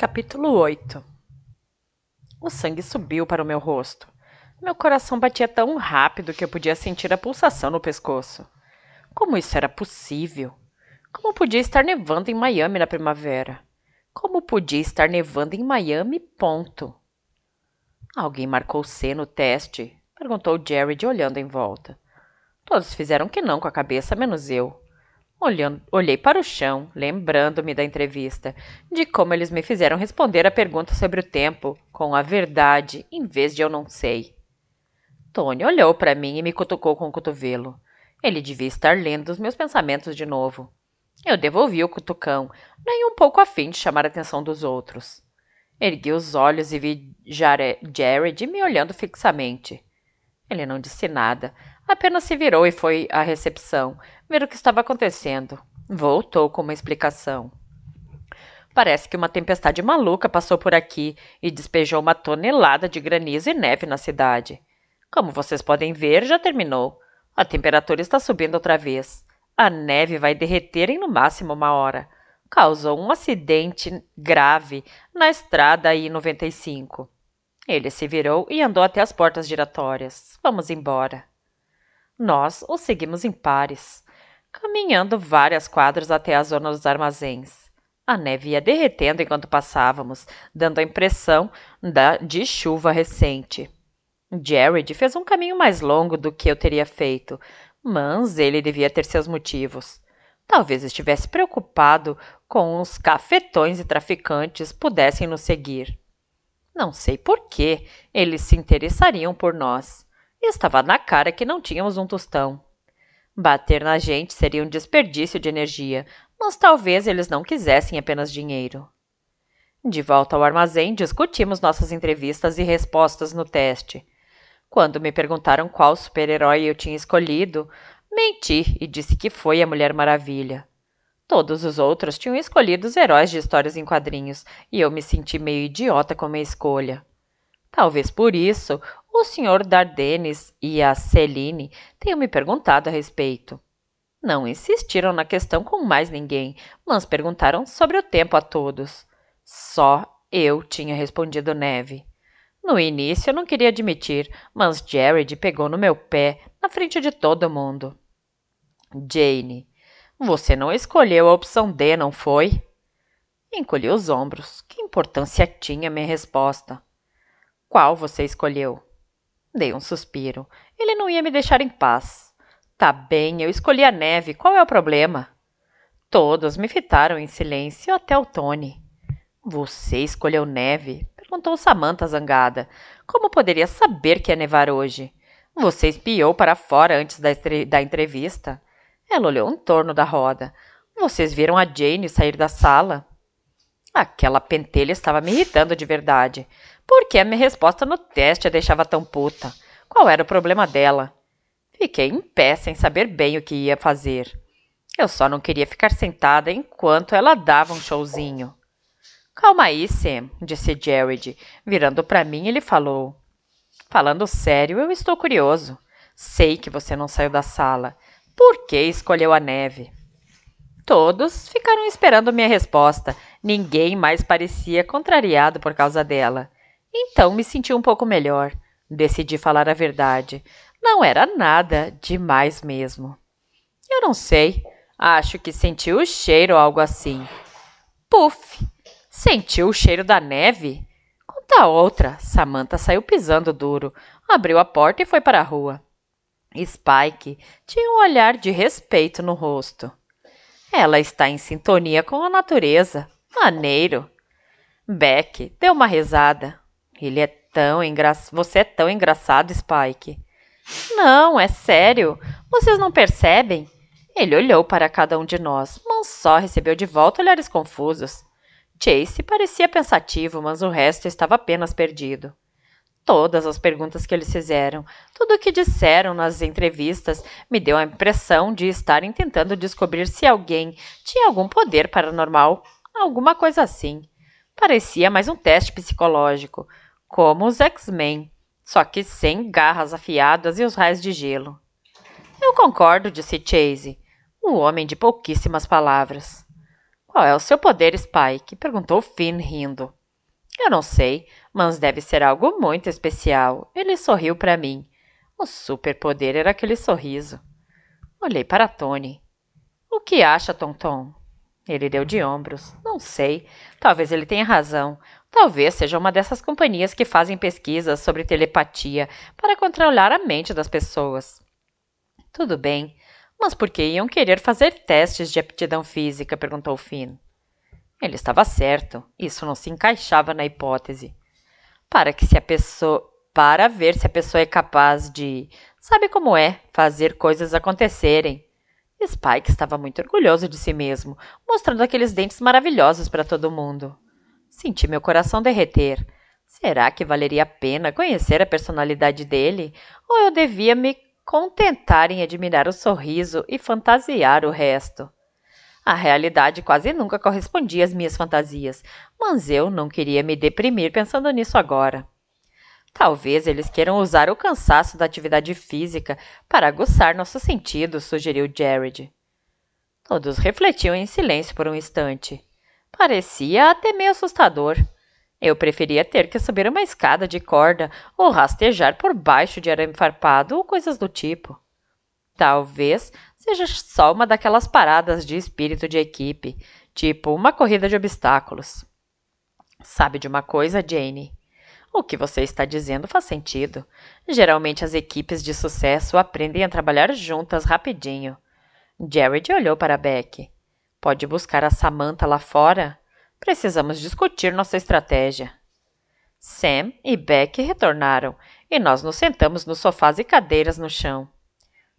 Capítulo 8. O sangue subiu para o meu rosto. Meu coração batia tão rápido que eu podia sentir a pulsação no pescoço. Como isso era possível? Como podia estar nevando em Miami na primavera? Como podia estar nevando em Miami, ponto? Alguém marcou C no teste? Perguntou Jared, olhando em volta. Todos fizeram que não com a cabeça, menos eu. Olhei para o chão, lembrando-me da entrevista, de como eles me fizeram responder a pergunta sobre o tempo com a verdade em vez de eu não sei. Tony olhou para mim e me cutucou com o cotovelo. Ele devia estar lendo os meus pensamentos de novo. Eu devolvi o cutucão, nem um pouco a fim de chamar a atenção dos outros. Ergui os olhos e vi Jared me olhando fixamente. Ele não disse nada, apenas se virou e foi à recepção, ver o que estava acontecendo. Voltou com uma explicação. Parece que uma tempestade maluca passou por aqui e despejou uma tonelada de granizo e neve na cidade. Como vocês podem ver, já terminou. A temperatura está subindo outra vez. A neve vai derreter em no máximo 1 hora. Causou um acidente grave na estrada I-95. Ele se virou e andou até as portas giratórias. Vamos embora. Nós o seguimos em pares, caminhando várias quadras até a zona dos armazéns. A neve ia derretendo enquanto passávamos, dando a impressão de chuva recente. Jared fez um caminho mais longo do que eu teria feito, mas ele devia ter seus motivos. Talvez estivesse preocupado com os cafetões e traficantes pudessem nos seguir. Não sei por que eles se interessariam por nós. Estava na cara que não tínhamos um tostão. Bater na gente seria um desperdício de energia, mas talvez eles não quisessem apenas dinheiro. De volta ao armazém, discutimos nossas entrevistas e respostas no teste. Quando me perguntaram qual super-herói eu tinha escolhido, menti e disse que foi a Mulher Maravilha. Todos os outros tinham escolhido os heróis de histórias em quadrinhos, e eu me senti meio idiota com a minha escolha. Talvez por isso o Sr. Dardennes e a Celine tenham me perguntado a respeito. Não insistiram na questão com mais ninguém, mas perguntaram sobre o tempo a todos. Só eu tinha respondido neve. No início eu não queria admitir, mas Jared pegou no meu pé, na frente de todo mundo. Jane, você não escolheu a opção D, não foi? Encolhi os ombros. Que importância tinha minha resposta? Qual você escolheu? Dei um suspiro. Ele não ia me deixar em paz. Tá bem, eu escolhi a neve. Qual é o problema? Todos me fitaram em silêncio, até o Tony. Você escolheu neve? Perguntou Samantha zangada. Como poderia saber que ia nevar hoje? Você espiou para fora antes da entrevista? Ela olhou em torno da roda. Vocês viram a Jane sair da sala? Aquela pentelha estava me irritando de verdade. Por que a minha resposta no teste a deixava tão puta? Qual era o problema dela? Fiquei em pé sem saber bem o que ia fazer. Eu só não queria ficar sentada enquanto ela dava um showzinho. Calma aí, Sam, disse Jared. Virando para mim, ele falou. Falando sério, eu estou curioso. Sei que você não saiu da sala. Por que escolheu a neve? Todos ficaram esperando minha resposta. Ninguém mais parecia contrariado por causa dela. Então me senti um pouco melhor. Decidi falar a verdade. Não era nada demais mesmo. Eu não sei. Acho que senti o cheiro ou algo assim. Puf! Sentiu o cheiro da neve? Conta outra. Samantha saiu pisando duro, abriu a porta e foi para a rua. Spike tinha um olhar de respeito no rosto. Ela está em sintonia com a natureza. Maneiro. Beck deu uma risada. Você é tão engraçado, Spike. Não, é sério. Vocês não percebem? Ele olhou para cada um de nós, mas só recebeu de volta olhares confusos. Chase parecia pensativo, mas o resto estava apenas perdido. Todas as perguntas que eles fizeram, tudo o que disseram nas entrevistas, me deu a impressão de estarem tentando descobrir se alguém tinha algum poder paranormal, alguma coisa assim. Parecia mais um teste psicológico, como os X-Men, só que sem garras afiadas e os raios de gelo. Eu concordo, disse Chase, o homem de pouquíssimas palavras. Qual é o seu poder, Spike? Perguntou Finn, rindo. Eu não sei, mas deve ser algo muito especial. Ele sorriu para mim. O superpoder era aquele sorriso. Olhei para Tony. O que acha, Tonton? Ele deu de ombros. Não sei. Talvez ele tenha razão. Talvez seja uma dessas companhias que fazem pesquisas sobre telepatia para controlar a mente das pessoas. Tudo bem. Mas por que iam querer fazer testes de aptidão física? Perguntou Finn. Ele estava certo. Isso não se encaixava na hipótese. Para ver se a pessoa é capaz de, sabe como é, fazer coisas acontecerem. Spike estava muito orgulhoso de si mesmo, mostrando aqueles dentes maravilhosos para todo mundo. Senti meu coração derreter. Será que valeria a pena conhecer a personalidade dele? Ou eu devia me contentar em admirar o sorriso e fantasiar o resto? A realidade quase nunca correspondia às minhas fantasias, mas eu não queria me deprimir pensando nisso agora. Talvez eles queiram usar o cansaço da atividade física para aguçar nossos sentidos, sugeriu Jared. Todos refletiam em silêncio por um instante. Parecia até meio assustador. Eu preferia ter que subir uma escada de corda ou rastejar por baixo de arame farpado ou coisas do tipo. Talvez seja só uma daquelas paradas de espírito de equipe, tipo uma corrida de obstáculos. Sabe de uma coisa, Jane? O que você está dizendo faz sentido. Geralmente as equipes de sucesso aprendem a trabalhar juntas rapidinho. Jared olhou para Beck. Pode buscar a Samantha lá fora? Precisamos discutir nossa estratégia. Sam e Beck retornaram, e nós nos sentamos nos sofás e cadeiras no chão.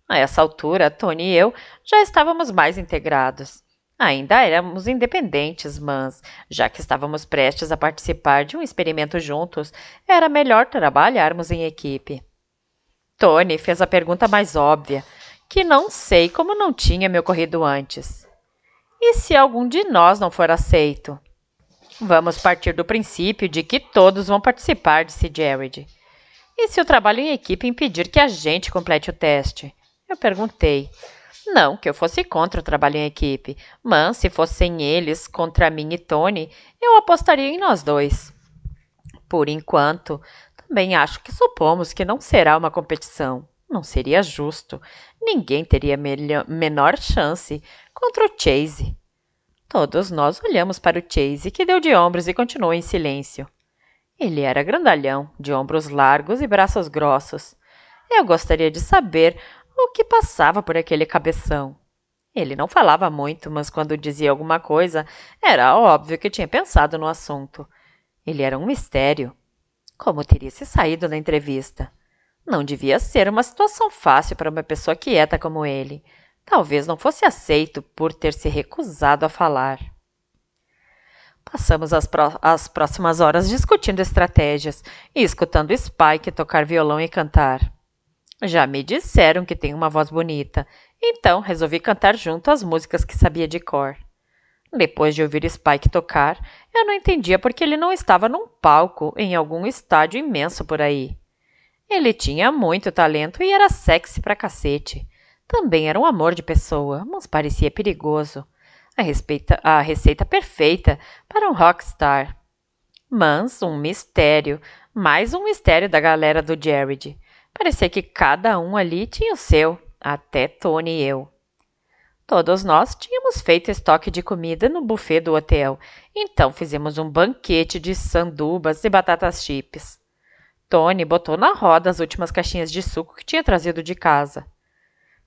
A essa altura, Tony e eu já estávamos mais integrados. Ainda éramos independentes, mas, já que estávamos prestes a participar de um experimento juntos, era melhor trabalharmos em equipe. Tony fez a pergunta mais óbvia, que não sei como não tinha me ocorrido antes. E se algum de nós não for aceito? Vamos partir do princípio de que todos vão participar, disse Jared. E se o trabalho em equipe impedir que a gente complete o teste? Eu perguntei. Não que eu fosse contra o trabalho em equipe, mas se fossem eles contra mim e Tony, eu apostaria em nós dois. Por enquanto, também acho que supomos que não será uma competição. Não seria justo. Ninguém teria menor chance contra o Chase. Todos nós olhamos para o Chase, que deu de ombros e continuou em silêncio. Ele era grandalhão, de ombros largos e braços grossos. Eu gostaria de saber o que passava por aquele cabeção. Ele não falava muito, mas quando dizia alguma coisa, era óbvio que tinha pensado no assunto. Ele era um mistério. Como teria se saído na entrevista? Não devia ser uma situação fácil para uma pessoa quieta como ele. Talvez não fosse aceito por ter se recusado a falar. Passamos as próximas horas discutindo estratégias e escutando Spike tocar violão e cantar. Já me disseram que tenho uma voz bonita, então resolvi cantar junto as músicas que sabia de cor. Depois de ouvir Spike tocar, eu não entendia porque ele não estava num palco em algum estádio imenso por aí. Ele tinha muito talento e era sexy pra cacete. Também era um amor de pessoa, mas parecia perigoso. A receita perfeita para um rockstar. Mas um mistério, mais um mistério da galera do Jared. Parecia que cada um ali tinha o seu, até Tony e eu. Todos nós tínhamos feito estoque de comida no buffet do hotel, então fizemos um banquete de sandubas e batatas chips. Tony botou na roda as últimas caixinhas de suco que tinha trazido de casa.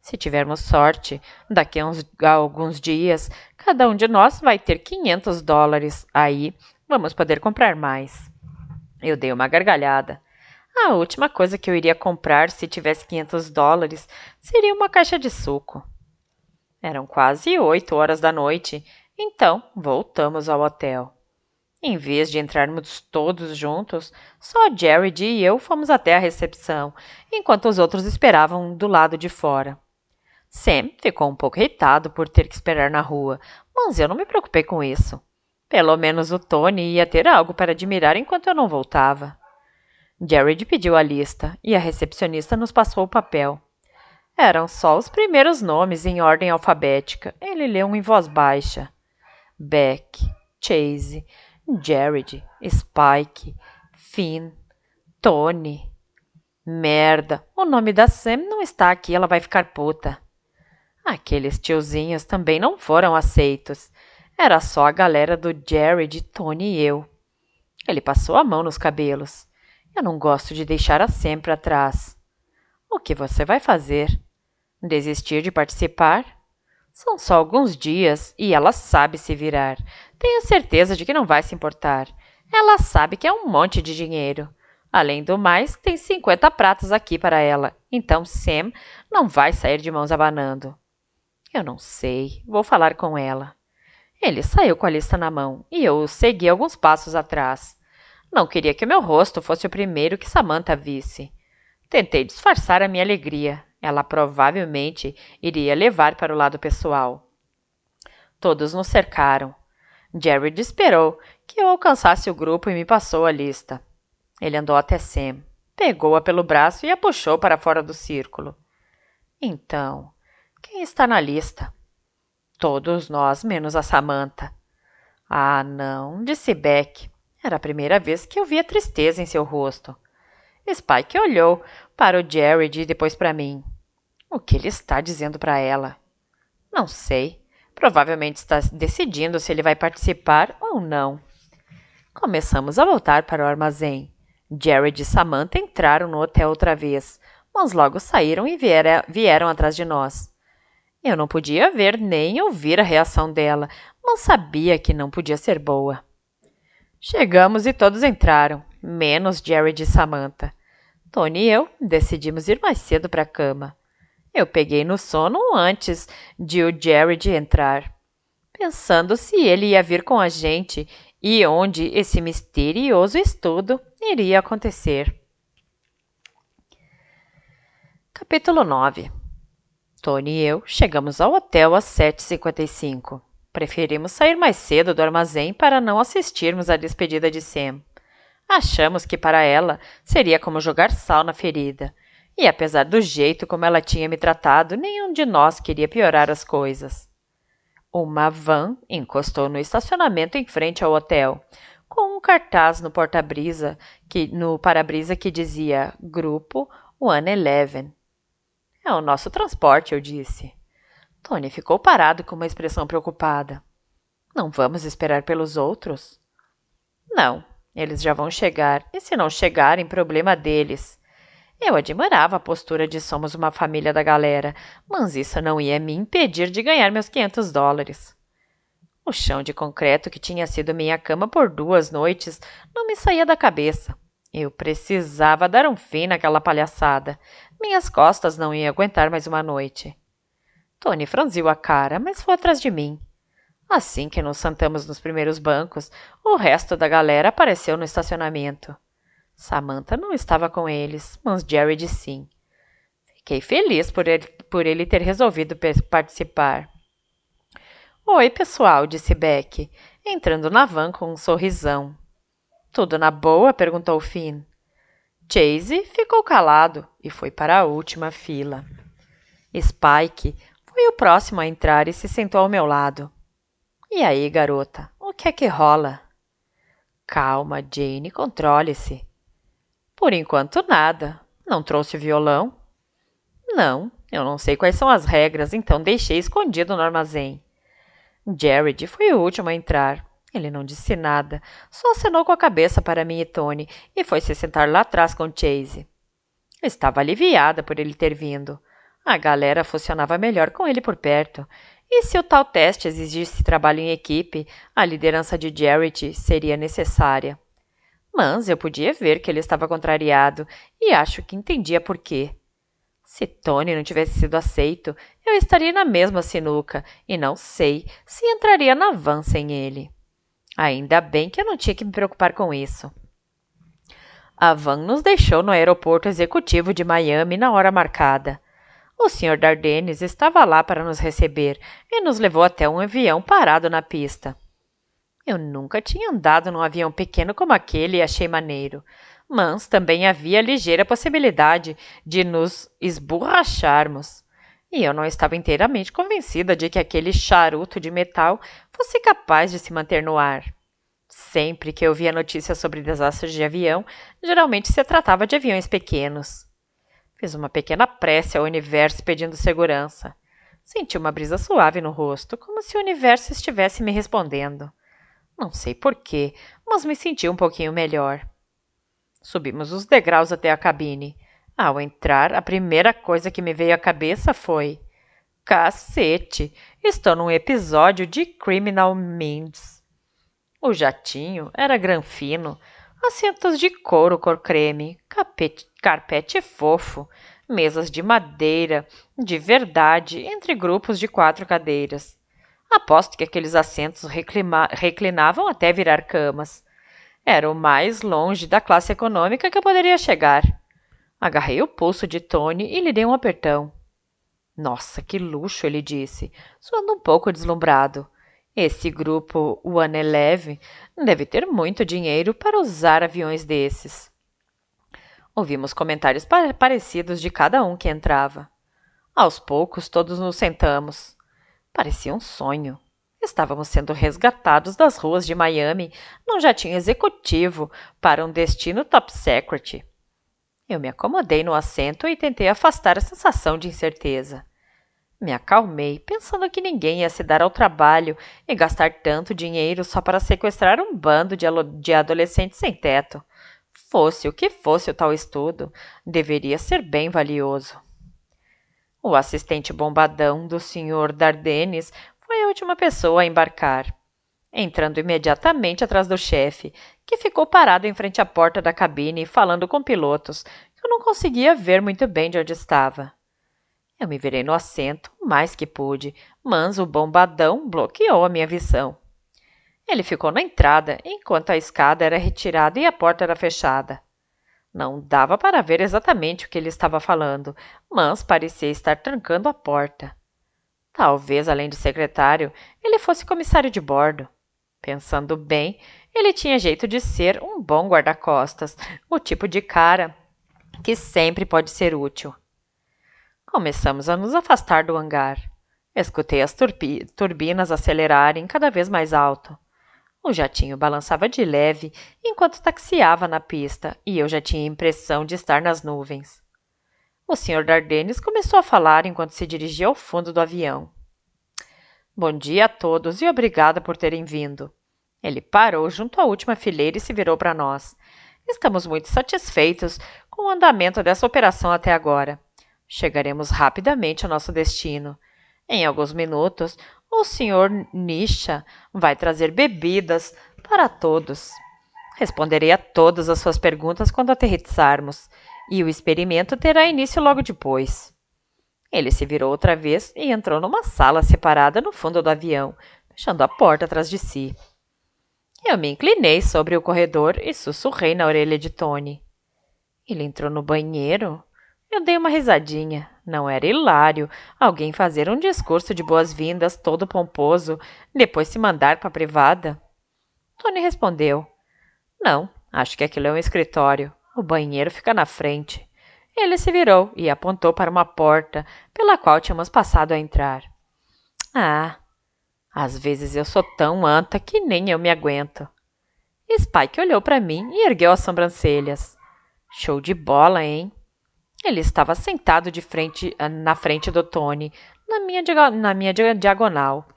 Se tivermos sorte, daqui a alguns dias, cada um de nós vai ter $500. Aí vamos poder comprar mais. Eu dei uma gargalhada. A última coisa que eu iria comprar se tivesse $500 seria uma caixa de suco. Eram quase 8 horas da noite, então voltamos ao hotel. Em vez de entrarmos todos juntos, só Jared e eu fomos até a recepção, enquanto os outros esperavam do lado de fora. Sam ficou um pouco irritado por ter que esperar na rua, mas eu não me preocupei com isso. Pelo menos o Tony ia ter algo para admirar enquanto eu não voltava. Jared pediu a lista e a recepcionista nos passou o papel. Eram só os primeiros nomes em ordem alfabética. Ele leu em voz baixa. Beck, Chase, Jared, Spike, Finn, Tony. Merda, o nome da Sam não está aqui, ela vai ficar puta. Aqueles tiozinhos também não foram aceitos. Era só a galera do Jared, Tony e eu. Ele passou a mão nos cabelos. Eu não gosto de deixar a Sam para trás. O que você vai fazer? Desistir de participar? São só alguns dias e ela sabe se virar. Tenho certeza de que não vai se importar. Ela sabe que é um monte de dinheiro. Além do mais, tem 50 pratos aqui para ela. Então Sam não vai sair de mãos abanando. Eu não sei. Vou falar com ela. Ele saiu com a lista na mão e eu o segui alguns passos atrás. Não queria que meu rosto fosse o primeiro que Samantha visse. Tentei disfarçar a minha alegria. Ela provavelmente iria levar para o lado pessoal. Todos nos cercaram. Jared esperou que eu alcançasse o grupo e me passou a lista. Ele andou até Sam, pegou-a pelo braço e a puxou para fora do círculo. Então, quem está na lista? Todos nós, menos a Samantha. Ah, não, disse Beck. Era a primeira vez que eu via tristeza em seu rosto. Spike olhou para o Jared e depois para mim. O que ele está dizendo para ela? Não sei. Provavelmente está decidindo se ele vai participar ou não. Começamos a voltar para o armazém. Jared e Samantha entraram no hotel outra vez, mas logo saíram e vieram atrás de nós. Eu não podia ver nem ouvir a reação dela, mas sabia que não podia ser boa. Chegamos e todos entraram, menos Jared e Samantha. Tony e eu decidimos ir mais cedo para a cama. Eu peguei no sono antes de o Jared entrar, pensando se ele ia vir com a gente e onde esse misterioso estudo iria acontecer. Capítulo 9. Tony e eu chegamos ao hotel às 7h55. Preferimos sair mais cedo do armazém para não assistirmos à despedida de Sam. Achamos que para ela seria como jogar sal na ferida. E apesar do jeito como ela tinha me tratado, nenhum de nós queria piorar as coisas. Uma van encostou no estacionamento em frente ao hotel, com um cartaz no para-brisa que dizia Grupo 111. É o nosso transporte, eu disse. Tony ficou parado com uma expressão preocupada. Não vamos esperar pelos outros? Não, eles já vão chegar, e se não chegarem, problema deles. Eu admirava a postura de somos uma família da galera, mas isso não ia me impedir de ganhar meus $500. O chão de concreto que tinha sido minha cama por 2 noites não me saía da cabeça. Eu precisava dar um fim naquela palhaçada. Minhas costas não iam aguentar mais uma noite. Tony franziu a cara, mas foi atrás de mim. Assim que nos sentamos nos primeiros bancos, o resto da galera apareceu no estacionamento. Samantha não estava com eles, mas Jared sim. Fiquei feliz por ele ter resolvido participar. Oi, pessoal, disse Beck, entrando na van com um sorrisão. Tudo na boa? Perguntou Finn. Chase ficou calado e foi para a última fila. Spike foi o próximo a entrar e se sentou ao meu lado. E aí, garota, o que é que rola? Calma, Jane, controle-se. Por enquanto, nada. Não trouxe o violão? Não, eu não sei quais são as regras, então deixei escondido no armazém. Jared foi o último a entrar. Ele não disse nada, só acenou com a cabeça para mim e Tony e foi se sentar lá atrás com Chase. Estava aliviada por ele ter vindo. A galera funcionava melhor com ele por perto. E se o tal teste exigisse trabalho em equipe, a liderança de Jared seria necessária. Mas eu podia ver que ele estava contrariado e acho que entendia por quê. Se Tony não tivesse sido aceito, eu estaria na mesma sinuca e não sei se entraria na van sem ele. Ainda bem que eu não tinha que me preocupar com isso. A van nos deixou no aeroporto executivo de Miami na hora marcada. O Sr. Dardennes estava lá para nos receber e nos levou até um avião parado na pista. Eu nunca tinha andado num avião pequeno como aquele e achei maneiro, mas também havia a ligeira possibilidade de nos esborracharmos. E eu não estava inteiramente convencida de que aquele charuto de metal fosse capaz de se manter no ar. Sempre que eu via notícias sobre desastres de avião, geralmente se tratava de aviões pequenos. Fiz uma pequena prece ao universo pedindo segurança. Senti uma brisa suave no rosto, como se o universo estivesse me respondendo. Não sei porquê, mas me senti um pouquinho melhor. Subimos os degraus até a cabine. Ao entrar, a primeira coisa que me veio à cabeça foi: cacete, estou num episódio de Criminal Minds. O jatinho era granfino, assentos de couro cor creme, carpete fofo, mesas de madeira, de verdade, entre grupos de 4 cadeiras. Aposto que aqueles assentos reclinavam até virar camas. Era o mais longe da classe econômica que eu poderia chegar. Agarrei o pulso de Tony e lhe dei um apertão. Nossa, que luxo, ele disse, soando um pouco deslumbrado. Esse grupo One Eleven deve ter muito dinheiro para usar aviões desses. Ouvimos comentários parecidos de cada um que entrava. Aos poucos, todos nos sentamos. Parecia um sonho. Estávamos sendo resgatados das ruas de Miami num jatinho executivo para um destino top secret. Eu me acomodei no assento e tentei afastar a sensação de incerteza. Me acalmei, pensando que ninguém ia se dar ao trabalho e gastar tanto dinheiro só para sequestrar um bando de adolescentes sem teto. Fosse o que fosse o tal estudo, deveria ser bem valioso. O assistente bombadão do Sr. Dardennes foi a última pessoa a embarcar, entrando imediatamente atrás do chefe, que ficou parado em frente à porta da cabine falando com pilotos, que eu não conseguia ver muito bem de onde estava. Eu me virei no assento o mais que pude, mas o bombadão bloqueou a minha visão. Ele ficou na entrada, enquanto a escada era retirada e a porta era fechada. Não dava para ver exatamente o que ele estava falando, mas parecia estar trancando a porta. Talvez, além de secretário, ele fosse comissário de bordo. Pensando bem, ele tinha jeito de ser um bom guarda-costas, o tipo de cara que sempre pode ser útil. Começamos a nos afastar do hangar. Escutei as turbinas acelerarem cada vez mais alto. O jatinho balançava de leve enquanto taxiava na pista e eu já tinha a impressão de estar nas nuvens. O Sr. Dardennes começou a falar enquanto se dirigia ao fundo do avião. Bom dia a todos e obrigada por terem vindo. Ele parou junto à última fileira e se virou para nós. Estamos muito satisfeitos com o andamento dessa operação até agora. Chegaremos rapidamente ao nosso destino. Em alguns minutos, o Sr. Nisha vai trazer bebidas para todos. Responderei a todas as suas perguntas quando aterrissarmos, e o experimento terá início logo depois. Ele se virou outra vez e entrou numa sala separada no fundo do avião, fechando a porta atrás de si. Eu me inclinei sobre o corredor e sussurrei na orelha de Tony. Ele entrou no banheiro? Eu dei uma risadinha. Não era hilário alguém fazer um discurso de boas-vindas todo pomposo, depois se mandar para a privada? Tony respondeu. Não, acho que aquilo é um escritório. O banheiro fica na frente. Ele se virou e apontou para uma porta pela qual tínhamos passado a entrar. Ah, às vezes eu sou tão anta que nem eu me aguento. Spike olhou para mim e ergueu as sobrancelhas. Show de bola, hein? Ele estava sentado na frente do Tony, na minha diagonal.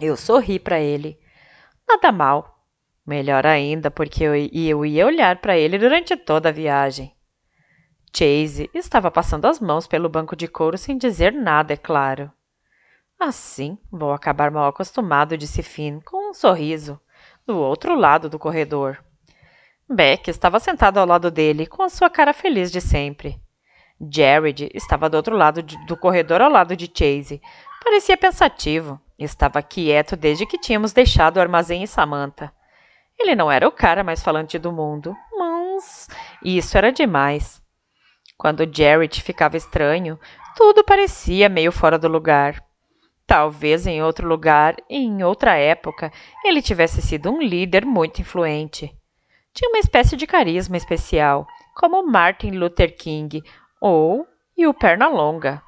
Eu sorri para ele. Nada mal. Melhor ainda, porque eu ia olhar para ele durante toda a viagem. Chase estava passando as mãos pelo banco de couro sem dizer nada, é claro. Assim, vou acabar mal acostumado, disse Finn, com um sorriso, do outro lado do corredor. Beck estava sentado ao lado dele, com a sua cara feliz de sempre. Jared estava do outro lado do corredor ao lado de Chase. Parecia pensativo. Estava quieto desde que tínhamos deixado o armazém em Samantha. Ele não era o cara mais falante do mundo, mas isso era demais. Quando Jared ficava estranho, tudo parecia meio fora do lugar. Talvez em outro lugar e em outra época ele tivesse sido um líder muito influente. Tinha uma espécie de carisma especial, como Martin Luther King ou e o Pernalonga.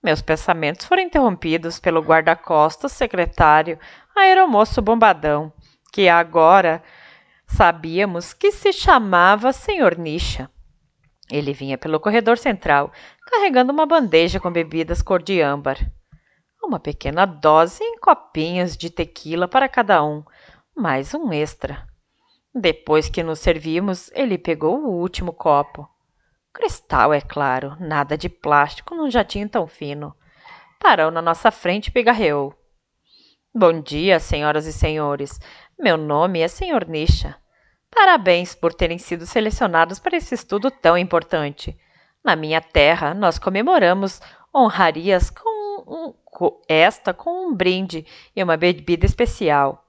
Meus pensamentos foram interrompidos pelo guarda-costas secretário aeromoço bombadão, que agora sabíamos que se chamava Sr. Nisha. Ele vinha pelo corredor central, carregando uma bandeja com bebidas cor de âmbar. Uma pequena dose em copinhos de tequila para cada um, mais um extra. Depois que nos servimos, ele pegou o último copo. Cristal, é claro, nada de plástico num jatinho tão fino. Parou na nossa frente e pigarreou. Bom dia, senhoras e senhores. Meu nome é Sr. Nisha. Parabéns por terem sido selecionados para esse estudo tão importante. Na minha terra, nós comemoramos honrarias com um brinde e uma bebida especial.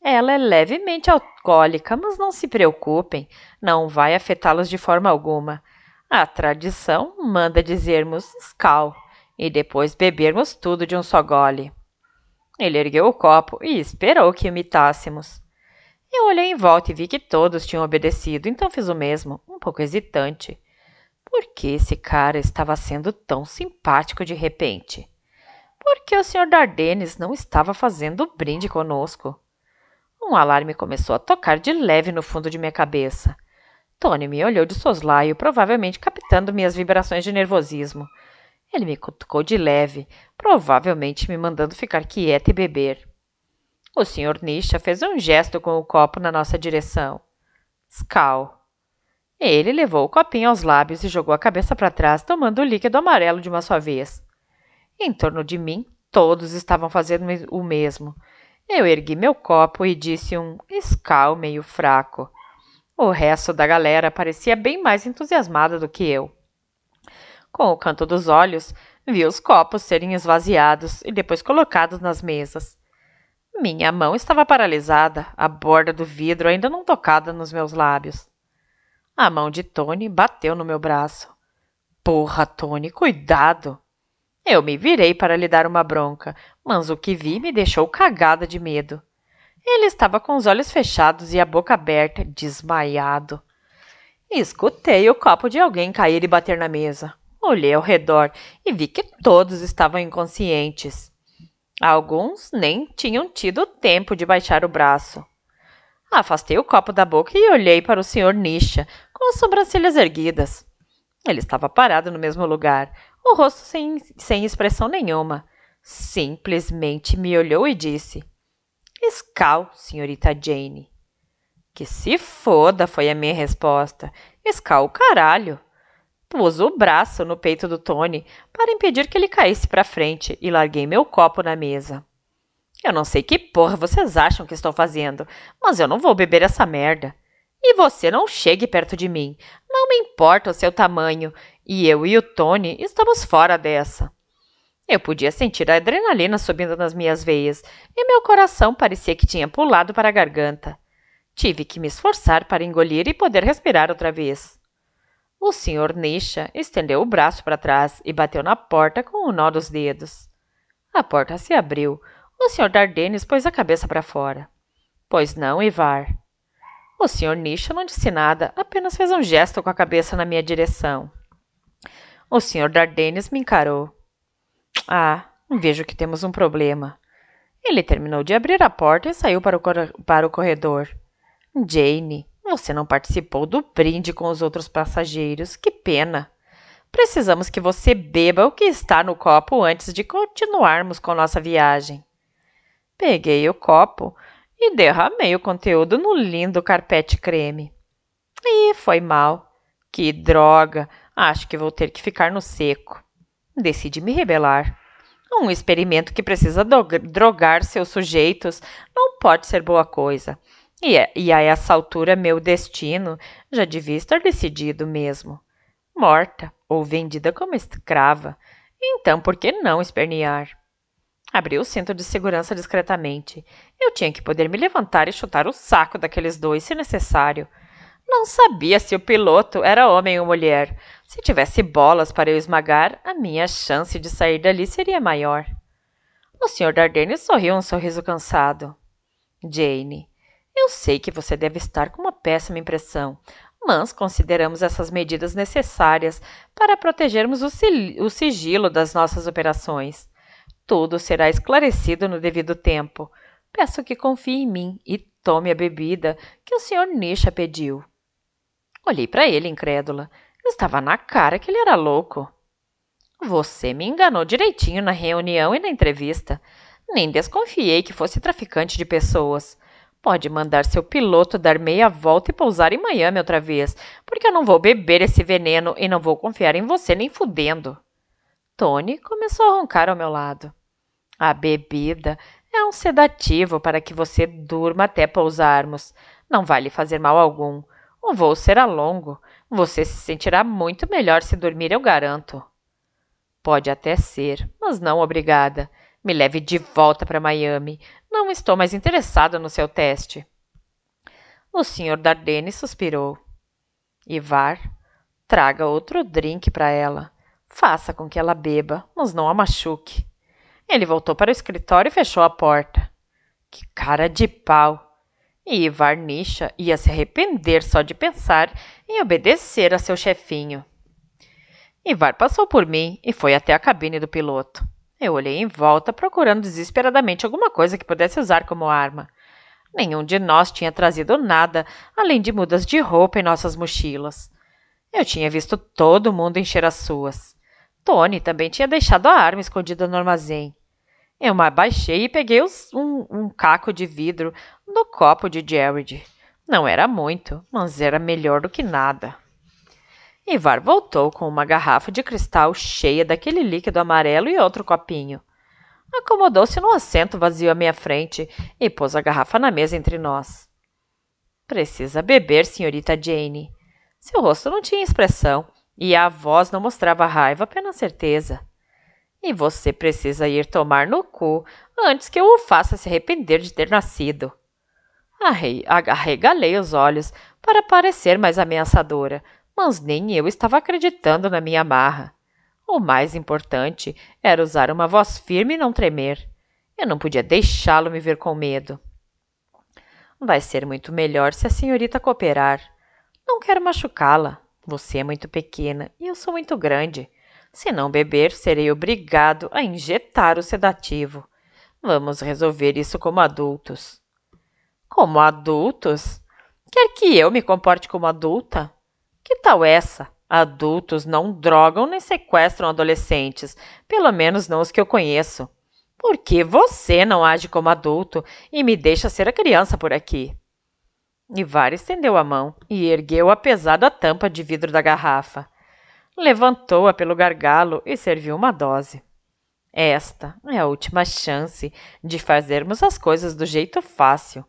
Ela é levemente alcoólica, mas não se preocupem, não vai afetá-los de forma alguma. A tradição manda dizermos Skál e depois bebermos tudo de um só gole. Ele ergueu o copo e esperou que imitássemos. Eu olhei em volta e vi que todos tinham obedecido, então fiz o mesmo, um pouco hesitante. Por que esse cara estava sendo tão simpático de repente? Por que o Sr. Dardennes não estava fazendo o brinde conosco? Um alarme começou a tocar de leve no fundo de minha cabeça. Tony me olhou de soslaio, provavelmente captando minhas vibrações de nervosismo. Ele me cutucou de leve, provavelmente me mandando ficar quieta e beber. O Sr. Nisha fez um gesto com o copo na nossa direção. Skál. Ele levou o copinho aos lábios e jogou a cabeça para trás, tomando o líquido amarelo de uma só vez. Em torno de mim, todos estavam fazendo o mesmo. Eu ergui meu copo e disse um Skál meio fraco. O resto da galera parecia bem mais entusiasmada do que eu. Com o canto dos olhos, vi os copos serem esvaziados e depois colocados nas mesas. Minha mão estava paralisada, a borda do vidro ainda não tocada nos meus lábios. A mão de Tony bateu no meu braço. Porra, Tony, cuidado! Eu me virei para lhe dar uma bronca, mas o que vi me deixou cagada de medo. Ele estava com os olhos fechados e a boca aberta, desmaiado. Escutei o copo de alguém cair e bater na mesa. Olhei ao redor e vi que todos estavam inconscientes. Alguns nem tinham tido tempo de baixar o braço. Afastei o copo da boca e olhei para o Sr. Nisha, com as sobrancelhas erguidas. Ele estava parado no mesmo lugar, o rosto sem expressão nenhuma. Simplesmente me olhou e disse: Skál, senhorita Jane. Que se foda, foi a minha resposta. Skál, caralho. Pus o braço no peito do Tony para impedir que ele caísse para frente e larguei meu copo na mesa. Eu não sei que porra vocês acham que estou fazendo, mas eu não vou beber essa merda. E você não chegue perto de mim. Não me importa o seu tamanho. E eu e o Tony estamos fora dessa. Eu podia sentir a adrenalina subindo nas minhas veias e meu coração parecia que tinha pulado para a garganta. Tive que me esforçar para engolir e poder respirar outra vez. O Sr. Nisha estendeu o braço para trás e bateu na porta com o nó dos dedos. A porta se abriu. O Sr. Dardennes pôs a cabeça para fora. Pois não, Ivar. O Sr. Nisha não disse nada, apenas fez um gesto com a cabeça na minha direção. O Sr. Dardennes me encarou. Ah, vejo que temos um problema. Ele terminou de abrir a porta e saiu para o corredor. Jane, você não participou do brinde com os outros passageiros. Que pena. Precisamos que você beba o que está no copo antes de continuarmos com nossa viagem. Peguei o copo e derramei o conteúdo no lindo carpete creme. E foi mal. Que droga! Acho que vou ter que ficar no seco. Decidi me rebelar. Um experimento que precisa drogar seus sujeitos não pode ser boa coisa. E a essa altura meu destino já devia estar decidido mesmo. Morta ou vendida como escrava. Então, por que não espernear? Abri o cinto de segurança discretamente. Eu tinha que poder me levantar e chutar o saco daqueles dois, se necessário. Não sabia se o piloto era homem ou mulher. Se tivesse bolas para eu esmagar, a minha chance de sair dali seria maior. O Sr. Dardennes sorriu um sorriso cansado. Jane, eu sei que você deve estar com uma péssima impressão, mas consideramos essas medidas necessárias para protegermos o sigilo das nossas operações. Tudo será esclarecido no devido tempo. Peço que confie em mim e tome a bebida que o Sr. Nisha pediu. Olhei para ele, incrédula. Estava na cara que ele era louco. Você me enganou direitinho na reunião e na entrevista. Nem desconfiei que fosse traficante de pessoas. Pode mandar seu piloto dar meia volta e pousar em Miami outra vez, porque eu não vou beber esse veneno e não vou confiar em você nem fudendo. Tony começou a roncar ao meu lado. A bebida é um sedativo para que você durma até pousarmos. Não vai lhe fazer mal algum. O voo será longo. Você se sentirá muito melhor se dormir, eu garanto. Pode até ser, mas não obrigada. Me leve de volta para Miami. Não estou mais interessado no seu teste. O Sr. Dardenne suspirou. Ivar, traga outro drink para ela. Faça com que ela beba, mas não a machuque. Ele voltou para o escritório e fechou a porta. Que cara de pau! E Ivar Nisha ia se arrepender só de pensar em obedecer a seu chefinho. Ivar passou por mim e foi até a cabine do piloto. Eu olhei em volta, procurando desesperadamente alguma coisa que pudesse usar como arma. Nenhum de nós tinha trazido nada, além de mudas de roupa em nossas mochilas. Eu tinha visto todo mundo encher as suas. Tony também tinha deixado a arma escondida no armazém. Eu me abaixei e peguei um caco de vidro do copo de Jared. Não era muito, mas era melhor do que nada. Ivar voltou com uma garrafa de cristal cheia daquele líquido amarelo e outro copinho. Acomodou-se no assento vazio à minha frente e pôs a garrafa na mesa entre nós. Precisa beber, senhorita Jane. Seu rosto não tinha expressão e a voz não mostrava raiva, apenas certeza. E você precisa ir tomar no cu antes que eu o faça se arrepender de ter nascido. Arregalei os olhos para parecer mais ameaçadora, mas nem eu estava acreditando na minha marra. O mais importante era usar uma voz firme e não tremer. Eu não podia deixá-lo me ver com medo. Vai ser muito melhor se a senhorita cooperar. Não quero machucá-la. Você é muito pequena e eu sou muito grande. Se não beber, serei obrigado a injetar o sedativo. Vamos resolver isso como adultos. Como adultos? Quer que eu me comporte como adulta? Que tal essa? Adultos não drogam nem sequestram adolescentes, pelo menos não os que eu conheço. Por que você não age como adulto e me deixa ser a criança por aqui? Ivar estendeu a mão e ergueu a pesada tampa de vidro da garrafa. Levantou-a pelo gargalo e serviu uma dose. Esta é a última chance de fazermos as coisas do jeito fácil,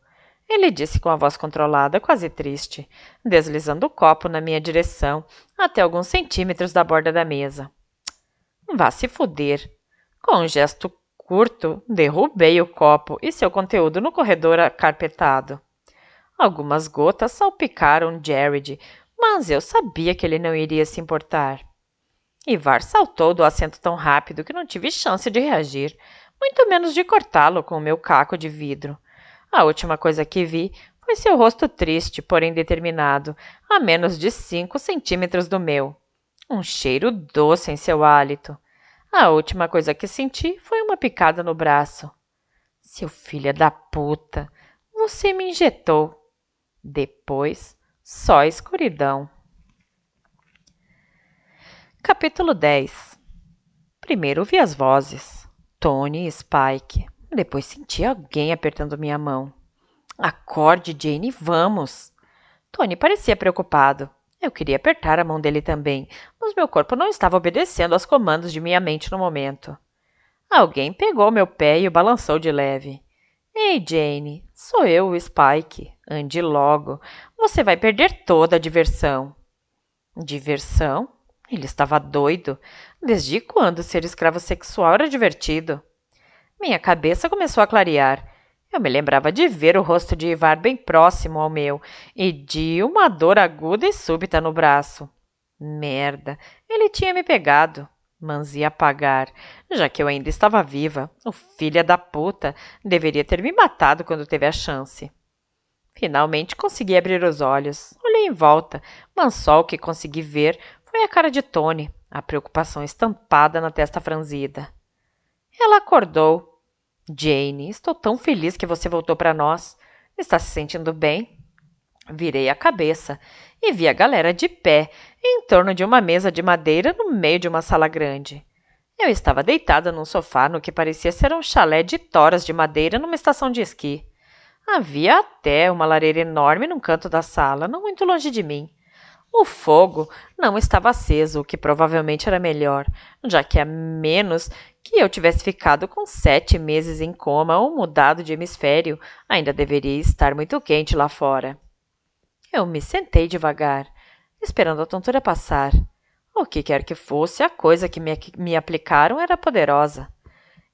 ele disse com a voz controlada, quase triste, deslizando o copo na minha direção até alguns centímetros da borda da mesa. Vá se fuder. Com um gesto curto, derrubei o copo e seu conteúdo no corredor acarpetado. Algumas gotas salpicaram Jared, mas eu sabia que ele não iria se importar. Ivar saltou do assento tão rápido que não tive chance de reagir, muito menos de cortá-lo com o meu caco de vidro. A última coisa que vi foi seu rosto triste, porém determinado, a menos de 5 centímetros do meu. Um cheiro doce em seu hálito. A última coisa que senti foi uma picada no braço. Seu filho da puta, você me injetou. Depois, só escuridão. Capítulo 10. Primeiro ouvi as vozes. Tony e Spike. Depois senti alguém apertando minha mão. Acorde, Jane, vamos. Tony parecia preocupado. Eu queria apertar a mão dele também, mas meu corpo não estava obedecendo aos comandos de minha mente no momento. Alguém pegou meu pé e o balançou de leve. Ei, Jane, sou eu, o Spike. Ande logo. Você vai perder toda a diversão. Diversão? Ele estava doido. Desde quando ser escravo sexual era divertido? Minha cabeça começou a clarear. Eu me lembrava de ver o rosto de Ivar bem próximo ao meu e de uma dor aguda e súbita no braço. Merda, ele tinha me pegado, mas ia pagar, já que eu ainda estava viva. O filho da puta deveria ter me matado quando teve a chance. Finalmente consegui abrir os olhos. Olhei Olhei em volta, mas só o que consegui ver foi a cara de Tony, a preocupação estampada na testa franzida. Ela acordou. Jane, estou tão feliz que você voltou para nós. Está se sentindo bem? Virei a cabeça e vi a galera de pé em torno de uma mesa de madeira no meio de uma sala grande. Eu estava deitada num sofá no que parecia ser um chalé de toras de madeira numa estação de esqui. Havia até uma lareira enorme num canto da sala, não muito longe de mim. O fogo não estava aceso, o que provavelmente era melhor, já que a menos que eu tivesse ficado com 7 meses em coma ou mudado de hemisfério, ainda deveria estar muito quente lá fora. Eu me sentei devagar, esperando a tontura passar. O que quer que fosse, a coisa que me aplicaram era poderosa.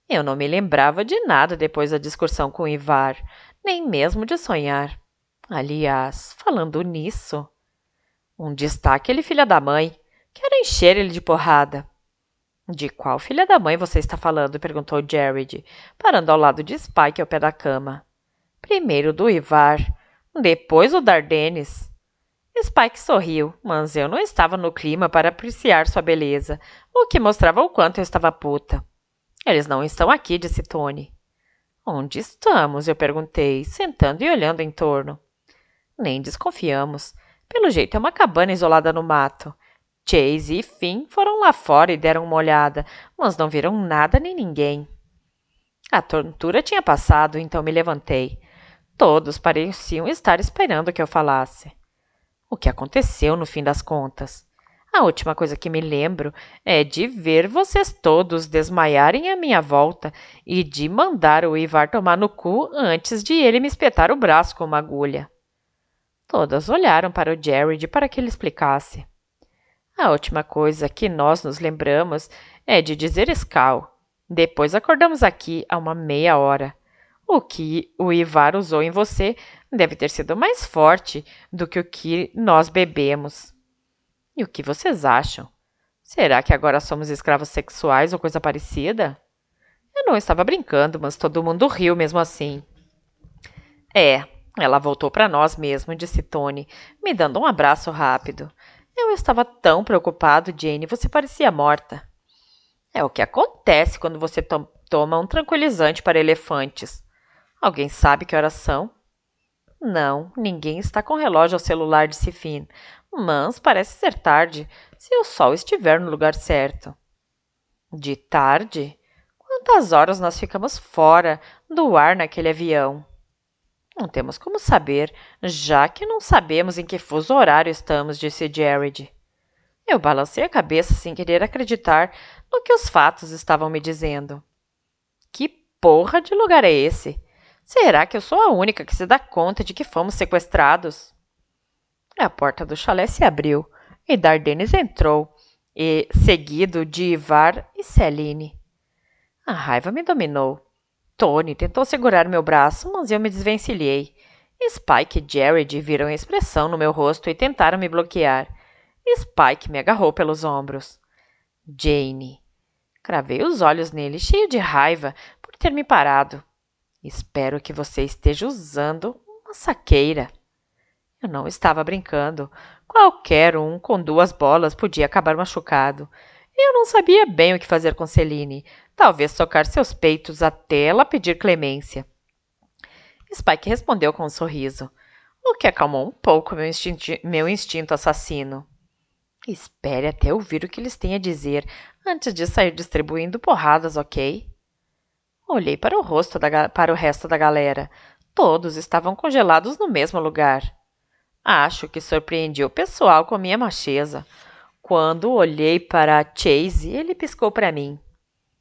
Eu não me lembrava de nada depois da discussão com Ivar, nem mesmo de sonhar. Aliás, falando nisso, um destaque ele filha da mãe. Quero encher ele de porrada. De qual filha da mãe você está falando? Perguntou Jared, parando ao lado de Spike ao pé da cama. Primeiro do Ivar, depois o Dardenes. Spike sorriu, mas eu não estava no clima para apreciar sua beleza, o que mostrava o quanto eu estava puta. Eles não estão aqui, disse Tony. Onde estamos? Eu perguntei, sentando e olhando em torno. Nem desconfiamos. Pelo jeito é uma cabana isolada no mato. Chase e Finn foram lá fora e deram uma olhada, mas não viram nada nem ninguém. A tontura tinha passado, então me levantei. Todos pareciam estar esperando que eu falasse. O que aconteceu no fim das contas? A última coisa que me lembro é de ver vocês todos desmaiarem à minha volta e de mandar o Ivar tomar no cu antes de ele me espetar o braço com uma agulha. Todas olharam para o Jared para que ele explicasse. A última coisa que nós nos lembramos é de dizer Scal. Depois acordamos aqui há uma meia hora. O que o Ivar usou em você deve ter sido mais forte do que nós bebemos. E o que vocês acham? Será que agora somos escravos sexuais ou coisa parecida? Eu não estava brincando, mas todo mundo riu mesmo assim. É, ela voltou para nós mesmo, disse Tony, me dando um abraço rápido. Eu estava tão preocupado, Jane, você parecia morta. É o que acontece quando você toma um tranquilizante para elefantes. Alguém sabe que horas são? Não, ninguém está com relógio ao celular, disse Finn, mas parece ser tarde, se o sol estiver no lugar certo. De tarde? Quantas horas nós ficamos fora do ar naquele avião? Não temos como saber, já que não sabemos em que fuso horário estamos, disse Jared. Eu balancei a cabeça sem querer acreditar no que os fatos estavam me dizendo. Que porra de lugar é esse? Será que eu sou a única que se dá conta de que fomos sequestrados? A porta do chalé se abriu e Dardenes entrou, seguido de Ivar e Celine. A raiva me dominou. Tony tentou segurar meu braço, mas eu me desvencilhei. Spike e Jared viram a expressão no meu rosto e tentaram me bloquear. Spike me agarrou pelos ombros. Jane. Cravei os olhos nele, cheio de raiva por ter me parado. Espero que você esteja usando uma saqueira. Eu não estava brincando. Qualquer um com 2 bolas podia acabar machucado. Eu não sabia bem o que fazer com Celine. Talvez tocar seus peitos até ela pedir clemência. Spike respondeu com um sorriso, o que acalmou um pouco meu instinto assassino. Espere até ouvir o que eles têm a dizer antes de sair distribuindo porradas, ok? Olhei para o resto da galera. Todos estavam congelados no mesmo lugar. Acho que surpreendi o pessoal com minha macheza. Quando olhei para Chase, ele piscou para mim.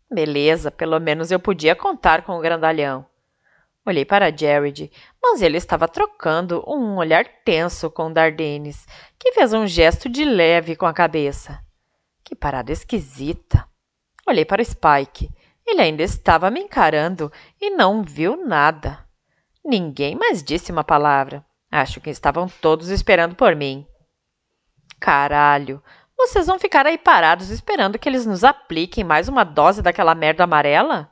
Beleza, pelo menos eu podia contar com o grandalhão. Olhei para Jared, mas ele estava trocando um olhar tenso com Dardenes, que fez um gesto de leve com a cabeça. Que parada esquisita. Olhei para Spike. Ele ainda estava me encarando e não viu nada. Ninguém mais disse uma palavra. Acho que estavam todos esperando por mim. Caralho, vocês vão ficar aí parados esperando que eles nos apliquem mais uma dose daquela merda amarela?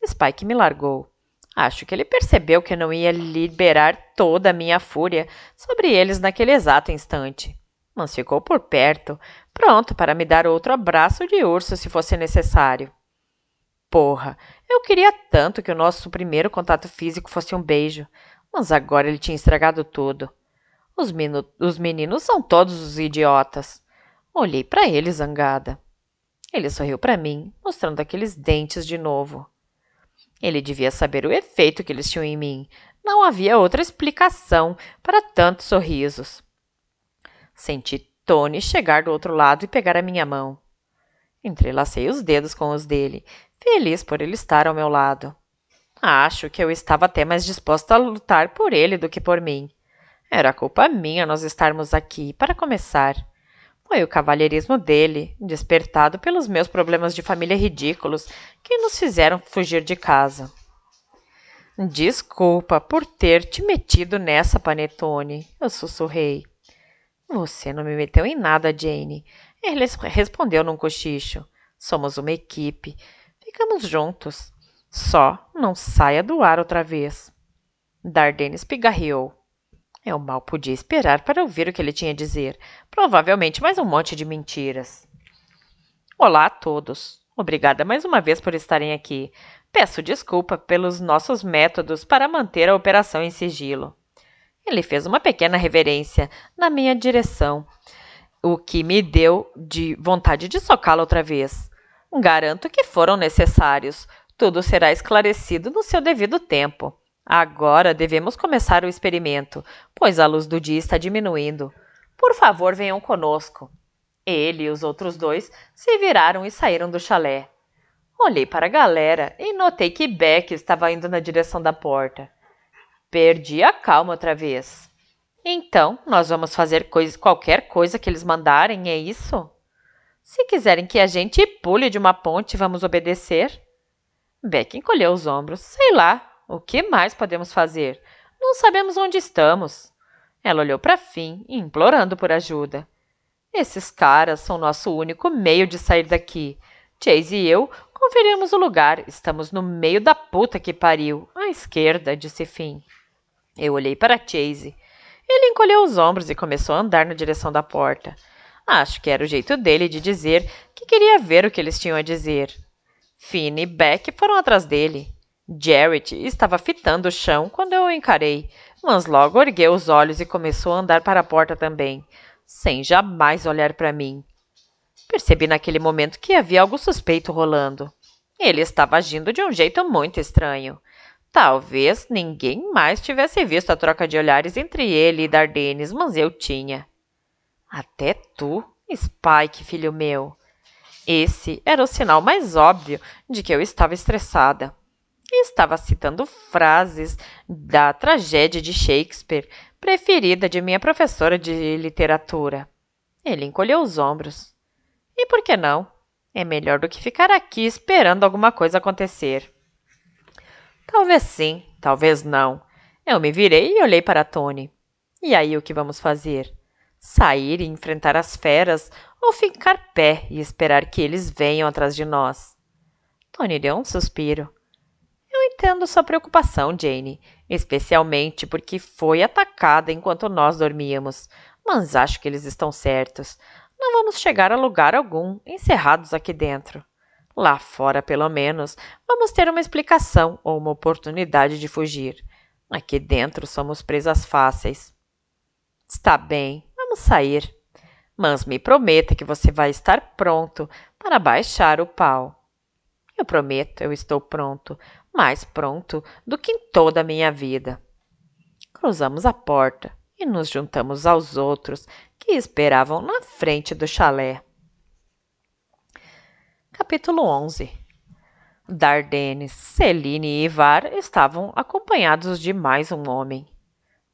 Spike me largou. Acho que ele percebeu que eu não ia liberar toda a minha fúria sobre eles naquele exato instante, mas ficou por perto, pronto para me dar outro abraço de urso se fosse necessário. Porra, eu queria tanto que o nosso primeiro contato físico fosse um beijo, mas agora ele tinha estragado tudo. Os meninos são todos os idiotas. Olhei para ele zangada. Ele sorriu para mim, mostrando aqueles dentes de novo. Ele devia saber o efeito que eles tinham em mim. Não havia outra explicação para tantos sorrisos. Senti Tony chegar do outro lado e pegar a minha mão. Entrelacei os dedos com os dele, feliz por ele estar ao meu lado. Acho que eu estava até mais disposta a lutar por ele do que por mim. Era culpa minha nós estarmos aqui, para começar. Foi o cavalheirismo dele, despertado pelos meus problemas de família ridículos, que nos fizeram fugir de casa. Desculpa por ter te metido nessa, Panetone, eu sussurrei. Você não me meteu em nada, Jane. Ele respondeu num cochicho. Somos uma equipe. Ficamos juntos. Só não saia do ar outra vez. Dardenes pigarreou. Eu mal podia esperar para ouvir o que ele tinha a dizer. Provavelmente mais um monte de mentiras. Olá a todos. Obrigada mais uma vez por estarem aqui. Peço desculpa pelos nossos métodos para manter a operação em sigilo. Ele fez uma pequena reverência na minha direção, o que me deu de vontade de socá-lo outra vez. Garanto que foram necessários. Tudo será esclarecido no seu devido tempo. Agora devemos começar o experimento, pois a luz do dia está diminuindo. Por favor, venham conosco. Ele e os outros dois se viraram e saíram do chalé. Olhei para a galera e notei que Beck estava indo na direção da porta. Perdi a calma outra vez. Então, nós vamos fazer qualquer coisa que eles mandarem, é isso? Se quiserem que a gente pule de uma ponte, vamos obedecer? Beck encolheu os ombros. Sei lá, o que mais podemos fazer? Não sabemos onde estamos. Ela olhou para Finn, implorando por ajuda. Esses caras são nosso único meio de sair daqui. Chase e eu conferimos o lugar. Estamos no meio da puta que pariu. À esquerda, disse Finn. Eu olhei para Chase. Ele encolheu os ombros e começou a andar na direção da porta. Acho que era o jeito dele de dizer que queria ver o que eles tinham a dizer. Finn e Beck foram atrás dele. Jarrett estava fitando o chão quando eu o encarei, mas logo ergueu os olhos e começou a andar para a porta também, sem jamais olhar para mim. Percebi naquele momento que havia algo suspeito rolando. Ele estava agindo de um jeito muito estranho. Talvez ninguém mais tivesse visto a troca de olhares entre ele e Dardenes, mas eu tinha. Até tu, Spike, filho meu. Esse era o sinal mais óbvio de que eu estava estressada. E estava citando frases da tragédia de Shakespeare, preferida de minha professora de literatura. Ele encolheu os ombros. E por que não? É melhor do que ficar aqui esperando alguma coisa acontecer. Talvez sim, talvez não. Eu me virei e olhei para Tony. E aí o que vamos fazer? Sair e enfrentar as feras ou ficar pé e esperar que eles venham atrás de nós? Tony deu um suspiro. Eu entendo sua preocupação, Jane, especialmente porque foi atacada enquanto nós dormíamos, mas acho que eles estão certos. Não vamos chegar a lugar algum, encerrados aqui dentro. Lá fora, pelo menos, vamos ter uma explicação ou uma oportunidade de fugir. Aqui dentro somos presas fáceis. Está bem, vamos sair. Mas me prometa que você vai estar pronto para baixar o pau. Eu prometo, eu estou pronto, mais pronto do que em toda a minha vida. Cruzamos a porta e nos juntamos aos outros que esperavam na frente do chalé. Capítulo 11. Dardenes, Celine e Ivar estavam acompanhados de mais um homem.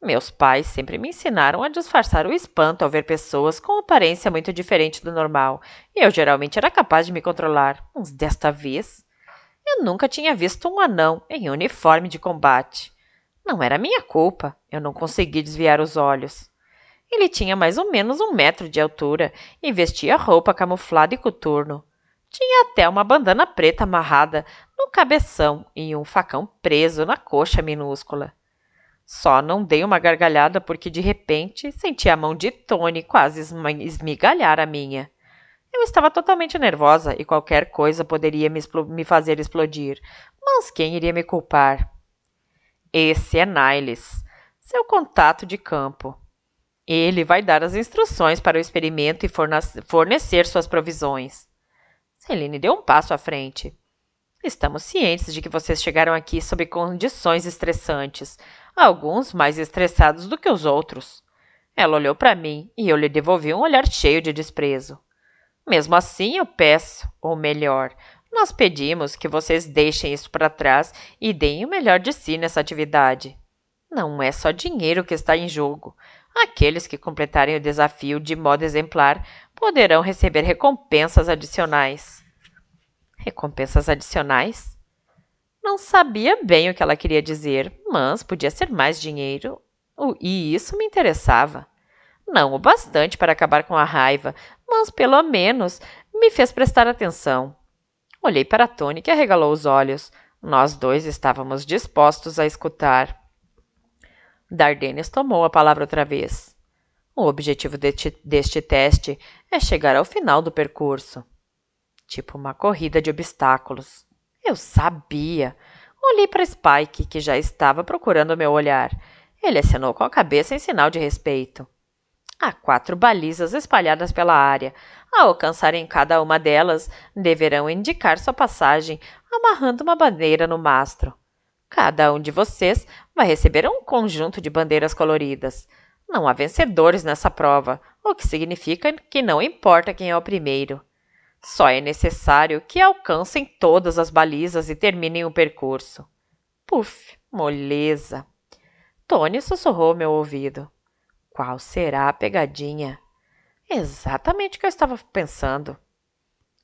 Meus pais sempre me ensinaram a disfarçar o espanto ao ver pessoas com aparência muito diferente do normal, e eu geralmente era capaz de me controlar, mas desta vez eu nunca tinha visto um anão em uniforme de combate. Não era minha culpa, eu não consegui desviar os olhos. Ele tinha mais ou menos 1 metro de altura e vestia roupa camuflada e coturno. Tinha até uma bandana preta amarrada no cabeção e um facão preso na coxa minúscula. Só não dei uma gargalhada porque de repente senti a mão de Tony quase esmigalhar a minha. Eu estava totalmente nervosa e qualquer coisa poderia me fazer explodir. Mas quem iria me culpar? Esse é Niles, seu contato de campo. Ele vai dar as instruções para o experimento e fornecer suas provisões. Celine deu um passo à frente. Estamos cientes de que vocês chegaram aqui sob condições estressantes, alguns mais estressados do que os outros. Ela olhou para mim e eu lhe devolvi um olhar cheio de desprezo. Mesmo assim, eu peço, ou melhor, nós pedimos que vocês deixem isso para trás e deem o melhor de si nessa atividade. Não é só dinheiro que está em jogo. Aqueles que completarem o desafio de modo exemplar poderão receber recompensas adicionais. Recompensas adicionais? Não sabia bem o que ela queria dizer, mas podia ser mais dinheiro, e isso me interessava. Não o bastante para acabar com a raiva, mas pelo menos me fez prestar atenção. Olhei para Tony, que arregalou os olhos. Nós dois estávamos dispostos a escutar. Dardenes tomou a palavra outra vez. O objetivo deste teste é chegar ao final do percurso. Tipo uma corrida de obstáculos. Eu sabia. Olhei para Spike, que já estava procurando meu olhar. Ele acenou com a cabeça em sinal de respeito. Há 4 balizas espalhadas pela área. Ao alcançarem cada uma delas, deverão indicar sua passagem, amarrando uma bandeira no mastro. Cada um de vocês vai receber um conjunto de bandeiras coloridas. Não há vencedores nessa prova, o que significa que não importa quem é o primeiro. Só é necessário que alcancem todas as balizas e terminem o percurso. Puf, moleza. Tony sussurrou ao meu ouvido. Qual será a pegadinha? Exatamente o que eu estava pensando.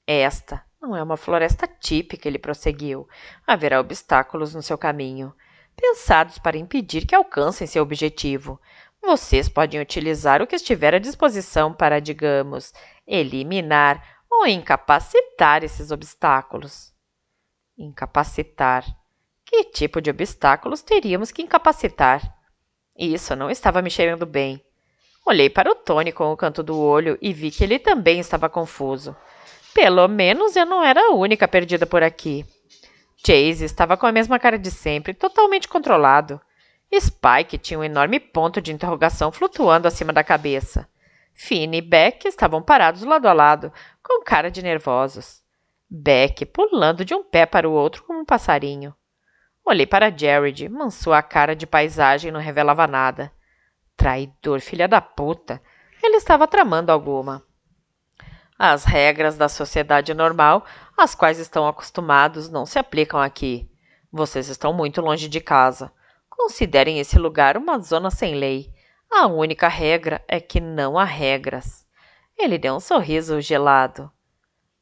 Esta não é uma floresta típica, ele prosseguiu. Haverá obstáculos no seu caminho, pensados para impedir que alcancem seu objetivo. Vocês podem utilizar o que estiver à disposição para, digamos, eliminar ou incapacitar esses obstáculos. Incapacitar. Que tipo de obstáculos teríamos que incapacitar? Isso não estava me cheirando bem. Olhei para o Tony com o canto do olho e vi que ele também estava confuso. Pelo menos eu não era a única perdida por aqui. Chase estava com a mesma cara de sempre, totalmente controlado. Spike tinha um enorme ponto de interrogação flutuando acima da cabeça. Finn e Beck estavam parados lado a lado, com cara de nervosos. Beck pulando de um pé para o outro como um passarinho. Olhei para Jared, mas sua cara de paisagem não revelava nada. Traidor, filha da puta! Ele estava tramando alguma. As regras da sociedade normal, às quais estão acostumados, não se aplicam aqui. Vocês estão muito longe de casa. Considerem esse lugar uma zona sem lei. A única regra é que não há regras. Ele deu um sorriso gelado.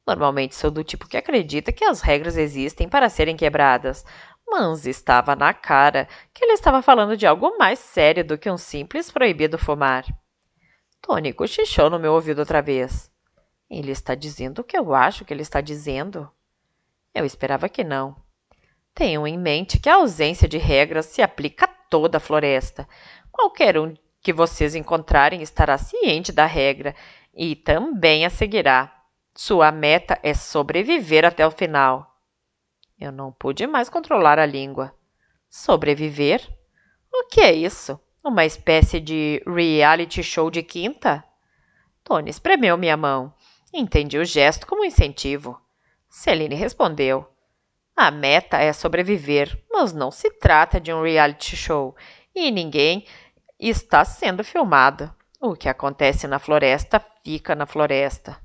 Normalmente sou do tipo que acredita que as regras existem para serem quebradas, mas estava na cara que ele estava falando de algo mais sério do que um simples proibido fumar. Tony cochichou no meu ouvido outra vez. Ele está dizendo o que eu acho que ele está dizendo? Eu esperava que não. Tenham em mente que a ausência de regras se aplica a toda a floresta. Qualquer um que vocês encontrarem estará ciente da regra e também a seguirá. Sua meta é sobreviver até o final. Eu não pude mais controlar a língua. Sobreviver? O que é isso? Uma espécie de reality show de quinta? Tony espremeu minha mão. Entendi o gesto como incentivo. Celine respondeu. A meta é sobreviver, mas não se trata de um reality show e ninguém está sendo filmado. O que acontece na floresta fica na floresta.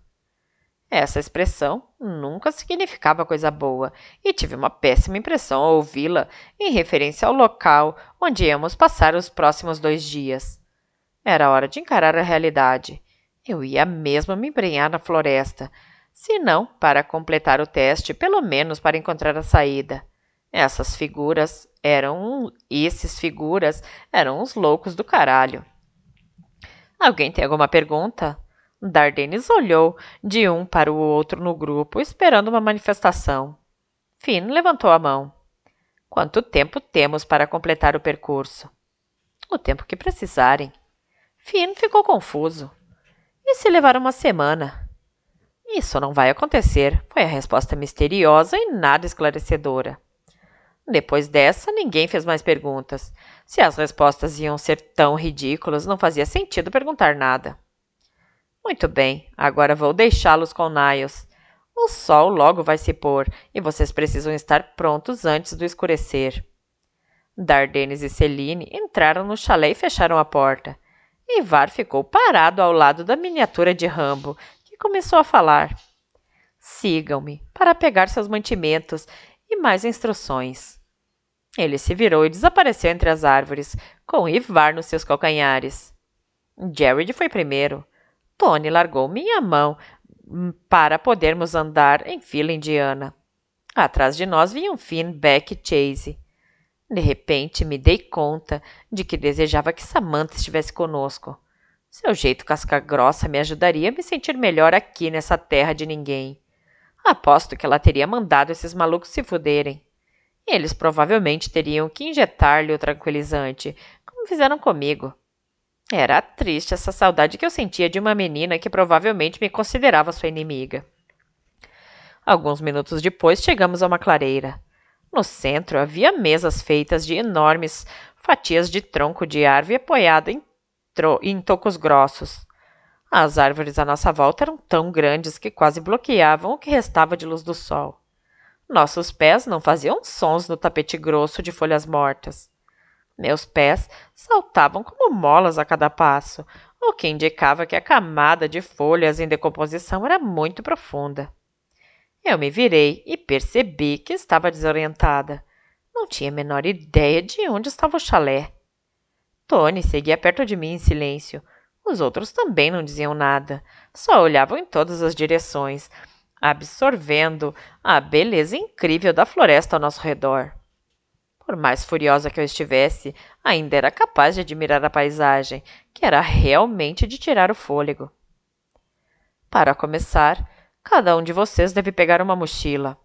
Essa expressão nunca significava coisa boa e tive uma péssima impressão ao ouvi-la em referência ao local onde íamos passar os próximos 2 dias. Era hora de encarar a realidade. Eu ia mesmo me embrenhar na floresta, se não para completar o teste, pelo menos para encontrar a saída. Esses figuras eram uns loucos do caralho. Alguém tem alguma pergunta? Dardenis olhou de um para o outro no grupo, esperando uma manifestação. Finn levantou a mão. Quanto tempo temos para completar o percurso? O tempo que precisarem. Finn ficou confuso. E se levar uma semana? Isso não vai acontecer, foi a resposta misteriosa e nada esclarecedora. Depois dessa, ninguém fez mais perguntas. Se as respostas iam ser tão ridículas, não fazia sentido perguntar nada. Muito bem, agora vou deixá-los com Niles. O sol logo vai se pôr e vocês precisam estar prontos antes do escurecer. Dardenis e Celine entraram no chalé e fecharam a porta. Ivar ficou parado ao lado da miniatura de Rambo, que começou a falar. Sigam-me para pegar seus mantimentos e mais instruções. Ele se virou e desapareceu entre as árvores, com Ivar nos seus calcanhares. Jared foi primeiro. Tony largou minha mão para podermos andar em fila indiana. Atrás de nós vinham Finn, Beck e Chase. De repente, me dei conta de que desejava que Samantha estivesse conosco. Seu jeito casca-grossa me ajudaria a me sentir melhor aqui nessa terra de ninguém. Aposto que ela teria mandado esses malucos se fuderem. Eles provavelmente teriam que injetar-lhe o tranquilizante, como fizeram comigo. Era triste essa saudade que eu sentia de uma menina que provavelmente me considerava sua inimiga. Alguns minutos depois, chegamos a uma clareira. No centro havia mesas feitas de enormes fatias de tronco de árvore apoiada em tocos grossos. As árvores à nossa volta eram tão grandes que quase bloqueavam o que restava de luz do sol. Nossos pés não faziam sons no tapete grosso de folhas mortas. Meus pés saltavam como molas a cada passo, o que indicava que a camada de folhas em decomposição era muito profunda. Eu me virei e percebi que estava desorientada. Não tinha a menor ideia de onde estava o chalé. Tony seguia perto de mim em silêncio. Os outros também não diziam nada, só olhavam em todas as direções, absorvendo a beleza incrível da floresta ao nosso redor. Por mais furiosa que eu estivesse, ainda era capaz de admirar a paisagem, que era realmente de tirar o fôlego. Para começar, cada um de vocês deve pegar uma mochila.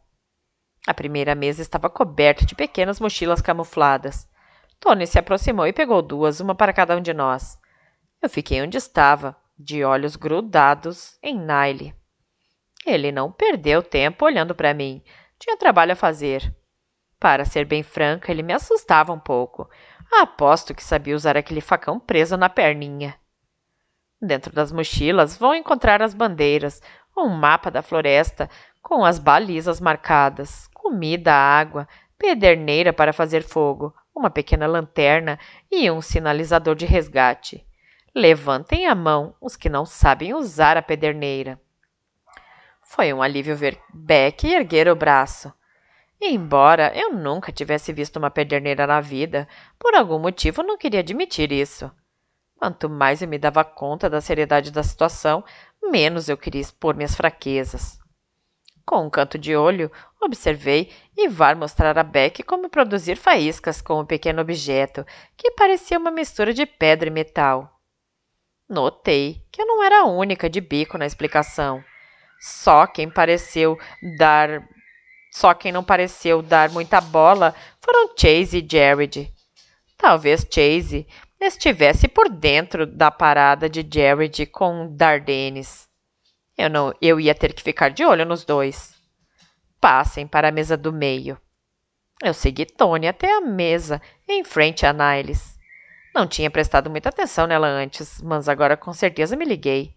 A primeira mesa estava coberta de pequenas mochilas camufladas. Tony se aproximou e pegou duas, uma para cada um de nós. Eu fiquei onde estava, de olhos grudados em Nile. Ele não perdeu tempo olhando para mim. Tinha trabalho a fazer. Para ser bem franca, ele me assustava um pouco. Aposto que sabia usar aquele facão preso na perninha. Dentro das mochilas vão encontrar as bandeiras, um mapa da floresta com as balizas marcadas, comida, água, pederneira para fazer fogo, uma pequena lanterna e um sinalizador de resgate. Levantem a mão os que não sabem usar a pederneira. Foi um alívio ver Beck erguer o braço. Embora eu nunca tivesse visto uma pederneira na vida, por algum motivo não queria admitir isso. Quanto mais eu me dava conta da seriedade da situação, menos eu queria expor minhas fraquezas. Com um canto de olho, observei Ivar mostrar a Beck como produzir faíscas com um pequeno objeto que parecia uma mistura de pedra e metal. Notei que eu não era a única de bico na explicação. Só quem não pareceu dar muita bola foram Chase e Jared. Talvez Chase estivesse por dentro da parada de Jared com Dardenis. Eu ia ter que ficar de olho nos dois. Passem para a mesa do meio. Eu segui Tony até a mesa, em frente a Niles. Não tinha prestado muita atenção nela antes, mas agora com certeza me liguei.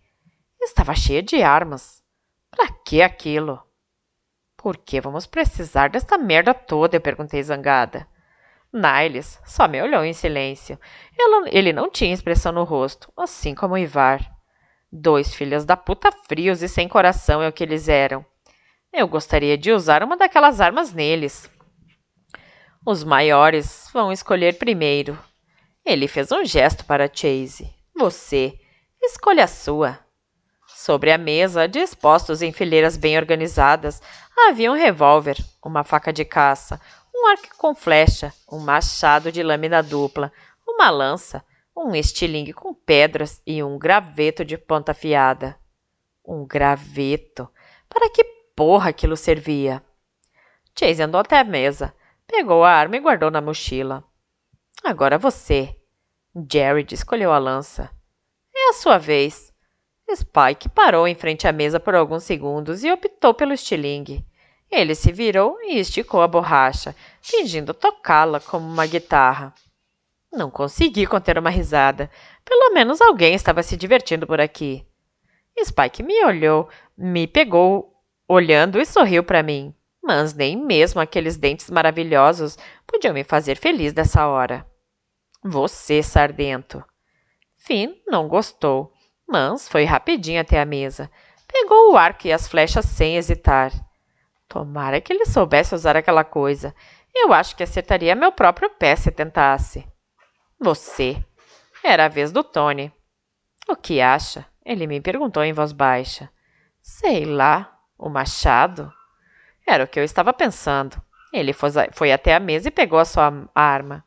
Estava cheia de armas. Para que aquilo? Por que vamos precisar desta merda toda? Eu perguntei zangada. Niles só me olhou em silêncio. Ele não tinha expressão no rosto, assim como Ivar. Dois filhos da puta frios e sem coração é o que eles eram. Eu gostaria de usar uma daquelas armas neles. Os maiores vão escolher primeiro. Ele fez um gesto para Chase. Você, escolha a sua. Sobre a mesa, dispostos em fileiras bem organizadas, havia um revólver, uma faca de caça, um arco com flecha, um machado de lâmina dupla, uma lança, um estilingue com pedras e um graveto de ponta afiada. Um graveto. Para que porra aquilo servia? Chase andou até a mesa, pegou a arma e guardou na mochila. Agora você. Jared escolheu a lança. É a sua vez. Spike parou em frente à mesa por alguns segundos e optou pelo estilingue. Ele se virou e esticou a borracha, fingindo tocá-la como uma guitarra. Não consegui conter uma risada. Pelo menos alguém estava se divertindo por aqui. Spike me pegou olhando e sorriu para mim. Mas nem mesmo aqueles dentes maravilhosos podiam me fazer feliz dessa hora. Você, sardento. Finn não gostou, mas foi rapidinho até a mesa. Pegou o arco e as flechas sem hesitar. Tomara que ele soubesse usar aquela coisa. Eu acho que acertaria meu próprio pé se tentasse. Você. Era a vez do Tony. O que acha? Ele me perguntou em voz baixa. Sei lá. O machado? Era o que eu estava pensando. Ele foi até a mesa e pegou a sua arma.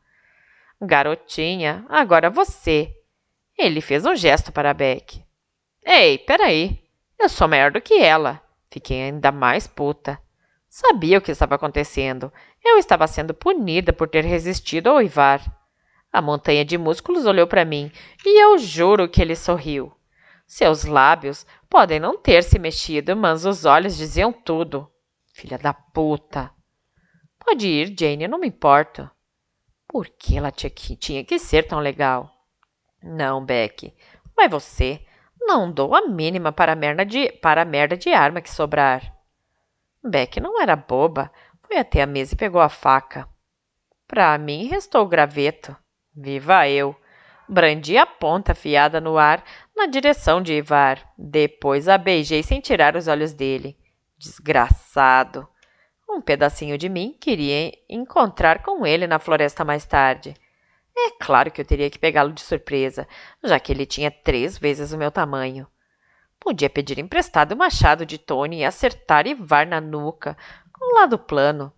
Garotinha, agora você. Ele fez um gesto para Beck. Ei, peraí. Eu sou maior do que ela. Fiquei ainda mais puta. Sabia o que estava acontecendo. Eu estava sendo punida por ter resistido ao Ivar. A montanha de músculos olhou para mim e eu juro que ele sorriu. Seus lábios podem não ter se mexido, mas os olhos diziam tudo. Filha da puta. Pode ir, Jane, eu não me importo. Por que ela tinha que ser tão legal? Não, Beck. Vai você. Não dou a mínima para a merda de arma que sobrar. Beck não era boba. Foi até a mesa e pegou a faca. Para mim, restou o graveto. Viva eu! Brandi a ponta afiada no ar na direção de Ivar. Depois a beijei sem tirar os olhos dele. Desgraçado! Um pedacinho de mim queria encontrar com ele na floresta mais tarde. É claro que eu teria que pegá-lo de surpresa, já que ele tinha 3 vezes o meu tamanho. Podia pedir emprestado o machado de Tony e acertar Ivar na nuca, com o lado plano.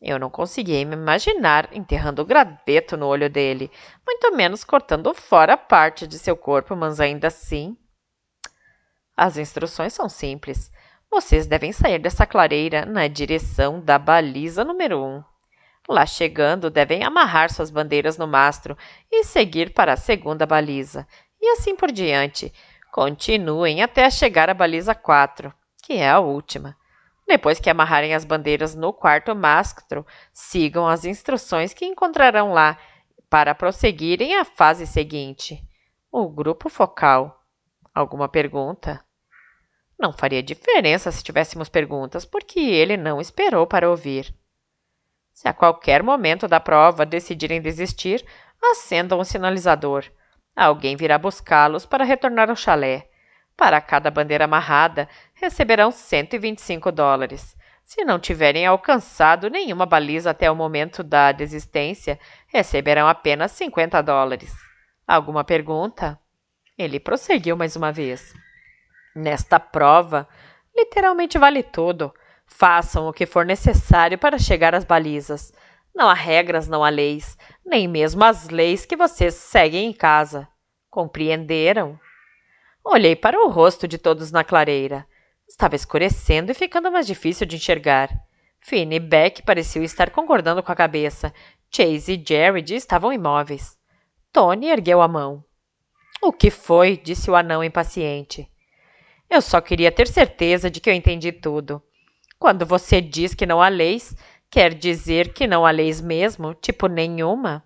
Eu não conseguia me imaginar enterrando o graveto no olho dele, muito menos cortando fora parte de seu corpo, mas ainda assim... As instruções são simples. Vocês devem sair dessa clareira na direção da baliza número 1. Lá chegando, devem amarrar suas bandeiras no mastro e seguir para a segunda baliza, e assim por diante. Continuem até chegar à baliza 4, que é a última. Depois que amarrarem as bandeiras no quarto mastro, sigam as instruções que encontrarão lá para prosseguirem à fase seguinte. O grupo focal. Alguma pergunta? Não faria diferença se tivéssemos perguntas, porque ele não esperou para ouvir. Se a qualquer momento da prova decidirem desistir, acendam o sinalizador. Alguém virá buscá-los para retornar ao chalé. Para cada bandeira amarrada, receberão $125. Se não tiverem alcançado nenhuma baliza até o momento da desistência, receberão apenas $50. Alguma pergunta? Ele prosseguiu mais uma vez. Nesta prova, literalmente vale tudo. Façam o que for necessário para chegar às balizas. Não há regras, não há leis, nem mesmo as leis que vocês seguem em casa. Compreenderam? Olhei para o rosto de todos na clareira. Estava escurecendo e ficando mais difícil de enxergar. Finn e Beck pareciam estar concordando com a cabeça. Chase e Jared estavam imóveis. Tony ergueu a mão. O que foi? Disse o anão impaciente. Eu só queria ter certeza de que eu entendi tudo. Quando você diz que não há leis, quer dizer que não há leis mesmo? Tipo nenhuma?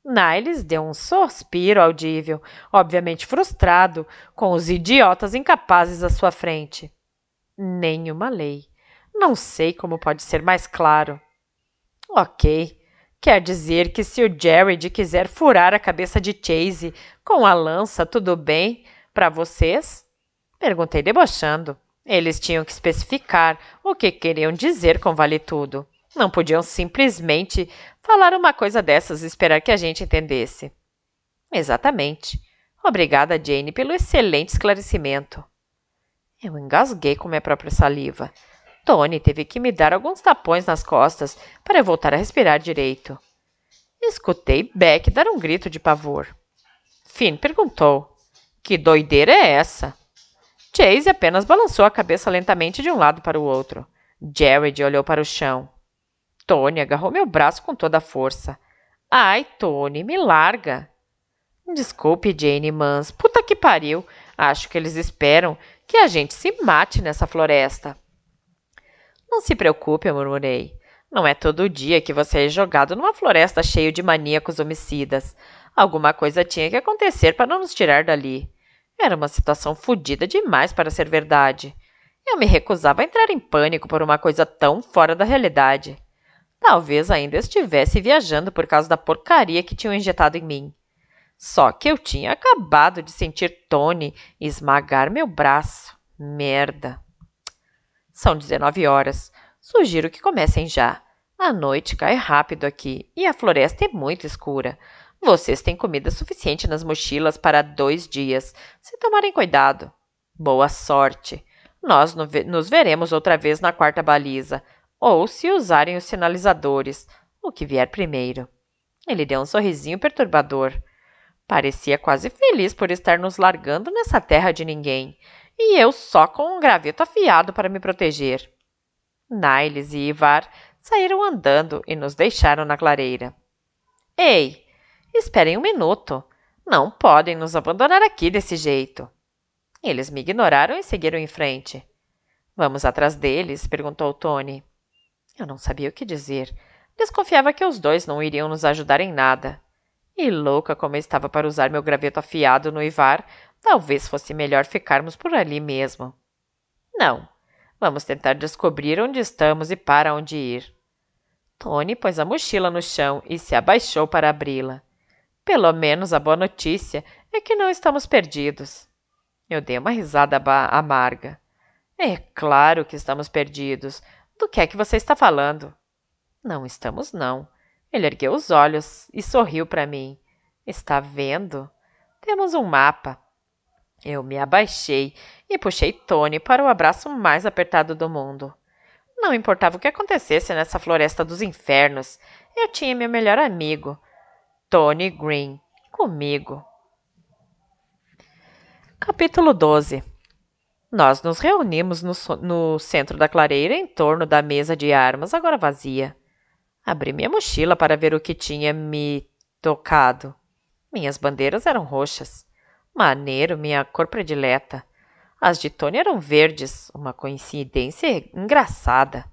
Niles deu um suspiro audível, obviamente frustrado, com os idiotas incapazes à sua frente. Nenhuma lei. Não sei como pode ser mais claro. Ok. Quer dizer que se o Jared quiser furar a cabeça de Chase com a lança, tudo bem para vocês? Perguntei debochando. Eles tinham que especificar o que queriam dizer com vale tudo. Não podiam simplesmente falar uma coisa dessas e esperar que a gente entendesse. Exatamente. Obrigada, Jane, pelo excelente esclarecimento. Eu engasguei com minha própria saliva. Tony teve que me dar alguns tapões nas costas para eu voltar a respirar direito. Escutei Beck dar um grito de pavor. Finn perguntou. Que doideira é essa? Chase apenas balançou a cabeça lentamente de um lado para o outro. Jared olhou para o chão. Tony agarrou meu braço com toda a força. Ai, Tony, me larga. Desculpe, Jane, mas puta que pariu. Acho que eles esperam que a gente se mate nessa floresta. Não se preocupe, eu murmurei. Não é todo dia que você é jogado numa floresta cheia de maníacos homicidas. Alguma coisa tinha que acontecer para nos tirar dali. Era uma situação fodida demais para ser verdade. Eu me recusava a entrar em pânico por uma coisa tão fora da realidade. Talvez ainda estivesse viajando por causa da porcaria que tinham injetado em mim. Só que eu tinha acabado de sentir Tony esmagar meu braço. Merda. São 19 horas. Sugiro que comecem já. A noite cai rápido aqui e a floresta é muito escura. Vocês têm comida suficiente nas mochilas para 2 dias, se tomarem cuidado. Boa sorte. Nós nos veremos outra vez na quarta baliza, ou se usarem os sinalizadores, o que vier primeiro. Ele deu um sorrisinho perturbador. Parecia quase feliz por estar nos largando nessa terra de ninguém, e eu só com um graveto afiado para me proteger. Niles e Ivar saíram andando e nos deixaram na clareira. Ei, esperem um minuto. Não podem nos abandonar aqui desse jeito. Eles me ignoraram e seguiram em frente. Vamos atrás deles? Perguntou Tony. Eu não sabia o que dizer. Desconfiava que os dois não iriam nos ajudar em nada. E louca como eu estava para usar meu graveto afiado no Ivar, talvez fosse melhor ficarmos por ali mesmo. Não. Vamos tentar descobrir onde estamos e para onde ir. Tony pôs a mochila no chão e se abaixou para abri-la. Pelo menos a boa notícia é que não estamos perdidos. Eu dei uma risada amarga. É claro que estamos perdidos. Do que é que você está falando? Não estamos, não. Ele ergueu os olhos e sorriu para mim. Está vendo? Temos um mapa. Eu me abaixei e puxei Tony para o abraço mais apertado do mundo. Não importava o que acontecesse nessa floresta dos infernos, eu tinha meu melhor amigo, Tony Green, comigo. Capítulo 12. Nós nos reunimos no centro da clareira em torno da mesa de armas, agora vazia. Abri minha mochila para ver o que tinha me tocado. Minhas bandeiras eram roxas. Maneiro, minha cor predileta. As de Tony eram verdes, uma coincidência engraçada.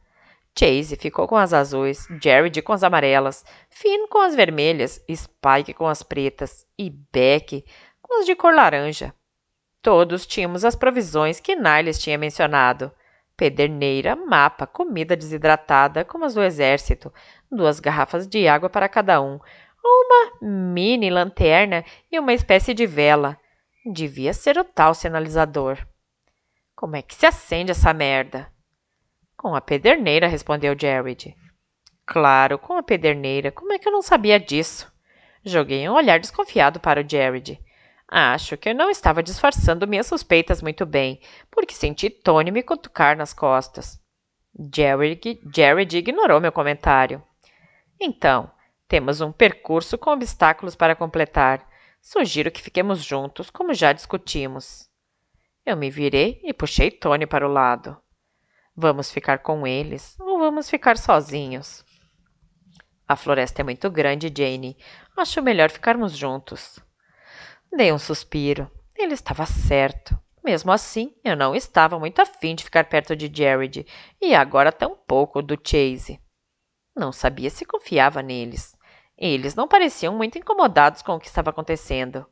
Chase ficou com as azuis, Jared com as amarelas, Finn com as vermelhas, Spike com as pretas e Beck com as de cor laranja. Todos tínhamos as provisões que Niles tinha mencionado. Pederneira, mapa, comida desidratada, como as do exército, 2 garrafas de água para cada um, uma mini lanterna e uma espécie de vela. Devia ser o tal sinalizador. Como é que se acende essa merda? Com a pederneira, respondeu Jared. Claro, com a pederneira. Como é que eu não sabia disso? Joguei um olhar desconfiado para o Jared. Acho que eu não estava disfarçando minhas suspeitas muito bem, porque senti Tony me cutucar nas costas. Jared ignorou meu comentário. Então, temos um percurso com obstáculos para completar. Sugiro que fiquemos juntos, como já discutimos. Eu me virei e puxei Tony para o lado. Vamos ficar com eles ou vamos ficar sozinhos? A floresta é muito grande, Jane. Acho melhor ficarmos juntos. Dei um suspiro. Ele estava certo. Mesmo assim, eu não estava muito afim de ficar perto de Jared e agora tampouco do Chase. Não sabia se confiava neles. Eles não pareciam muito incomodados com o que estava acontecendo.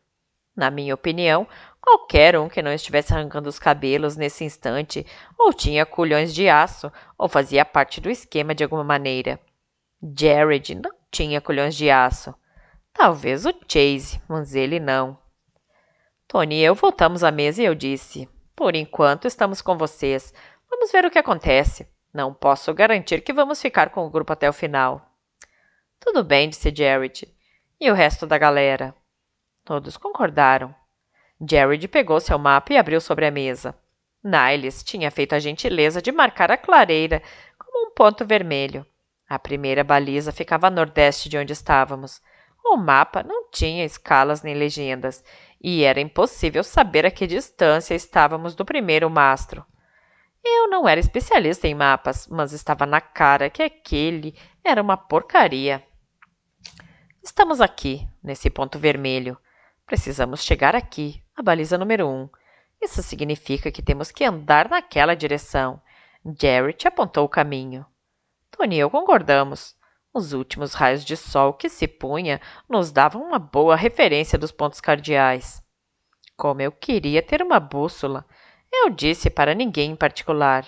Na minha opinião, qualquer um que não estivesse arrancando os cabelos nesse instante ou tinha culhões de aço ou fazia parte do esquema de alguma maneira. Jared não tinha culhões de aço. Talvez o Chase, mas ele não. Tony e eu voltamos à mesa e eu disse: por enquanto estamos com vocês. Vamos ver o que acontece. Não posso garantir que vamos ficar com o grupo até o final. Tudo bem, disse Jared. E o resto da galera? Todos concordaram. Jared pegou seu mapa e abriu sobre a mesa. Niles tinha feito a gentileza de marcar a clareira como um ponto vermelho. A primeira baliza ficava a nordeste de onde estávamos. O mapa não tinha escalas nem legendas, e era impossível saber a que distância estávamos do primeiro mastro. Eu não era especialista em mapas, mas estava na cara que aquele era uma porcaria. Estamos aqui, nesse ponto vermelho. Precisamos chegar aqui, a baliza número 1. Isso significa que temos que andar naquela direção. Jarrett apontou o caminho. Tony e eu concordamos. Os últimos raios de sol que se punha nos davam uma boa referência dos pontos cardeais. Como eu queria ter uma bússola, eu disse para ninguém em particular.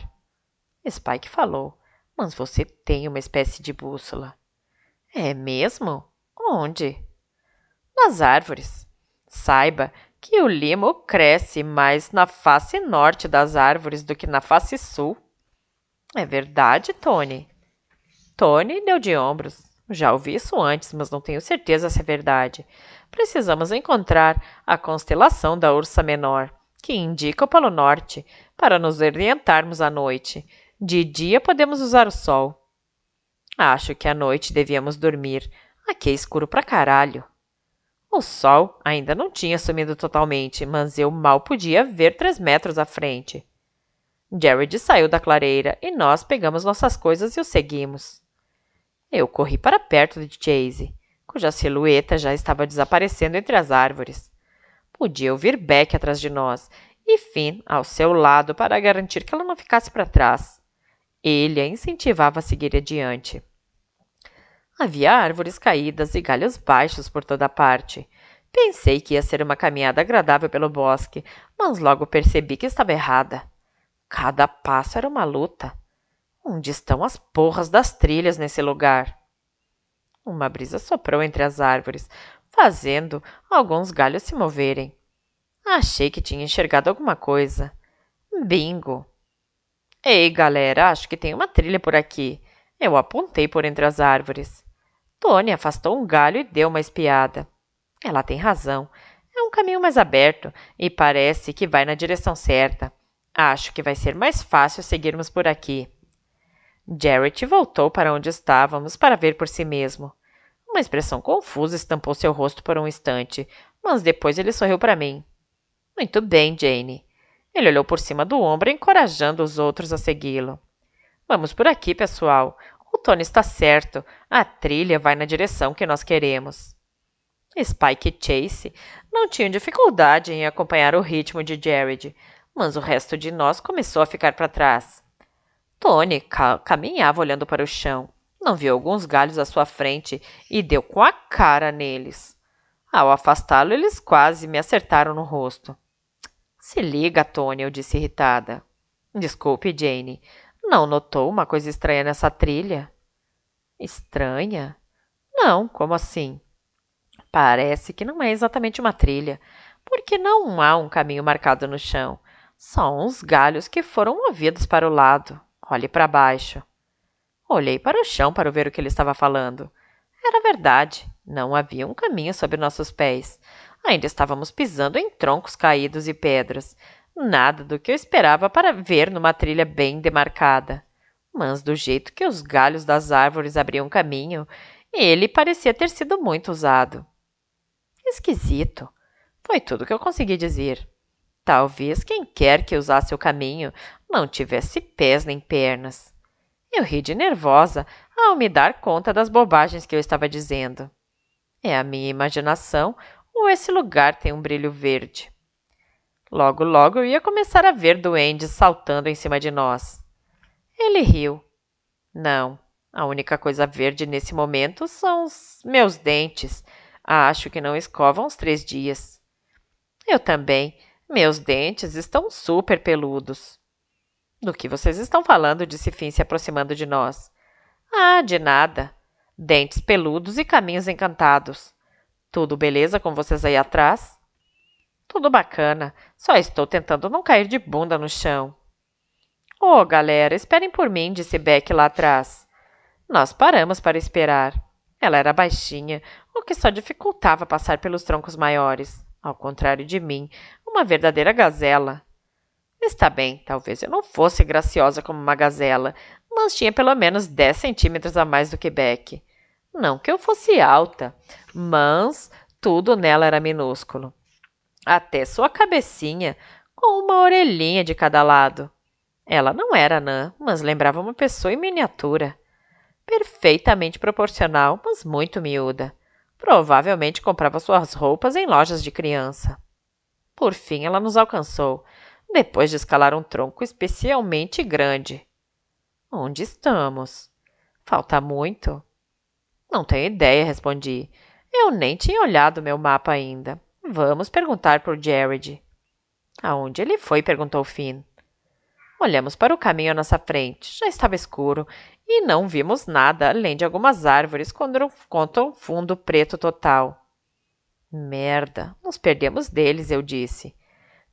Spike falou, mas você tem uma espécie de bússola. É mesmo? Onde? Nas árvores. Saiba que o limo cresce mais na face norte das árvores do que na face sul. É verdade, Tony? Tony deu de ombros. Já ouvi isso antes, mas não tenho certeza se é verdade. Precisamos encontrar a constelação da Ursa Menor, que indica o Polo Norte, para nos orientarmos à noite. De dia podemos usar o sol. Acho que à noite devíamos dormir. Aqui é escuro pra caralho. O sol ainda não tinha sumido totalmente, mas eu mal podia ver 3 metros à frente. Jared saiu da clareira e nós pegamos nossas coisas e o seguimos. Eu corri para perto de Chase, cuja silhueta já estava desaparecendo entre as árvores. Podia ouvir Beck atrás de nós e Finn ao seu lado para garantir que ela não ficasse para trás. Ele a incentivava a seguir adiante. Havia árvores caídas e galhos baixos por toda parte. Pensei que ia ser uma caminhada agradável pelo bosque, mas logo percebi que estava errada. Cada passo era uma luta. Onde estão as porras das trilhas nesse lugar? Uma brisa soprou entre as árvores, fazendo alguns galhos se moverem. Achei que tinha enxergado alguma coisa. Bingo! Ei, galera, acho que tem uma trilha por aqui. Eu apontei por entre as árvores. Tony afastou um galho e deu uma espiada. Ela tem razão. É um caminho mais aberto e parece que vai na direção certa. Acho que vai ser mais fácil seguirmos por aqui. Jarrett voltou para onde estávamos para ver por si mesmo. Uma expressão confusa estampou seu rosto por um instante, mas depois ele sorriu para mim. Muito bem, Jane. Ele olhou por cima do ombro, encorajando os outros a segui-lo. Vamos por aqui, pessoal. O Tony está certo. A trilha vai na direção que nós queremos. Spike e Chase não tinham dificuldade em acompanhar o ritmo de Jared, mas o resto de nós começou a ficar para trás. Tony caminhava olhando para o chão. Não viu alguns galhos à sua frente e deu com a cara neles. Ao afastá-lo, eles quase me acertaram no rosto. Se liga, Tony, eu disse irritada. Desculpe, Jane. Não notou uma coisa estranha nessa trilha? Estranha? Não, como assim? Parece que não é exatamente uma trilha, porque não há um caminho marcado no chão. Só uns galhos que foram movidos para o lado. Olhe para baixo. Olhei para o chão para ver o que ele estava falando. Era verdade. Não havia um caminho sob nossos pés. Ainda estávamos pisando em troncos caídos e pedras. Nada do que eu esperava para ver numa trilha bem demarcada. Mas do jeito que os galhos das árvores abriam caminho, ele parecia ter sido muito usado. Esquisito. Foi tudo que eu consegui dizer. Talvez quem quer que usasse o caminho não tivesse pés nem pernas. Eu ri de nervosa ao me dar conta das bobagens que eu estava dizendo. É a minha imaginação ou esse lugar tem um brilho verde? Logo, logo eu ia começar a ver duendes saltando em cima de nós. Ele riu. Não, a única coisa verde nesse momento são os meus dentes. Acho que não escovam uns 3 dias. Eu também. Meus dentes estão super peludos. Do que vocês estão falando? Disse Finn se aproximando de nós. Ah, de nada. Dentes peludos e caminhos encantados. Tudo beleza com vocês aí atrás? Tudo bacana. Só estou tentando não cair de bunda no chão. Oh, galera, esperem por mim, disse Beck lá atrás. Nós paramos para esperar. Ela era baixinha, o que só dificultava passar pelos troncos maiores. Ao contrário de mim, uma verdadeira gazela. Está bem, talvez eu não fosse graciosa como uma gazela, mas tinha pelo menos 10 centímetros a mais do que Beck. Não que eu fosse alta, mas tudo nela era minúsculo. Até sua cabecinha, com uma orelhinha de cada lado. Ela não era anã, mas lembrava uma pessoa em miniatura. Perfeitamente proporcional, mas muito miúda. Provavelmente comprava suas roupas em lojas de criança. Por fim, ela nos alcançou, depois de escalar um tronco especialmente grande. Onde estamos? Falta muito? Não tenho ideia, respondi. Eu nem tinha olhado meu mapa ainda. Vamos perguntar por Jared. Aonde ele foi? Perguntou Finn. Olhamos para o caminho à nossa frente. Já estava escuro e não vimos nada além de algumas árvores contra um fundo preto total. Merda, nos perdemos deles, eu disse.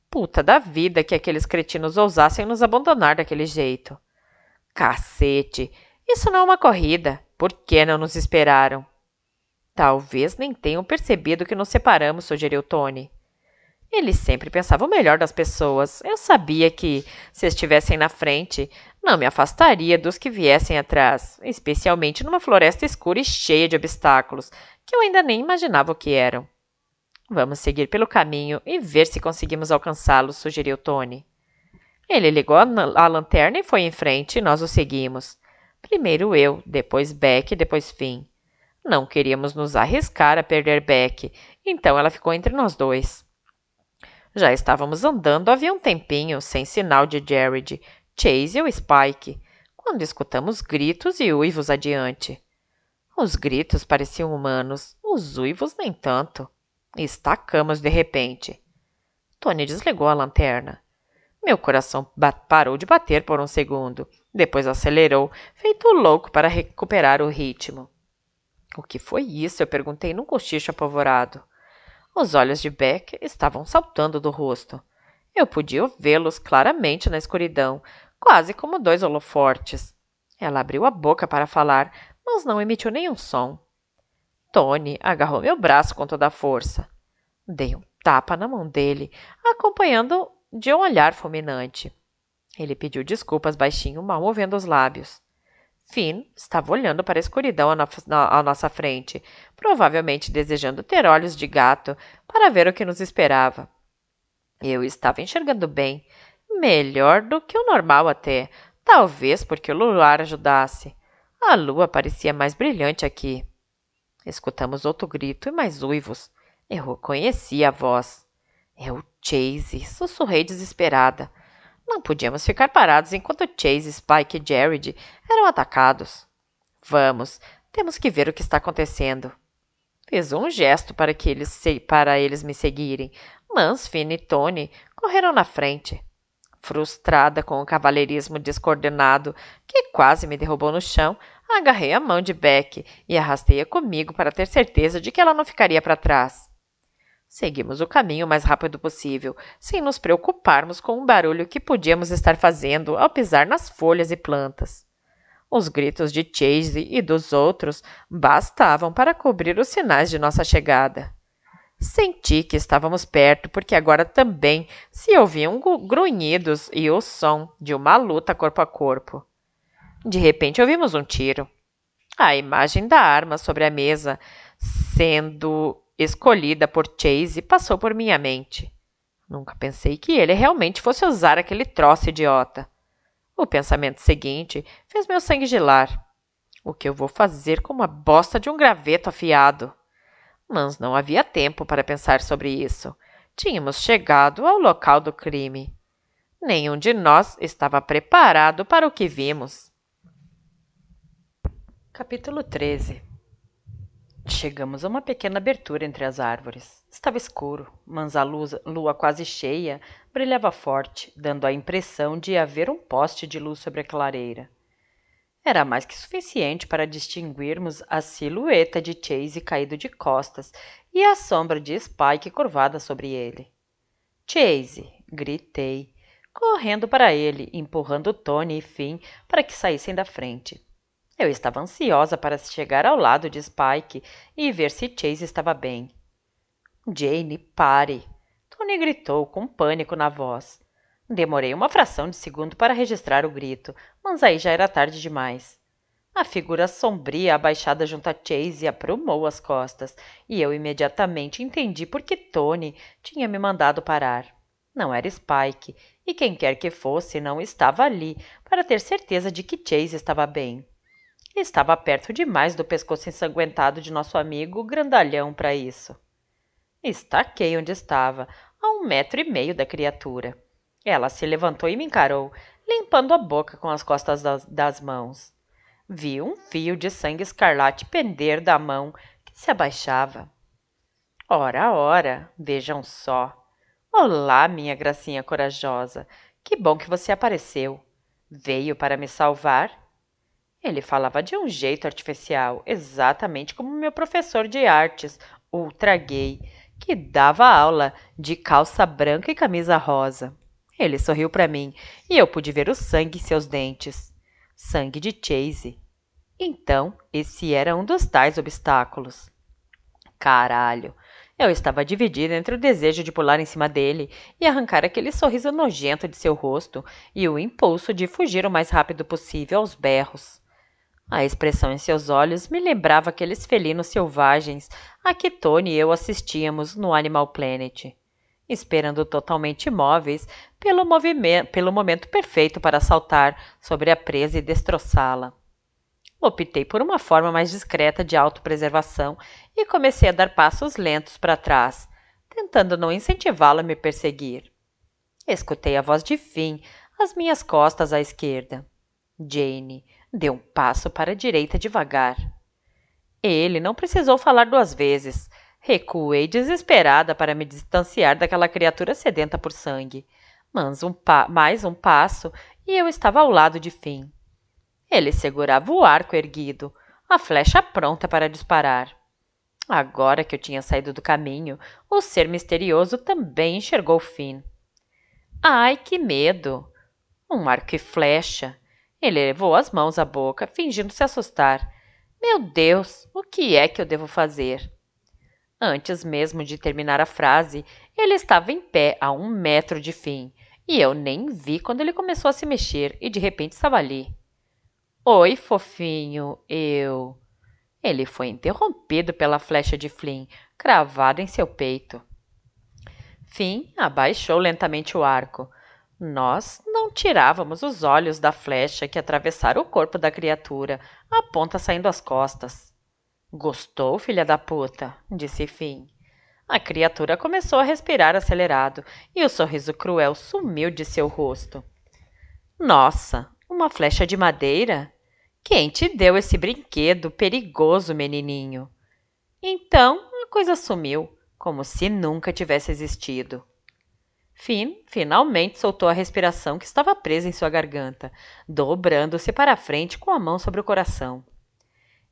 Puta da vida que aqueles cretinos ousassem nos abandonar daquele jeito. Cacete, isso não é uma corrida. Por que não nos esperaram? Talvez nem tenham percebido que nos separamos, sugeriu Tony. Ele sempre pensava o melhor das pessoas. Eu sabia que, se estivessem na frente, não me afastaria dos que viessem atrás, especialmente numa floresta escura e cheia de obstáculos, que eu ainda nem imaginava o que eram. Vamos seguir pelo caminho e ver se conseguimos alcançá-los, sugeriu Tony. Ele ligou a lanterna e foi em frente, e nós o seguimos. Primeiro eu, depois Beck e depois Finn. Não queríamos nos arriscar a perder Beck, então ela ficou entre nós dois. Já estávamos andando havia um tempinho, sem sinal de Jared, Chase ou Spike, quando escutamos gritos e uivos adiante. Os gritos pareciam humanos, os uivos nem tanto. Estacamos de repente. Tony desligou a lanterna. Meu coração parou de bater por um segundo, depois acelerou, feito louco para recuperar o ritmo. O que foi isso? Eu perguntei num cochicho apavorado. Os olhos de Beck estavam saltando do rosto. Eu podia vê-los claramente na escuridão, quase como dois holofortes. Ela abriu a boca para falar, mas não emitiu nenhum som. Tony agarrou meu braço com toda a força. Dei um tapa na mão dele, acompanhando de um olhar fulminante. Ele pediu desculpas baixinho, mal movendo os lábios. Finn estava olhando para a escuridão à nossa frente, provavelmente desejando ter olhos de gato para ver o que nos esperava. Eu estava enxergando bem, melhor do que o normal até, talvez porque o luar ajudasse. A lua parecia mais brilhante aqui. Escutamos outro grito e mais uivos. Eu reconheci a voz. É o Chase, sussurrei desesperada. Não podíamos ficar parados enquanto Chase, Spike e Jared eram atacados. Vamos, temos que ver o que está acontecendo. Fiz um gesto para eles me seguirem, mas Finn e Tony correram na frente. Frustrada com o cavalheirismo descoordenado que quase me derrubou no chão, agarrei a mão de Beck e arrastei-a comigo para ter certeza de que ela não ficaria para trás. Seguimos o caminho o mais rápido possível, sem nos preocuparmos com o barulho que podíamos estar fazendo ao pisar nas folhas e plantas. Os gritos de Chase e dos outros bastavam para cobrir os sinais de nossa chegada. Senti que estávamos perto, porque agora também se ouviam grunhidos e o som de uma luta corpo a corpo. De repente ouvimos um tiro. A imagem da arma sobre a mesa, sendo escolhida por Chase, passou por minha mente. Nunca pensei que ele realmente fosse usar aquele troço idiota. O pensamento seguinte fez meu sangue gelar. O que eu vou fazer com uma bosta de um graveto afiado? Mas não havia tempo para pensar sobre isso. Tínhamos chegado ao local do crime. Nenhum de nós estava preparado para o que vimos. Capítulo 13. Chegamos a uma pequena abertura entre as árvores. Estava escuro, mas a lua quase cheia brilhava forte, dando a impressão de haver um poste de luz sobre a clareira. Era mais que suficiente para distinguirmos a silhueta de Chase caído de costas e a sombra de Spike curvada sobre ele. Chase! Gritei, correndo para ele, empurrando Tony e Finn para que saíssem da frente. Eu estava ansiosa para chegar ao lado de Spike e ver se Chase estava bem. Jane, pare! Tony gritou com pânico na voz. Demorei uma fração de segundo para registrar o grito, mas aí já era tarde demais. A figura sombria abaixada junto a Chase aprumou as costas, e eu imediatamente entendi por que Tony tinha me mandado parar. Não era Spike, e quem quer que fosse não estava ali para ter certeza de que Chase estava bem. Estava perto demais do pescoço ensanguentado de nosso amigo grandalhão para isso. Estaquei onde estava, a 1,5 metros da criatura. Ela se levantou e me encarou, limpando a boca com as costas das mãos. Vi um fio de sangue escarlate pender da mão que se abaixava. Ora, ora, vejam só. Olá, minha gracinha corajosa. Que bom que você apareceu. Veio para me salvar? Ele falava de um jeito artificial, exatamente como meu professor de artes, ultra gay, que dava aula de calça branca e camisa rosa. Ele sorriu para mim e eu pude ver o sangue em seus dentes. Sangue de Chase. Então, esse era um dos tais obstáculos. Caralho! Eu estava dividida entre o desejo de pular em cima dele e arrancar aquele sorriso nojento de seu rosto e o impulso de fugir o mais rápido possível aos berros. A expressão em seus olhos me lembrava aqueles felinos selvagens a que Tony e eu assistíamos no Animal Planet, esperando totalmente imóveis pelo momento perfeito para saltar sobre a presa e destroçá-la. Optei por uma forma mais discreta de autopreservação e comecei a dar passos lentos para trás, tentando não incentivá-lo a me perseguir. Escutei a voz de Finn às minhas costas à esquerda. Jane deu um passo para a direita devagar. Ele não precisou falar 2 vezes. Recuei desesperada para me distanciar daquela criatura sedenta por sangue. Mas mais um passo e eu estava ao lado de Finn. Ele segurava o arco erguido, a flecha pronta para disparar. Agora que eu tinha saído do caminho, o ser misterioso também enxergou Finn. Ai, que medo! Um arco e flecha. Ele levou as mãos à boca, fingindo se assustar. Meu Deus, o que é que eu devo fazer? Antes mesmo de terminar a frase, ele estava em pé a 1 metro de Finn, e eu nem vi quando ele começou a se mexer e de repente estava ali. Oi, fofinho, eu... Ele foi interrompido pela flecha de Flynn, cravada em seu peito. Finn abaixou lentamente o arco. Nós não tirávamos os olhos da flecha que atravessara o corpo da criatura, a ponta saindo às costas. Gostou, filha da puta? Disse Finn. A criatura começou a respirar acelerado e o sorriso cruel sumiu de seu rosto. Nossa, uma flecha de madeira? Quem te deu esse brinquedo perigoso, menininho? Então a coisa sumiu, como se nunca tivesse existido. Finn finalmente soltou a respiração que estava presa em sua garganta, dobrando-se para a frente com a mão sobre o coração.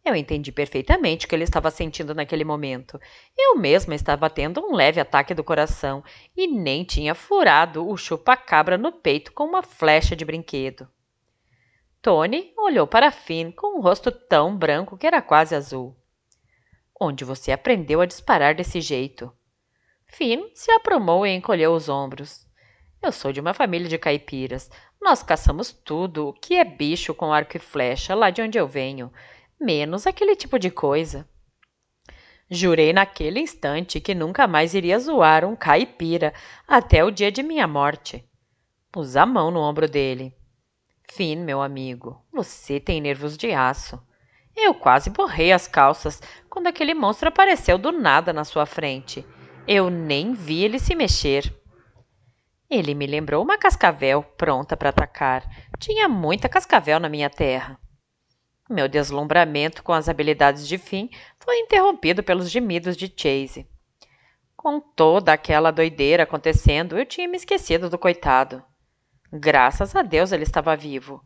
Eu entendi perfeitamente o que ele estava sentindo naquele momento. Eu mesma estava tendo um leve ataque do coração e nem tinha furado o chupa-cabra no peito com uma flecha de brinquedo. Tony olhou para Finn com um rosto tão branco que era quase azul. Onde você aprendeu a disparar desse jeito? Finn se aprumou e encolheu os ombros. Eu sou de uma família de caipiras. Nós caçamos tudo o que é bicho com arco e flecha lá de onde eu venho, menos aquele tipo de coisa. Jurei naquele instante que nunca mais iria zoar um caipira até o dia de minha morte. Pus a mão no ombro dele. Finn, meu amigo, você tem nervos de aço. Eu quase borrei as calças quando aquele monstro apareceu do nada na sua frente. Eu nem vi ele se mexer. Ele me lembrou uma cascavel pronta para atacar. Tinha muita cascavel na minha terra. Meu deslumbramento com as habilidades de Finn foi interrompido pelos gemidos de Chase. Com toda aquela doideira acontecendo, eu tinha me esquecido do coitado. Graças a Deus ele estava vivo.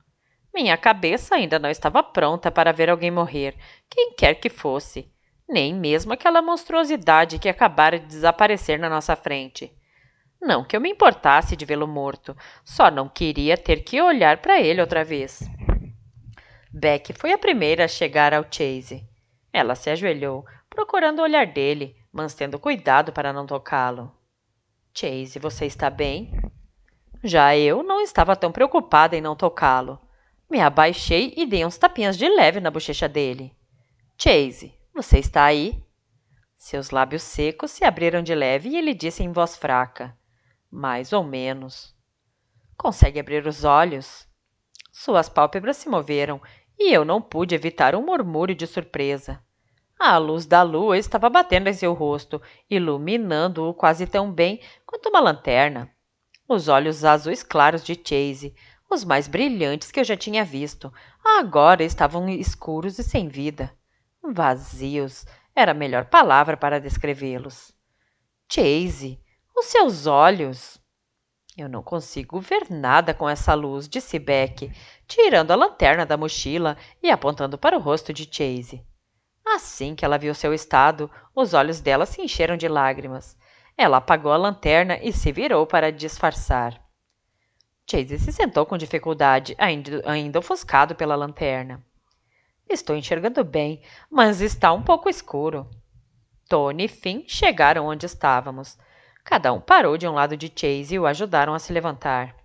Minha cabeça ainda não estava pronta para ver alguém morrer, quem quer que fosse, nem mesmo aquela monstruosidade que acabara de desaparecer na nossa frente. Não que eu me importasse de vê-lo morto, só não queria ter que olhar para ele outra vez. Beck foi a primeira a chegar ao Chase. Ela se ajoelhou, procurando o olhar dele, mas tendo cuidado para não tocá-lo. Chase, você está bem? Já eu não estava tão preocupada em não tocá-lo. Me abaixei e dei uns tapinhas de leve na bochecha dele. Chase, você está aí? Seus lábios secos se abriram de leve e ele disse em voz fraca. Mais ou menos. Consegue abrir os olhos? Suas pálpebras se moveram e eu não pude evitar um murmúrio de surpresa. A luz da lua estava batendo em seu rosto, iluminando-o quase tão bem quanto uma lanterna. Os olhos azuis claros de Chase, os mais brilhantes que eu já tinha visto, agora estavam escuros e sem vida. Vazios era a melhor palavra para descrevê-los. Chase, os seus olhos. Eu não consigo ver nada com essa luz, disse Beck, tirando a lanterna da mochila e apontando para o rosto de Chase. Assim que ela viu seu estado, os olhos dela se encheram de lágrimas. Ela apagou a lanterna e se virou para disfarçar. Chase se sentou com dificuldade, ainda ofuscado pela lanterna. Estou enxergando bem, mas está um pouco escuro. Tony e Finn chegaram onde estávamos. Cada um parou de um lado de Chase e o ajudaram a se levantar.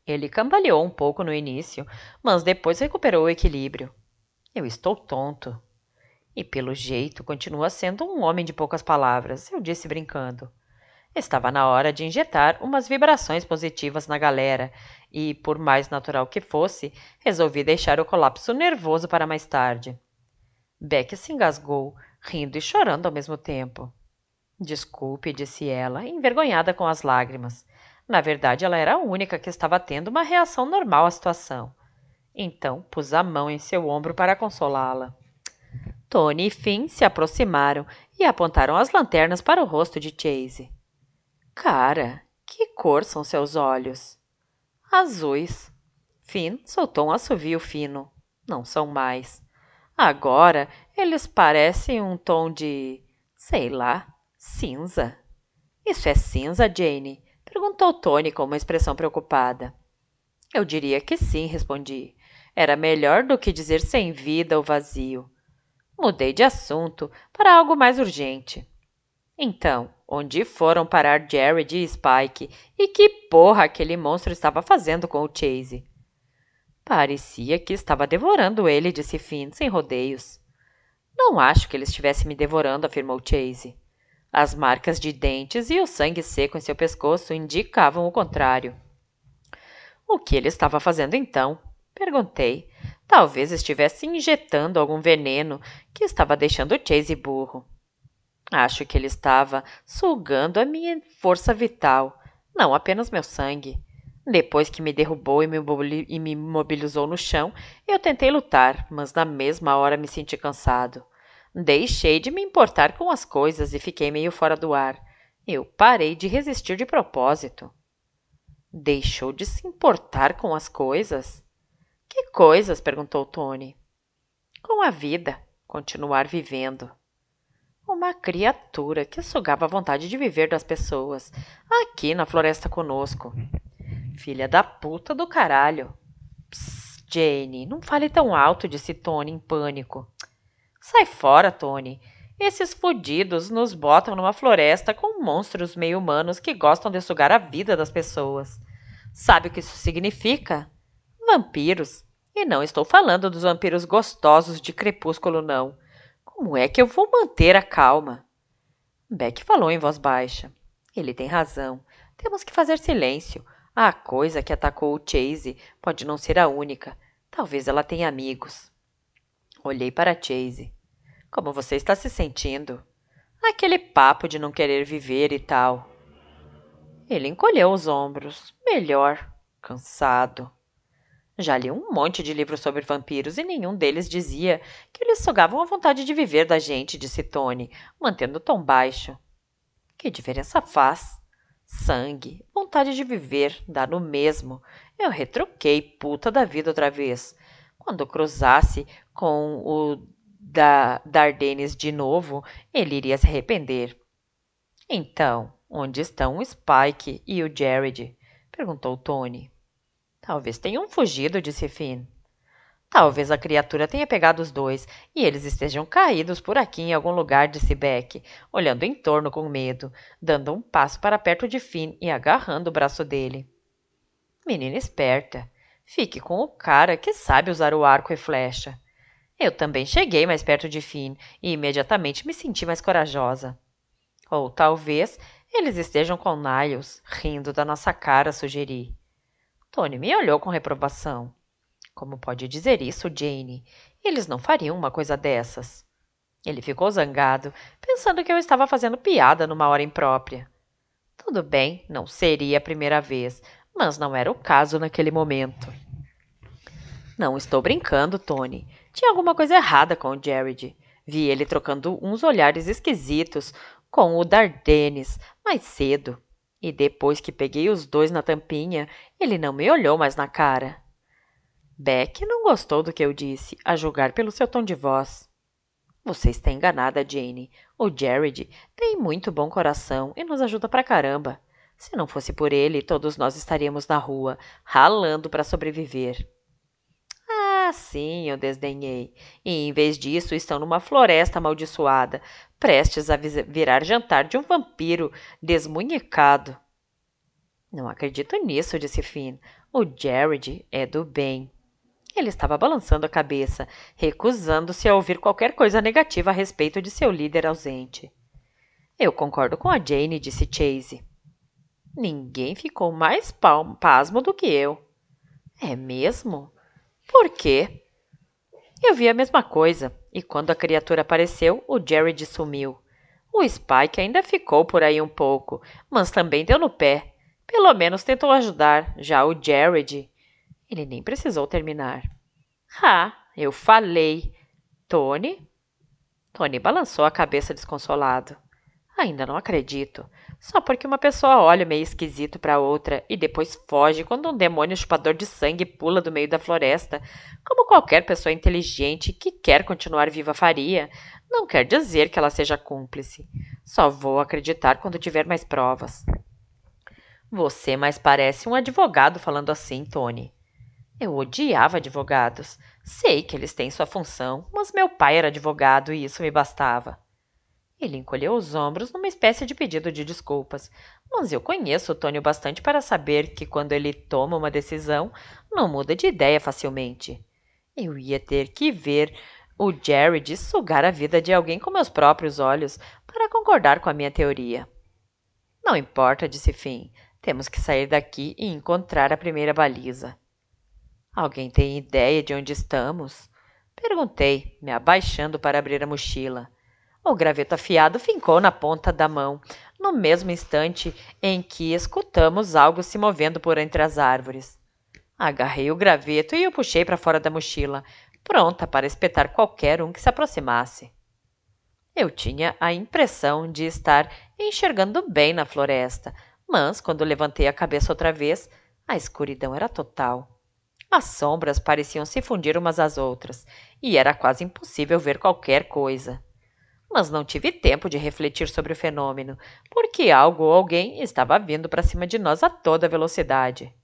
Ele cambaleou um pouco no início, mas depois recuperou o equilíbrio. Eu estou tonto. E pelo jeito continua sendo um homem de poucas palavras, eu disse brincando. Estava na hora de injetar umas vibrações positivas na galera e, por mais natural que fosse, resolvi deixar o colapso nervoso para mais tarde. Beck se engasgou, rindo e chorando ao mesmo tempo. Desculpe, disse ela, envergonhada com as lágrimas. Na verdade, ela era a única que estava tendo uma reação normal à situação. Então, pus a mão em seu ombro para consolá-la. Tony e Finn se aproximaram e apontaram as lanternas para o rosto de Chase. Cara, que cor são seus olhos? Azuis. Finn soltou um assovio fino. Não são mais. Agora, eles parecem um tom de, sei lá, cinza. Isso é cinza, Jane? Perguntou Tony com uma expressão preocupada. Eu diria que sim, respondi. Era melhor do que dizer sem vida ou vazio. Mudei de assunto para algo mais urgente. Então, onde foram parar Jared e Spike e que porra aquele monstro estava fazendo com o Chase? Parecia que estava devorando ele, disse Finn, sem rodeios. Não acho que ele estivesse me devorando, afirmou Chase. As marcas de dentes e o sangue seco em seu pescoço indicavam o contrário. O que ele estava fazendo então? Perguntei. Talvez estivesse injetando algum veneno que estava deixando Chase burro. Acho que ele estava sugando a minha força vital, não apenas meu sangue. Depois que me derrubou e me imobilizou no chão, eu tentei lutar, mas na mesma hora me senti cansado. Deixei de me importar com as coisas e fiquei meio fora do ar. Eu parei de resistir de propósito. Deixou de se importar com as coisas? Que coisas? Perguntou Tony. Com a vida, continuar vivendo. Uma criatura que sugava a vontade de viver das pessoas, aqui na floresta conosco. Filha da puta do caralho. Psst, Jane, não fale tão alto, disse Tony em pânico. Sai fora, Tony. Esses fudidos nos botam numa floresta com monstros meio humanos que gostam de sugar a vida das pessoas. Sabe o que isso significa? Vampiros. E não estou falando dos vampiros gostosos de crepúsculo, não. Como é que eu vou manter a calma? Beck falou em voz baixa. Ele tem razão. Temos que fazer silêncio. A coisa que atacou o Chase pode não ser a única. Talvez ela tenha amigos. Olhei para Chase. Como você está se sentindo? Aquele papo de não querer viver e tal. Ele encolheu os ombros. Melhor. Cansado. Já li um monte de livros sobre vampiros e nenhum deles dizia que eles sugavam a vontade de viver da gente, disse Tony, mantendo o tom baixo. Que diferença faz? Sangue, vontade de viver, dá no mesmo. Eu retruquei, puta da vida outra vez. Quando cruzasse com o Dardenes de novo, ele iria se arrepender. Então, onde estão o Spike e o Jared? Perguntou Tony. Talvez tenham fugido, disse Finn. Talvez a criatura tenha pegado os dois e eles estejam caídos por aqui em algum lugar, disse Beck, olhando em torno com medo, dando um passo para perto de Finn e agarrando o braço dele. Menina esperta. Fique com o cara que sabe usar o arco e flecha. Eu também cheguei mais perto de Finn e imediatamente me senti mais corajosa. Ou talvez eles estejam com Niles, rindo da nossa cara, sugeri. Tony me olhou com reprovação. Como pode dizer isso, Jane? Eles não fariam uma coisa dessas. Ele ficou zangado, pensando que eu estava fazendo piada numa hora imprópria. Tudo bem, não seria a primeira vez, mas não era o caso naquele momento. Não estou brincando, Tony. Tinha alguma coisa errada com o Jared. Vi ele trocando uns olhares esquisitos com o Dardenes mais cedo. E depois que peguei os dois na tampinha, ele não me olhou mais na cara. Beck não gostou do que eu disse, a julgar pelo seu tom de voz. Você está enganada, Jane. O Jared tem muito bom coração e nos ajuda pra caramba. Se não fosse por ele, todos nós estaríamos na rua, ralando para sobreviver. Ah, sim, eu desdenhei. E em vez disso, estão numa floresta amaldiçoada, prestes a virar jantar de um vampiro desmunhecado. Não acredito nisso, disse Finn. O Jared é do bem. Ele estava balançando a cabeça, recusando-se a ouvir qualquer coisa negativa a respeito de seu líder ausente. Eu concordo com a Jane, disse Chase. Ninguém ficou mais pasmo do que eu. É mesmo? Por quê? Eu vi a mesma coisa, e quando a criatura apareceu, o Jared sumiu. O Spike ainda ficou por aí um pouco, mas também deu no pé. Pelo menos tentou ajudar, já o Jared. Ele nem precisou terminar. Ah, eu falei. Tony? Tony balançou a cabeça desconsolado. Ainda não acredito. Só porque uma pessoa olha meio esquisito para outra e depois foge quando um demônio chupador de sangue pula do meio da floresta, como qualquer pessoa inteligente que quer continuar viva faria, não quer dizer que ela seja cúmplice. Só vou acreditar quando tiver mais provas. Você mais parece um advogado falando assim, Tony. Eu odiava advogados. Sei que eles têm sua função, mas meu pai era advogado e isso me bastava. Ele encolheu os ombros numa espécie de pedido de desculpas, mas eu conheço o Tony bastante para saber que quando ele toma uma decisão, não muda de ideia facilmente. Eu ia ter que ver o Jared sugar a vida de alguém com meus próprios olhos para concordar com a minha teoria. Não importa, disse Finn. Temos que sair daqui e encontrar a primeira baliza. Alguém tem ideia de onde estamos? Perguntei, me abaixando para abrir a mochila. O graveto afiado fincou na ponta da mão, no mesmo instante em que escutamos algo se movendo por entre as árvores. Agarrei o graveto e o puxei para fora da mochila, pronta para espetar qualquer um que se aproximasse. Eu tinha a impressão de estar enxergando bem na floresta, mas quando levantei a cabeça outra vez, a escuridão era total. As sombras pareciam se fundir umas às outras, e era quase impossível ver qualquer coisa. Mas não tive tempo de refletir sobre o fenômeno, porque algo ou alguém estava vindo para cima de nós a toda velocidade.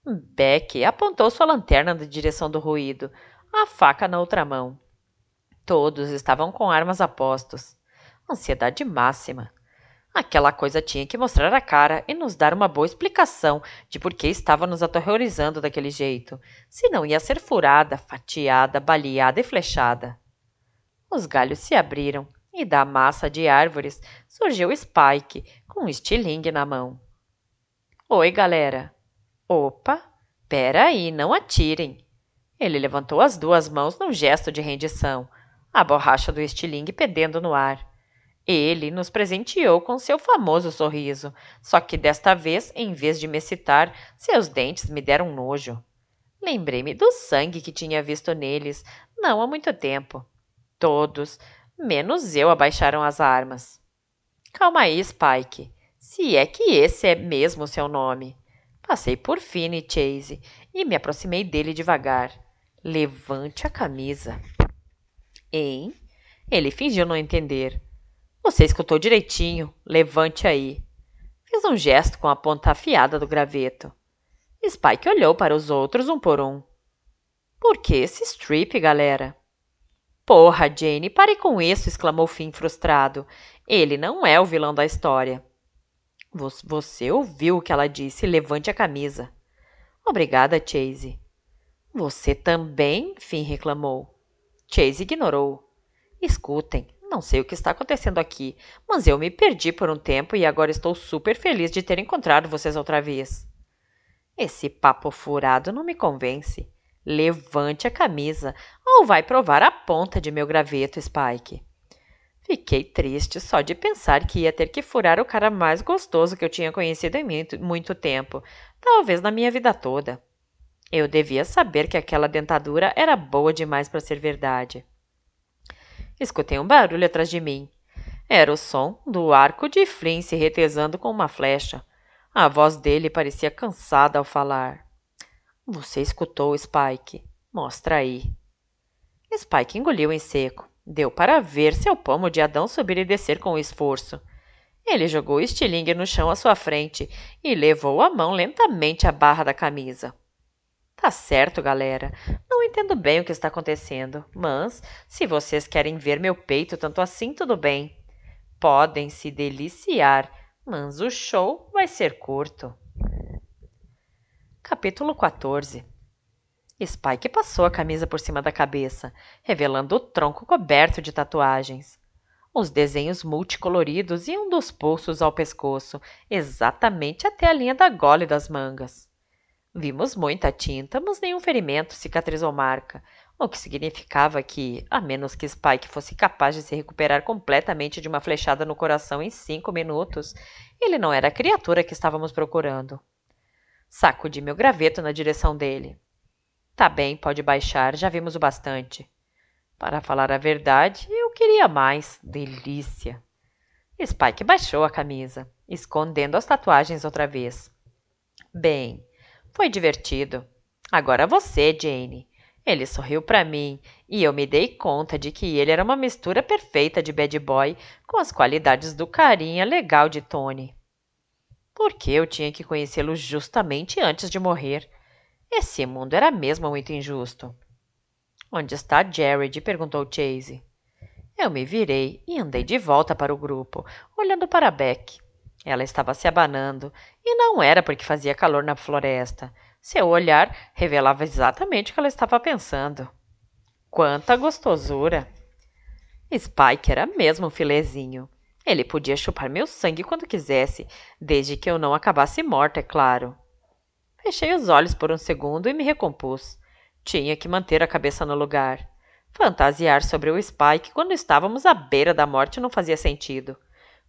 Beck apontou sua lanterna na direção do ruído, a faca na outra mão. Todos estavam com armas a postos. Ansiedade máxima. Aquela coisa tinha que mostrar a cara e nos dar uma boa explicação de por que estava nos aterrorizando daquele jeito, senão ia ser furada, fatiada, baleada e flechada. Os galhos se abriram e da massa de árvores surgiu Spike, com um estilingue na mão. Oi, galera. Opa, pera aí, não atirem. Ele levantou as duas mãos num gesto de rendição, a borracha do estilingue pendendo no ar. Ele nos presenteou com seu famoso sorriso, só que desta vez, em vez de me excitar, seus dentes me deram nojo. Lembrei-me do sangue que tinha visto neles não há muito tempo. Todos, menos eu, abaixaram as armas. Calma aí, Spike. Se é que esse é mesmo o seu nome. Passei por Finn e Chase e me aproximei dele devagar. Levante a camisa. Hein? Ele fingiu não entender. Você escutou direitinho. Levante aí. Fiz um gesto com a ponta afiada do graveto. Spike olhou para os outros um por um. Por que esse strip, galera? Porra, Jane, pare com isso, exclamou Finn frustrado. Ele não é o vilão da história. Você ouviu o que ela disse, levante a camisa. Obrigada, Chase. Você também? Finn reclamou. Chase ignorou. Escutem, não sei o que está acontecendo aqui, mas eu me perdi por um tempo e agora estou super feliz de ter encontrado vocês outra vez. Esse papo furado não me convence. Levante a camisa ou vai provar a ponta de meu graveto, Spike. Fiquei triste só de pensar que ia ter que furar o cara mais gostoso que eu tinha conhecido em muito tempo, talvez na minha vida toda. Eu devia saber que aquela dentadura era boa demais para ser verdade. Escutei um barulho atrás de mim. Era o som do arco de Flynn se retesando com uma flecha. A voz dele parecia cansada ao falar. Você escutou, Spike? Mostra aí. Spike engoliu em seco. Deu para ver seu pomo de Adão subir e descer com esforço. Ele jogou o estilingue no chão à sua frente e levou a mão lentamente à barra da camisa. Tá certo, galera. Não entendo bem o que está acontecendo, mas se vocês querem ver meu peito tanto assim, tudo bem. Podem se deliciar, mas o show vai ser curto. Capítulo 14. Spike passou a camisa por cima da cabeça, revelando o tronco coberto de tatuagens. Os desenhos multicoloridos iam dos pulsos ao pescoço, exatamente até a linha da gola e das mangas. Vimos muita tinta, mas nenhum ferimento, cicatriz ou marca, o que significava que, a menos que Spike fosse capaz de se recuperar completamente de uma flechada no coração em 5 minutos, ele não era a criatura que estávamos procurando. Sacudi meu graveto na direção dele. Tá bem, pode baixar, já vimos o bastante. Para falar a verdade, eu queria mais. Delícia! Spike baixou a camisa, escondendo as tatuagens outra vez. Bem, foi divertido. Agora você, Jane. Ele sorriu para mim e eu me dei conta de que ele era uma mistura perfeita de bad boy com as qualidades do carinha legal de Tony. Por que eu tinha que conhecê-lo justamente antes de morrer? Esse mundo era mesmo muito injusto. Onde está Jared? Perguntou Chase. Eu me virei e andei de volta para o grupo, olhando para Beck. Ela estava se abanando, e não era porque fazia calor na floresta. Seu olhar revelava exatamente o que ela estava pensando. Quanta gostosura! Spike era mesmo um filezinho. Ele podia chupar meu sangue quando quisesse, desde que eu não acabasse morta, é claro. Fechei os olhos por um segundo e me recompus. Tinha que manter a cabeça no lugar. Fantasiar sobre o Spike quando estávamos à beira da morte não fazia sentido.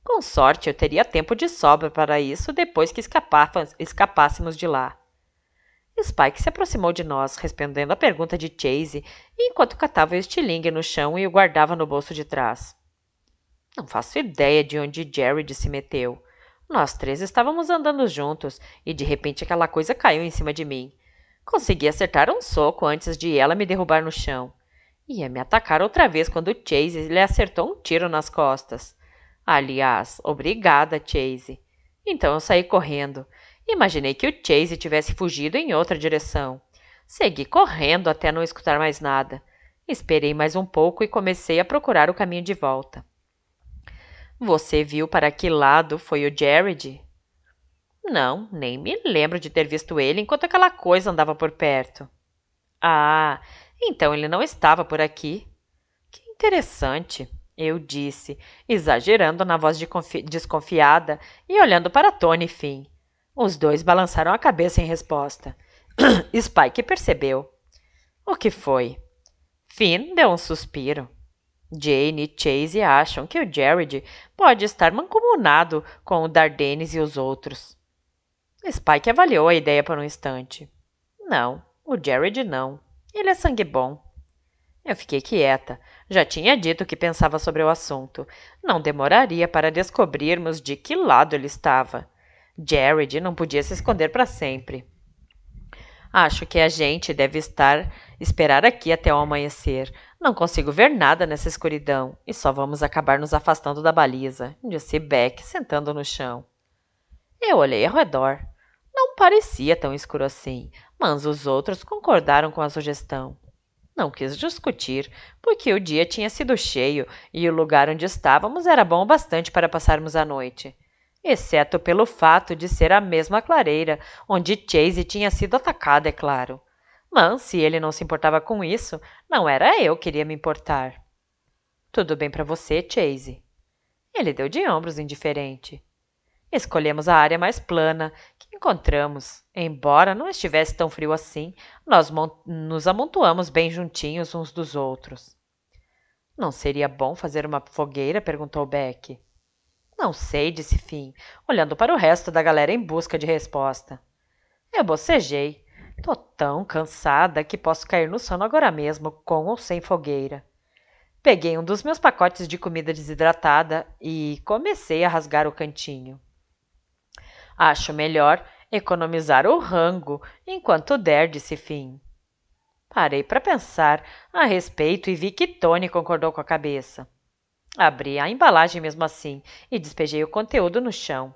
Com sorte, eu teria tempo de sobra para isso depois que escapássemos de lá. Spike se aproximou de nós, respondendo à pergunta de Chase, enquanto catava o estilingue no chão e o guardava no bolso de trás. Não faço ideia de onde Jared se meteu. Nós três estávamos andando juntos e de repente aquela coisa caiu em cima de mim. Consegui acertar um soco antes de ela me derrubar no chão. Ia me atacar outra vez quando Chase lhe acertou um tiro nas costas. Aliás, obrigada, Chase. Então eu saí correndo. Imaginei que o Chase tivesse fugido em outra direção. Segui correndo até não escutar mais nada. Esperei mais um pouco e comecei a procurar o caminho de volta. Você viu para que lado foi o Jared? Não, nem me lembro de ter visto ele enquanto aquela coisa andava por perto. Ah, então ele não estava por aqui. Que interessante, eu disse, exagerando na voz desconfiada e olhando para Tony e Finn. Os dois balançaram a cabeça em resposta. Spike percebeu. O que foi? Finn deu um suspiro. Jane e Chase acham que o Jared pode estar mancomunado com o Dardennes e os outros. Spike avaliou a ideia por um instante. Não, o Jared não. Ele é sangue bom. Eu fiquei quieta. Já tinha dito o que pensava sobre o assunto. Não demoraria para descobrirmos de que lado ele estava. Jared não podia se esconder para sempre. Acho que a gente deve esperar aqui até o amanhecer. Não consigo ver nada nessa escuridão e só vamos acabar nos afastando da baliza, disse Beck, sentando no chão. Eu olhei ao redor. Não parecia tão escuro assim, mas os outros concordaram com a sugestão. Não quis discutir, porque o dia tinha sido cheio e o lugar onde estávamos era bom o bastante para passarmos a noite. exceto pelo fato de ser a mesma clareira onde Chase tinha sido atacada, é claro. Mas, se ele não se importava com isso, não era eu que iria me importar. Tudo bem para você, Chase? Ele deu de ombros indiferente. Escolhemos a área mais plana que encontramos. Embora não estivesse tão frio assim, nós nos amontoamos bem juntinhos uns dos outros. Não seria bom fazer uma fogueira? Perguntou Beck. Não sei, disse Finn, olhando para o resto da galera em busca de resposta. Eu bocejei. Tô tão cansada que posso cair no sono agora mesmo, com ou sem fogueira. Peguei um dos meus pacotes de comida desidratada e comecei a rasgar o cantinho. Acho melhor economizar o rango enquanto der, disse Finn. Parei para pensar a respeito e vi que Tony concordou com a cabeça. Abri a embalagem mesmo assim e despejei o conteúdo no chão.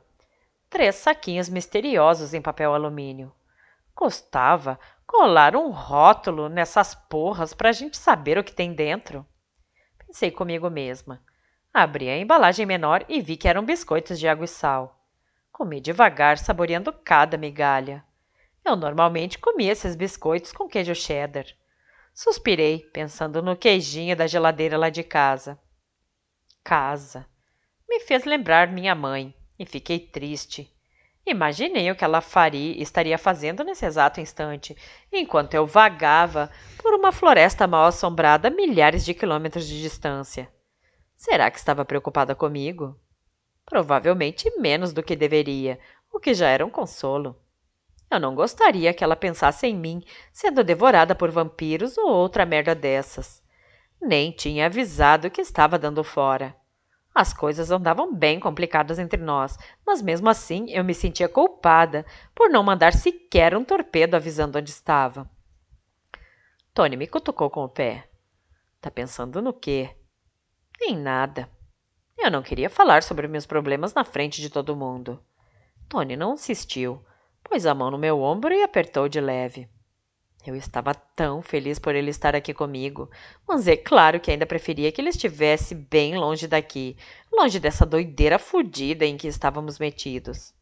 3 saquinhos misteriosos em papel alumínio. Custava colar um rótulo nessas porras para a gente saber o que tem dentro. Pensei comigo mesma. Abri a embalagem menor e vi que eram biscoitos de água e sal. Comi devagar, saboreando cada migalha. Eu normalmente comia esses biscoitos com queijo cheddar. Suspirei, pensando no queijinho da geladeira lá de casa. Casa. Me fez lembrar minha mãe e fiquei triste. Imaginei o que ela estaria fazendo nesse exato instante, enquanto eu vagava por uma floresta mal assombrada a milhares de quilômetros de distância. Será que estava preocupada comigo? Provavelmente menos do que deveria, o que já era um consolo. Eu não gostaria que ela pensasse em mim sendo devorada por vampiros ou outra merda dessas. Nem tinha avisado que estava dando fora. As coisas andavam bem complicadas entre nós, mas mesmo assim eu me sentia culpada por não mandar sequer um torpedo avisando onde estava. Tony me cutucou com o pé. Tá pensando no quê? Em nada. Eu não queria falar sobre meus problemas na frente de todo mundo. Tony não insistiu, pôs a mão no meu ombro e apertou de leve. Eu estava tão feliz por ele estar aqui comigo, mas é claro que ainda preferia que ele estivesse bem longe daqui, longe dessa doideira fudida em que estávamos metidos.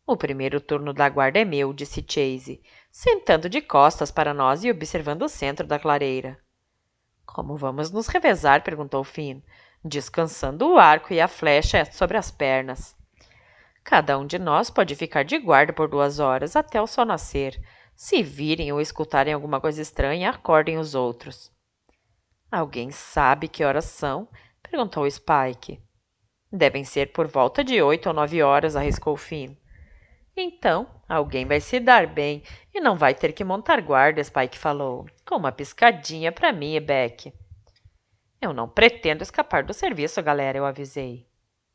O primeiro turno da guarda é meu, disse Chase, sentando de costas para nós e observando o centro da clareira. Como vamos nos revezar? Perguntou Finn, descansando o arco e a flecha sobre as pernas. Cada um de nós pode ficar de guarda por 2 horas até o sol nascer. Se virem ou escutarem alguma coisa estranha, acordem os outros. Alguém sabe que horas são? Perguntou Spike. Devem ser por volta de 8 ou 9 horas, arriscou Finn. Então, alguém vai se dar bem e não vai ter que montar guarda, Spike falou, com uma piscadinha para mim e Beck. Eu não pretendo escapar do serviço, galera, eu avisei.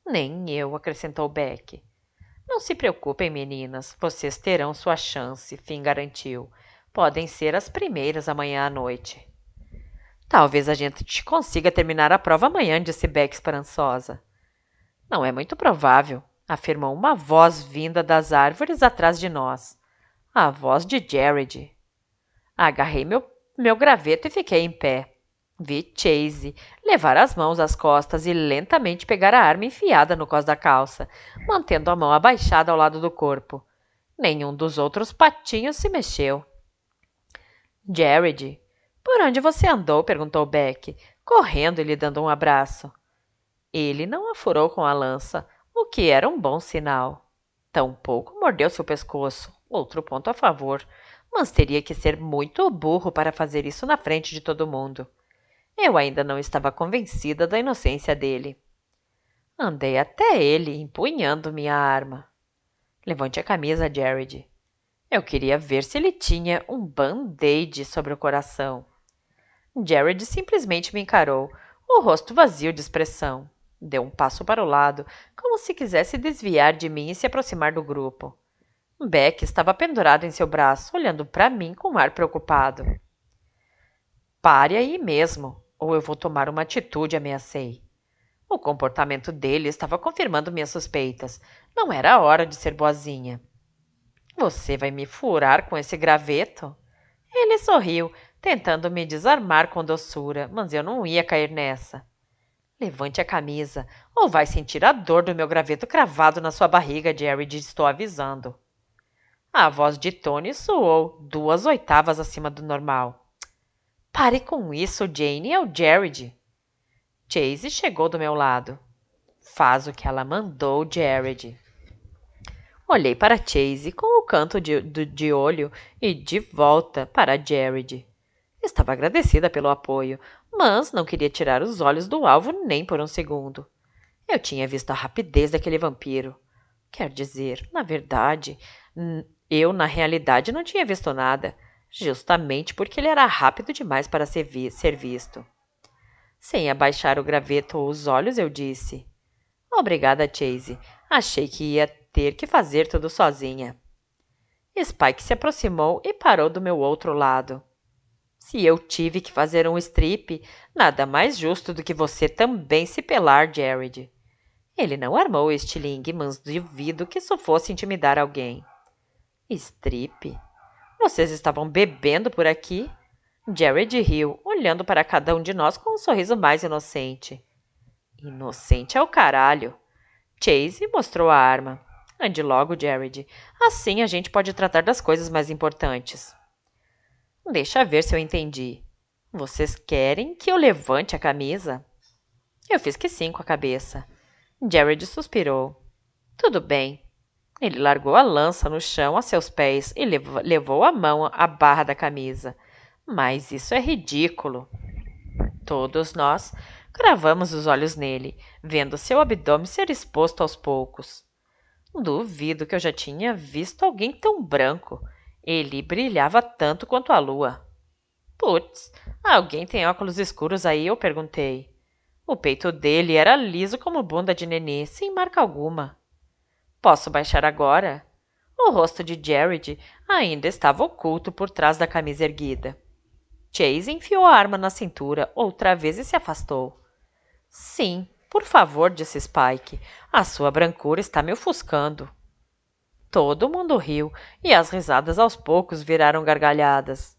Nem eu, acrescentou Beck. Não se preocupem, meninas, vocês terão sua chance, Finn garantiu. Podem ser as primeiras amanhã à noite. Talvez a gente consiga terminar a prova amanhã, disse Beck esperançosa. Não é muito provável, afirmou uma voz vinda das árvores atrás de nós. A voz de Jared. Agarrei meu graveto e fiquei em pé. Vi Chase levar as mãos às costas e lentamente pegar a arma enfiada no cós da calça, mantendo a mão abaixada ao lado do corpo. Nenhum dos outros patinhos se mexeu. Jared, por onde você andou? Perguntou Beck, correndo e lhe dando um abraço. Ele não a furou com a lança, o que era um bom sinal. Tampouco mordeu seu pescoço, outro ponto a favor, mas teria que ser muito burro para fazer isso na frente de todo mundo. Eu ainda não estava convencida da inocência dele. Andei até ele, empunhando minha arma. Levante a camisa, Jared. Eu queria ver se ele tinha um band-aid sobre o coração. Jared simplesmente me encarou, o rosto vazio de expressão. Deu um passo para o lado, como se quisesse desviar de mim e se aproximar do grupo. Beck estava pendurado em seu braço, olhando para mim com um ar preocupado. Pare aí mesmo, ou eu vou tomar uma atitude, ameacei. O comportamento dele estava confirmando minhas suspeitas. Não era a hora de ser boazinha. Você vai me furar com esse graveto? Ele sorriu, tentando me desarmar com doçura, mas eu não ia cair nessa. Levante a camisa, ou vai sentir a dor do meu graveto cravado na sua barriga, Jared, estou avisando. A voz de Tony soou 2/8 acima do normal. Pare com isso, Jane, é o Jared. Chase chegou do meu lado. Faz o que ela mandou, Jared. Olhei para Chase com o canto de olho e de volta para Jared. Estava agradecida pelo apoio, mas não queria tirar os olhos do alvo nem por um segundo. Eu tinha visto a rapidez daquele vampiro. Quer dizer, na verdade, eu na realidade não tinha visto nada, justamente porque ele era rápido demais para ser visto. Sem abaixar o graveto ou os olhos, eu disse: Obrigada, Chase. Achei que ia ter que fazer tudo sozinha. Spike se aproximou e parou do meu outro lado. Se eu tive que fazer um strip, nada mais justo do que você também se pelar, Jared. Ele não armou o estilingue, mas duvido que isso fosse intimidar alguém. Strip? Vocês estavam bebendo por aqui? Jared riu, olhando para cada um de nós com um sorriso mais inocente. Inocente é o caralho. Chase mostrou a arma. Ande logo, Jared. Assim a gente pode tratar das coisas mais importantes. Deixa ver se eu entendi. Vocês querem que eu levante a camisa? Eu fiz que sim com a cabeça. Jared suspirou. Tudo bem. Ele largou a lança no chão a seus pés e levou a mão à barra da camisa. Mas isso é ridículo. Todos nós cravamos os olhos nele, vendo seu abdômen ser exposto aos poucos. Duvido que eu já tinha visto alguém tão branco. Ele brilhava tanto quanto a lua. Putz, alguém tem óculos escuros aí? Eu perguntei. O peito dele era liso como bunda de nenê, sem marca alguma. Posso baixar agora? O rosto de Jared ainda estava oculto por trás da camisa erguida. Chase enfiou a arma na cintura outra vez e se afastou. Sim, por favor, disse Spike. A sua brancura está me ofuscando. Todo mundo riu e as risadas aos poucos viraram gargalhadas.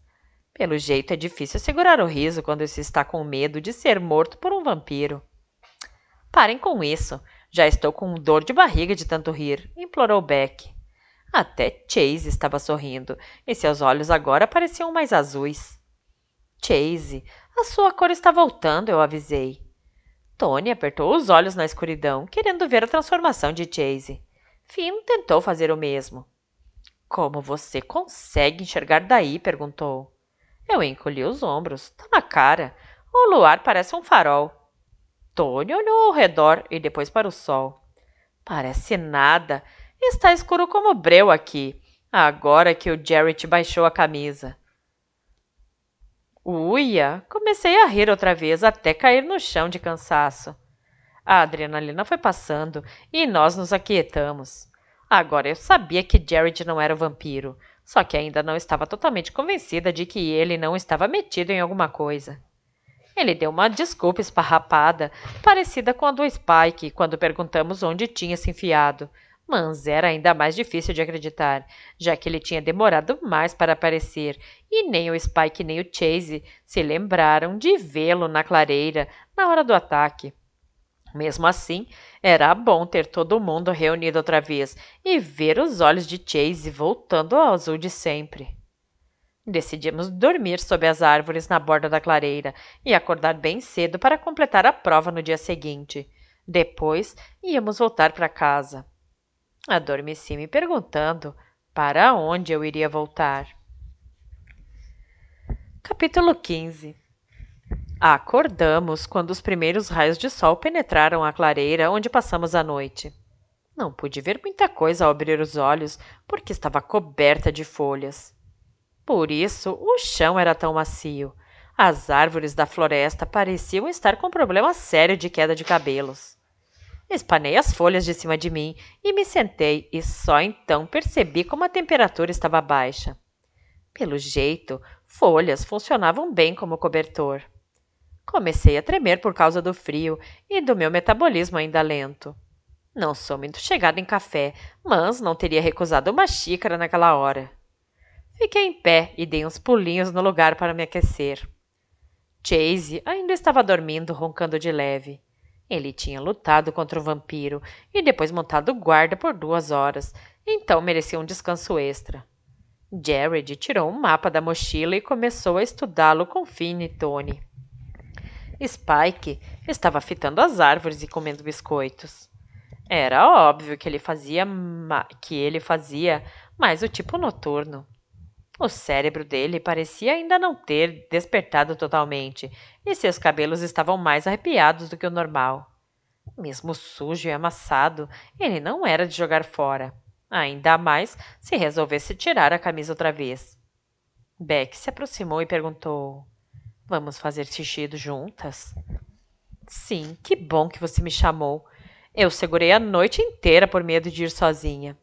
Pelo jeito é difícil segurar o riso quando se está com medo de ser morto por um vampiro. Parem com isso. Já estou com dor de barriga de tanto rir, implorou Beck. Até Chase estava sorrindo, e seus olhos agora pareciam mais azuis. Chase, a sua cor está voltando, eu avisei. Tony apertou os olhos na escuridão, querendo ver a transformação de Chase. Finn tentou fazer o mesmo. Como você consegue enxergar daí? Perguntou. Eu encolhi os ombros. Tá na cara. O luar parece um farol. Tony olhou ao redor e depois para o sol. Parece nada. Está escuro como breu aqui, agora que o Jarrett baixou a camisa. Uia! Comecei a rir outra vez até cair no chão de cansaço. A adrenalina foi passando e nós nos aquietamos. Agora eu sabia que Jared não era o vampiro, só que ainda não estava totalmente convencida de que ele não estava metido em alguma coisa. Ele deu uma desculpa esparrapada, parecida com a do Spike, quando perguntamos onde tinha se enfiado, mas era ainda mais difícil de acreditar, já que ele tinha demorado mais para aparecer, e nem o Spike nem o Chase se lembraram de vê-lo na clareira na hora do ataque. Mesmo assim, era bom ter todo mundo reunido outra vez e ver os olhos de Chase voltando ao azul de sempre. Decidimos dormir sob as árvores na borda da clareira e acordar bem cedo para completar a prova no dia seguinte. Depois, íamos voltar para casa. Adormeci me perguntando para onde eu iria voltar. Capítulo 15. Acordamos quando os primeiros raios de sol penetraram a clareira onde passamos a noite. Não pude ver muita coisa ao abrir os olhos, porque estava coberta de folhas. Por isso, o chão era tão macio. As árvores da floresta pareciam estar com um problema sério de queda de cabelos. Espanei as folhas de cima de mim e me sentei, e só então percebi como a temperatura estava baixa. Pelo jeito, folhas funcionavam bem como cobertor. Comecei a tremer por causa do frio e do meu metabolismo ainda lento. Não sou muito chegada em café, mas não teria recusado uma xícara naquela hora. Fiquei em pé e dei uns pulinhos no lugar para me aquecer. Chase ainda estava dormindo, roncando de leve. Ele tinha lutado contra o vampiro e depois montado guarda por 2 horas, então merecia um descanso extra. Jared tirou um mapa da mochila e começou a estudá-lo com Finn e Tony. Spike estava fitando as árvores e comendo biscoitos. Era óbvio que ele fazia mais o tipo noturno. O cérebro dele parecia ainda não ter despertado totalmente, e seus cabelos estavam mais arrepiados do que o normal. Mesmo sujo e amassado, ele não era de jogar fora, ainda mais se resolvesse tirar a camisa outra vez. Beck se aproximou e perguntou: Vamos fazer xixi juntas? Sim, que bom que você me chamou. Eu segurei a noite inteira por medo de ir sozinha.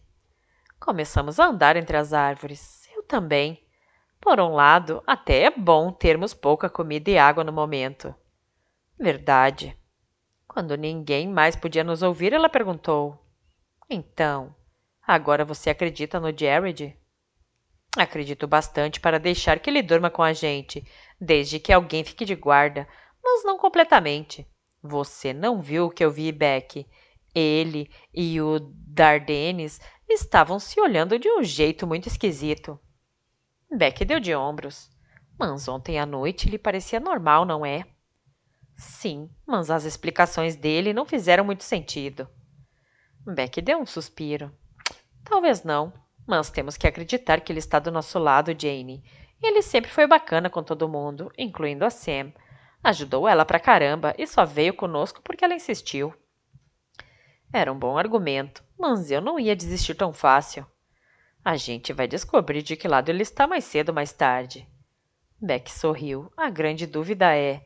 Começamos a andar entre as árvores. Eu também. Por um lado, até é bom termos pouca comida e água no momento. Verdade. Quando ninguém mais podia nos ouvir, ela perguntou: Então, agora você acredita no Jared? Acredito bastante para deixar que ele durma com a gente, desde que alguém fique de guarda, mas não completamente. Você não viu o que eu vi, Beck? Ele e o Dardenes estavam se olhando de um jeito muito esquisito. Beck deu de ombros. Mas ontem à noite lhe parecia normal, não é? Sim, mas as explicações dele não fizeram muito sentido. Beck deu um suspiro. Talvez não, mas temos que acreditar que ele está do nosso lado, Jane. Ele sempre foi bacana com todo mundo, incluindo a Sam. Ajudou ela pra caramba e só veio conosco porque ela insistiu. Era um bom argumento, mas eu não ia desistir tão fácil. A gente vai descobrir de que lado ele está mais cedo ou mais tarde. Beck sorriu. A grande dúvida é: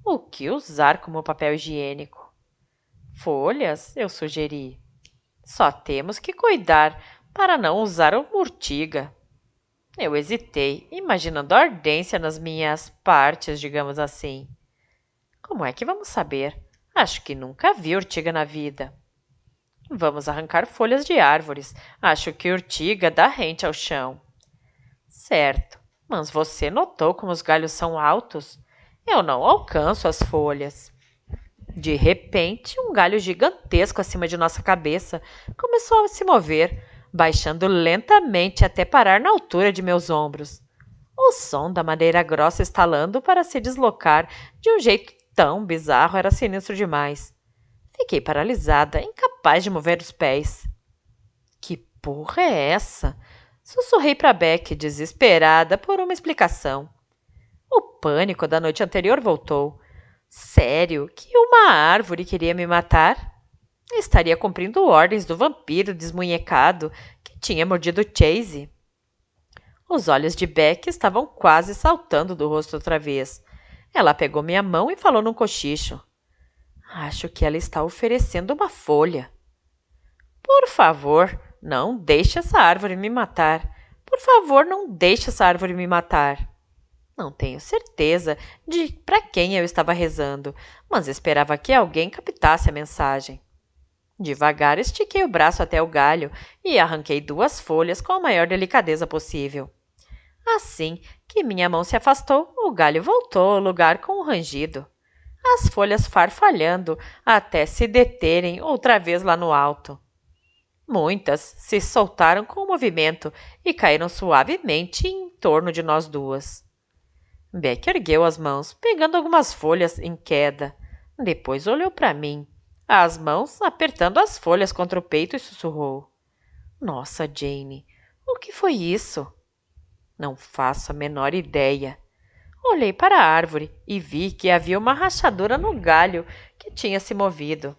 o que usar como papel higiênico? Folhas, eu sugeri. Só temos que cuidar para não usar o urtiga. Eu hesitei, imaginando a ardência nas minhas partes, digamos assim. Como é que vamos saber? Acho que nunca vi urtiga na vida. Vamos arrancar folhas de árvores. Acho que urtiga dá rente ao chão. Certo, mas você notou como os galhos são altos? Eu não alcanço as folhas. De repente, um galho gigantesco acima de nossa cabeça começou a se mover, baixando lentamente até parar na altura de meus ombros. O som da madeira grossa estalando para se deslocar de um jeito tão bizarro era sinistro demais. Fiquei paralisada, incapaz de mover os pés. Que porra é essa? Sussurrei para Beck, desesperada por uma explicação. O pânico da noite anterior voltou. Sério que uma árvore queria me matar? Estaria cumprindo ordens do vampiro desmunhecado que tinha mordido Chase. Os olhos de Beck estavam quase saltando do rosto outra vez. Ela pegou minha mão e falou num cochicho. Acho que ela está oferecendo uma folha. Por favor, não deixe essa árvore me matar. Por favor, não deixe essa árvore me matar. Não tenho certeza de para quem eu estava rezando, mas esperava que alguém captasse a mensagem. Devagar estiquei o braço até o galho e arranquei 2 folhas com a maior delicadeza possível. Assim que minha mão se afastou, o galho voltou ao lugar com um rangido, as folhas farfalhando até se deterem outra vez lá no alto. Muitas se soltaram com o movimento e caíram suavemente em torno de nós duas. Beck ergueu as mãos, pegando algumas folhas em queda. Depois olhou para mim, as mãos apertando as folhas contra o peito e sussurrou. Nossa, Jane, o que foi isso? Não faço a menor ideia. Olhei para a árvore e vi que havia uma rachadura no galho que tinha se movido.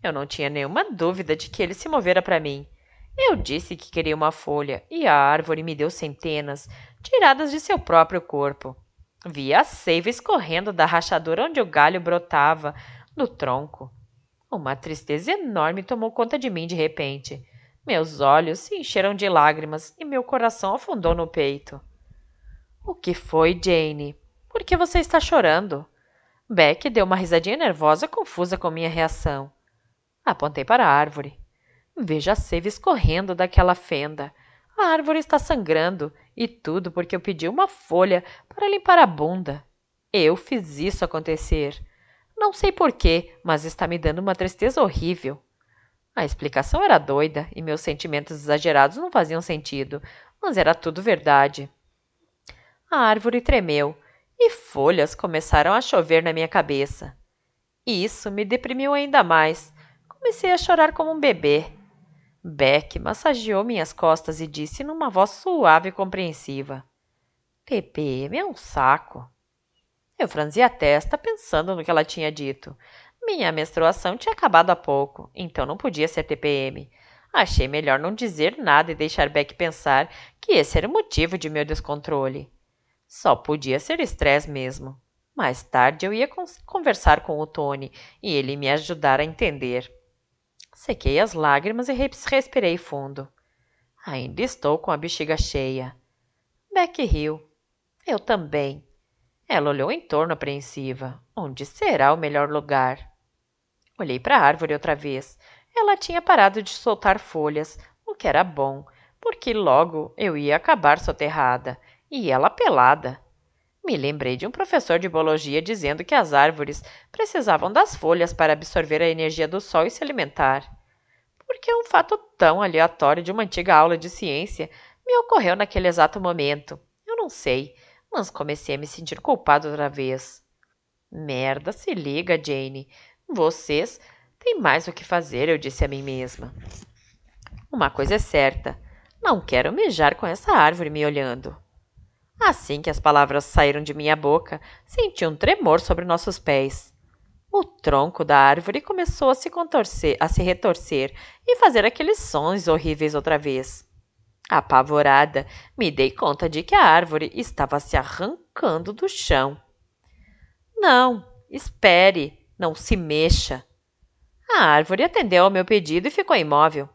Eu não tinha nenhuma dúvida de que ele se movera para mim. Eu disse que queria uma folha e a árvore me deu centenas, tiradas de seu próprio corpo. Vi a seiva escorrendo da rachadura onde o galho brotava, do tronco. Uma tristeza enorme tomou conta de mim de repente. Meus olhos se encheram de lágrimas e meu coração afundou no peito. O que foi, Jane? Por que você está chorando? Beck deu uma risadinha nervosa, confusa com minha reação. Apontei para a árvore. Veja a seiva escorrendo daquela fenda. A árvore está sangrando, e tudo porque eu pedi uma folha para limpar a bunda. Eu fiz isso acontecer. Não sei porquê, mas está me dando uma tristeza horrível. A explicação era doida e meus sentimentos exagerados não faziam sentido, mas era tudo verdade. A árvore tremeu e folhas começaram a chover na minha cabeça. E isso me deprimiu ainda mais. Comecei a chorar como um bebê. Beck massageou minhas costas e disse numa voz suave e compreensiva: TPM é um saco. Eu franzi a testa pensando no que ela tinha dito. Minha menstruação tinha acabado há pouco, então não podia ser TPM. Achei melhor não dizer nada e deixar Beck pensar que esse era o motivo de meu descontrole. Só podia ser estresse mesmo. Mais tarde eu ia conversar com o Tony e ele me ajudar a entender. Sequei as lágrimas e respirei fundo. Ainda estou com a bexiga cheia. Beck riu. Eu também. Ela olhou em torno apreensiva. Onde será o melhor lugar? Olhei para a árvore outra vez. Ela tinha parado de soltar folhas, o que era bom, porque logo eu ia acabar soterrada, e ela pelada. Me lembrei de um professor de biologia dizendo que as árvores precisavam das folhas para absorver a energia do sol e se alimentar. Porque um fato tão aleatório de uma antiga aula de ciência me ocorreu naquele exato momento. Eu não sei, mas comecei a me sentir culpado outra vez. Merda, se liga, Jane. Vocês têm mais o que fazer, eu disse a mim mesma. Uma coisa é certa. Não quero mijar com essa árvore me olhando. Assim que as palavras saíram de minha boca, senti um tremor sobre nossos pés. O tronco da árvore começou a se contorcer, a se retorcer e fazer aqueles sons horríveis outra vez. Apavorada, me dei conta de que a árvore estava se arrancando do chão. Não, espere, não se mexa. A árvore atendeu ao meu pedido e ficou imóvel.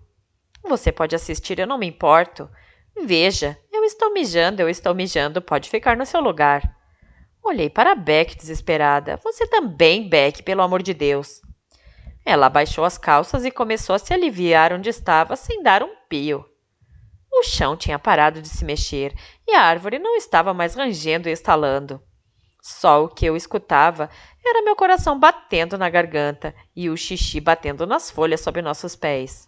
Você pode assistir, eu não me importo. Veja, eu estou mijando, pode ficar no seu lugar. Olhei para Beck desesperada. Você também, Beck, pelo amor de Deus. Ela abaixou as calças e começou a se aliviar onde estava sem dar um pio. O chão tinha parado de se mexer e a árvore não estava mais rangendo e estalando. Só o que eu escutava era meu coração batendo na garganta e o xixi batendo nas folhas sob nossos pés.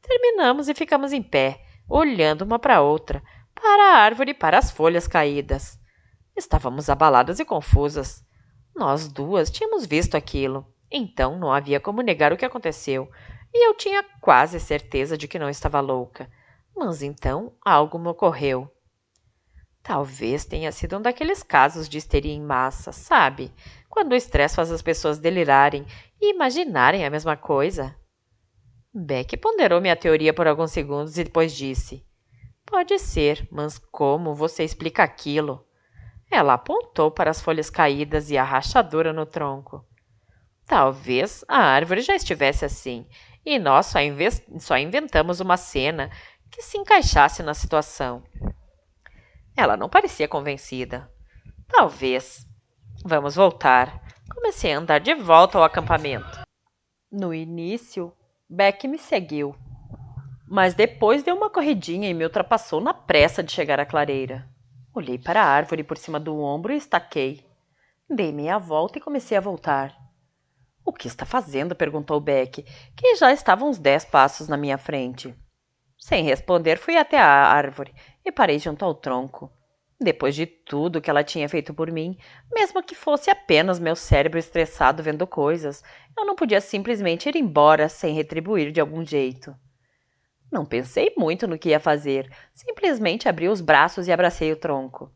Terminamos e ficamos em pé, olhando uma para a outra, para a árvore e para as folhas caídas. Estávamos abaladas e confusas. Nós duas tínhamos visto aquilo, então não havia como negar o que aconteceu, e eu tinha quase certeza de que não estava louca. Mas então algo me ocorreu. Talvez tenha sido um daqueles casos de histeria em massa, sabe? Quando o estresse faz as pessoas delirarem e imaginarem a mesma coisa. Beck ponderou minha teoria por alguns segundos e depois disse: Pode ser, mas como você explica aquilo? Ela apontou para as folhas caídas e a rachadura no tronco. Talvez a árvore já estivesse assim, e nós só inventamos uma cena que se encaixasse na situação. Ela não parecia convencida. Talvez. Vamos voltar. Comecei a andar de volta ao acampamento. No início, Beck me seguiu, mas depois deu uma corridinha e me ultrapassou na pressa de chegar à clareira. Olhei para a árvore por cima do ombro e estaquei. Dei meia volta e comecei a voltar. O que está fazendo? Perguntou Beck, que já estava uns 10 passos na minha frente. Sem responder, fui até a árvore e parei junto ao tronco. Depois de tudo que ela tinha feito por mim, mesmo que fosse apenas meu cérebro estressado vendo coisas, eu não podia simplesmente ir embora sem retribuir de algum jeito. Não pensei muito no que ia fazer, simplesmente abri os braços e abracei o tronco.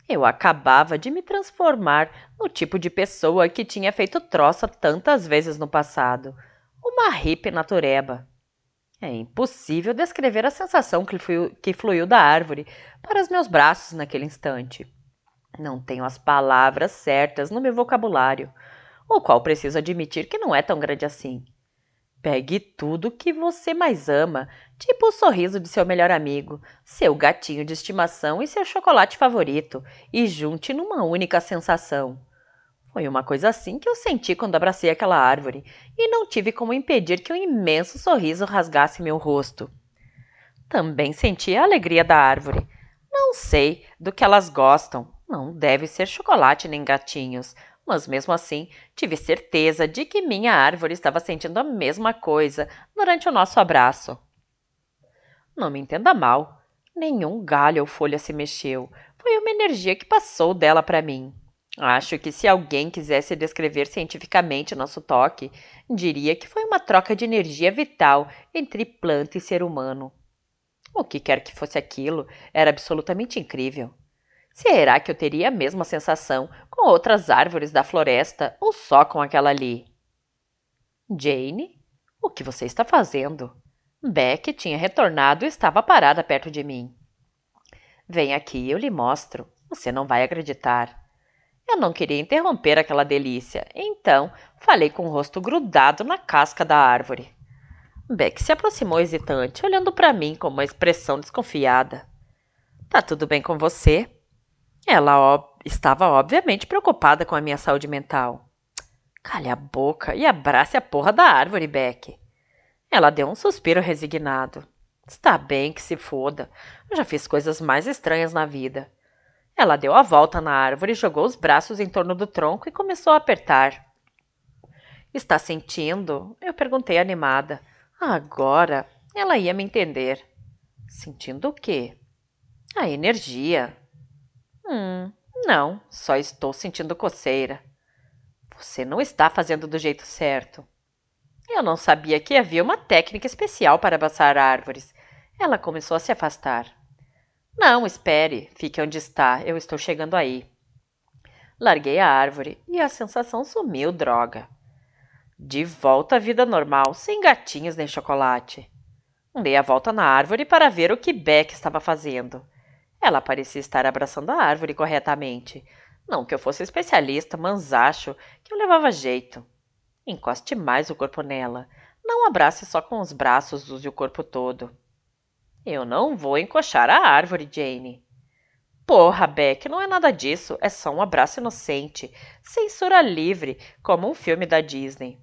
Eu acabava de me transformar no tipo de pessoa que tinha feito troça tantas vezes no passado, uma hippie natureba. É impossível descrever a sensação que fluiu da árvore para os meus braços naquele instante. Não tenho as palavras certas no meu vocabulário, o qual preciso admitir que não é tão grande assim. Pegue tudo que você mais ama, tipo o sorriso de seu melhor amigo, seu gatinho de estimação e seu chocolate favorito, e junte numa única sensação. Foi uma coisa assim que eu senti quando abracei aquela árvore, e não tive como impedir que um imenso sorriso rasgasse meu rosto. Também senti a alegria da árvore. Não sei do que elas gostam, não deve ser chocolate nem gatinhos, mas mesmo assim tive certeza de que minha árvore estava sentindo a mesma coisa durante o nosso abraço. Não me entenda mal, nenhum galho ou folha se mexeu, foi uma energia que passou dela para mim. Acho que se alguém quisesse descrever cientificamente nosso toque, diria que foi uma troca de energia vital entre planta e ser humano. O que quer que fosse aquilo, era absolutamente incrível. Será que eu teria a mesma sensação com outras árvores da floresta ou só com aquela ali? Jane, o que você está fazendo? Beck tinha retornado e estava parada perto de mim. Vem aqui, eu lhe mostro. Você não vai acreditar. Eu não queria interromper aquela delícia, então falei com o rosto grudado na casca da árvore. Beck se aproximou hesitante, olhando para mim com uma expressão desconfiada. Tá tudo bem com você? Ela estava obviamente preocupada com a minha saúde mental. Cale a boca e abrace a porra da árvore, Beck. Ela deu um suspiro resignado. Está bem que se foda. Eu já fiz coisas mais estranhas na vida. Ela deu a volta na árvore, jogou os braços em torno do tronco e começou a apertar. Está sentindo? Eu perguntei animada. Agora ela ia me entender. Sentindo o quê? A energia. Não, só estou sentindo coceira. Você não está fazendo do jeito certo. Eu não sabia que havia uma técnica especial para abraçar árvores. Ela começou a se afastar. Não, espere, fique onde está, eu estou chegando aí. Larguei a árvore e a sensação sumiu, droga. De volta à vida normal, sem gatinhos nem chocolate. Dei a volta na árvore para ver o que Beck estava fazendo. Ela parecia estar abraçando a árvore corretamente. Não que eu fosse especialista, mas acho que eu levava jeito. Encoste mais o corpo nela. Não abrace só com os braços, use o corpo todo. Eu não vou encoxar a árvore, Jane. Porra, Beck, não é nada disso. É só um abraço inocente. Censura livre, como um filme da Disney.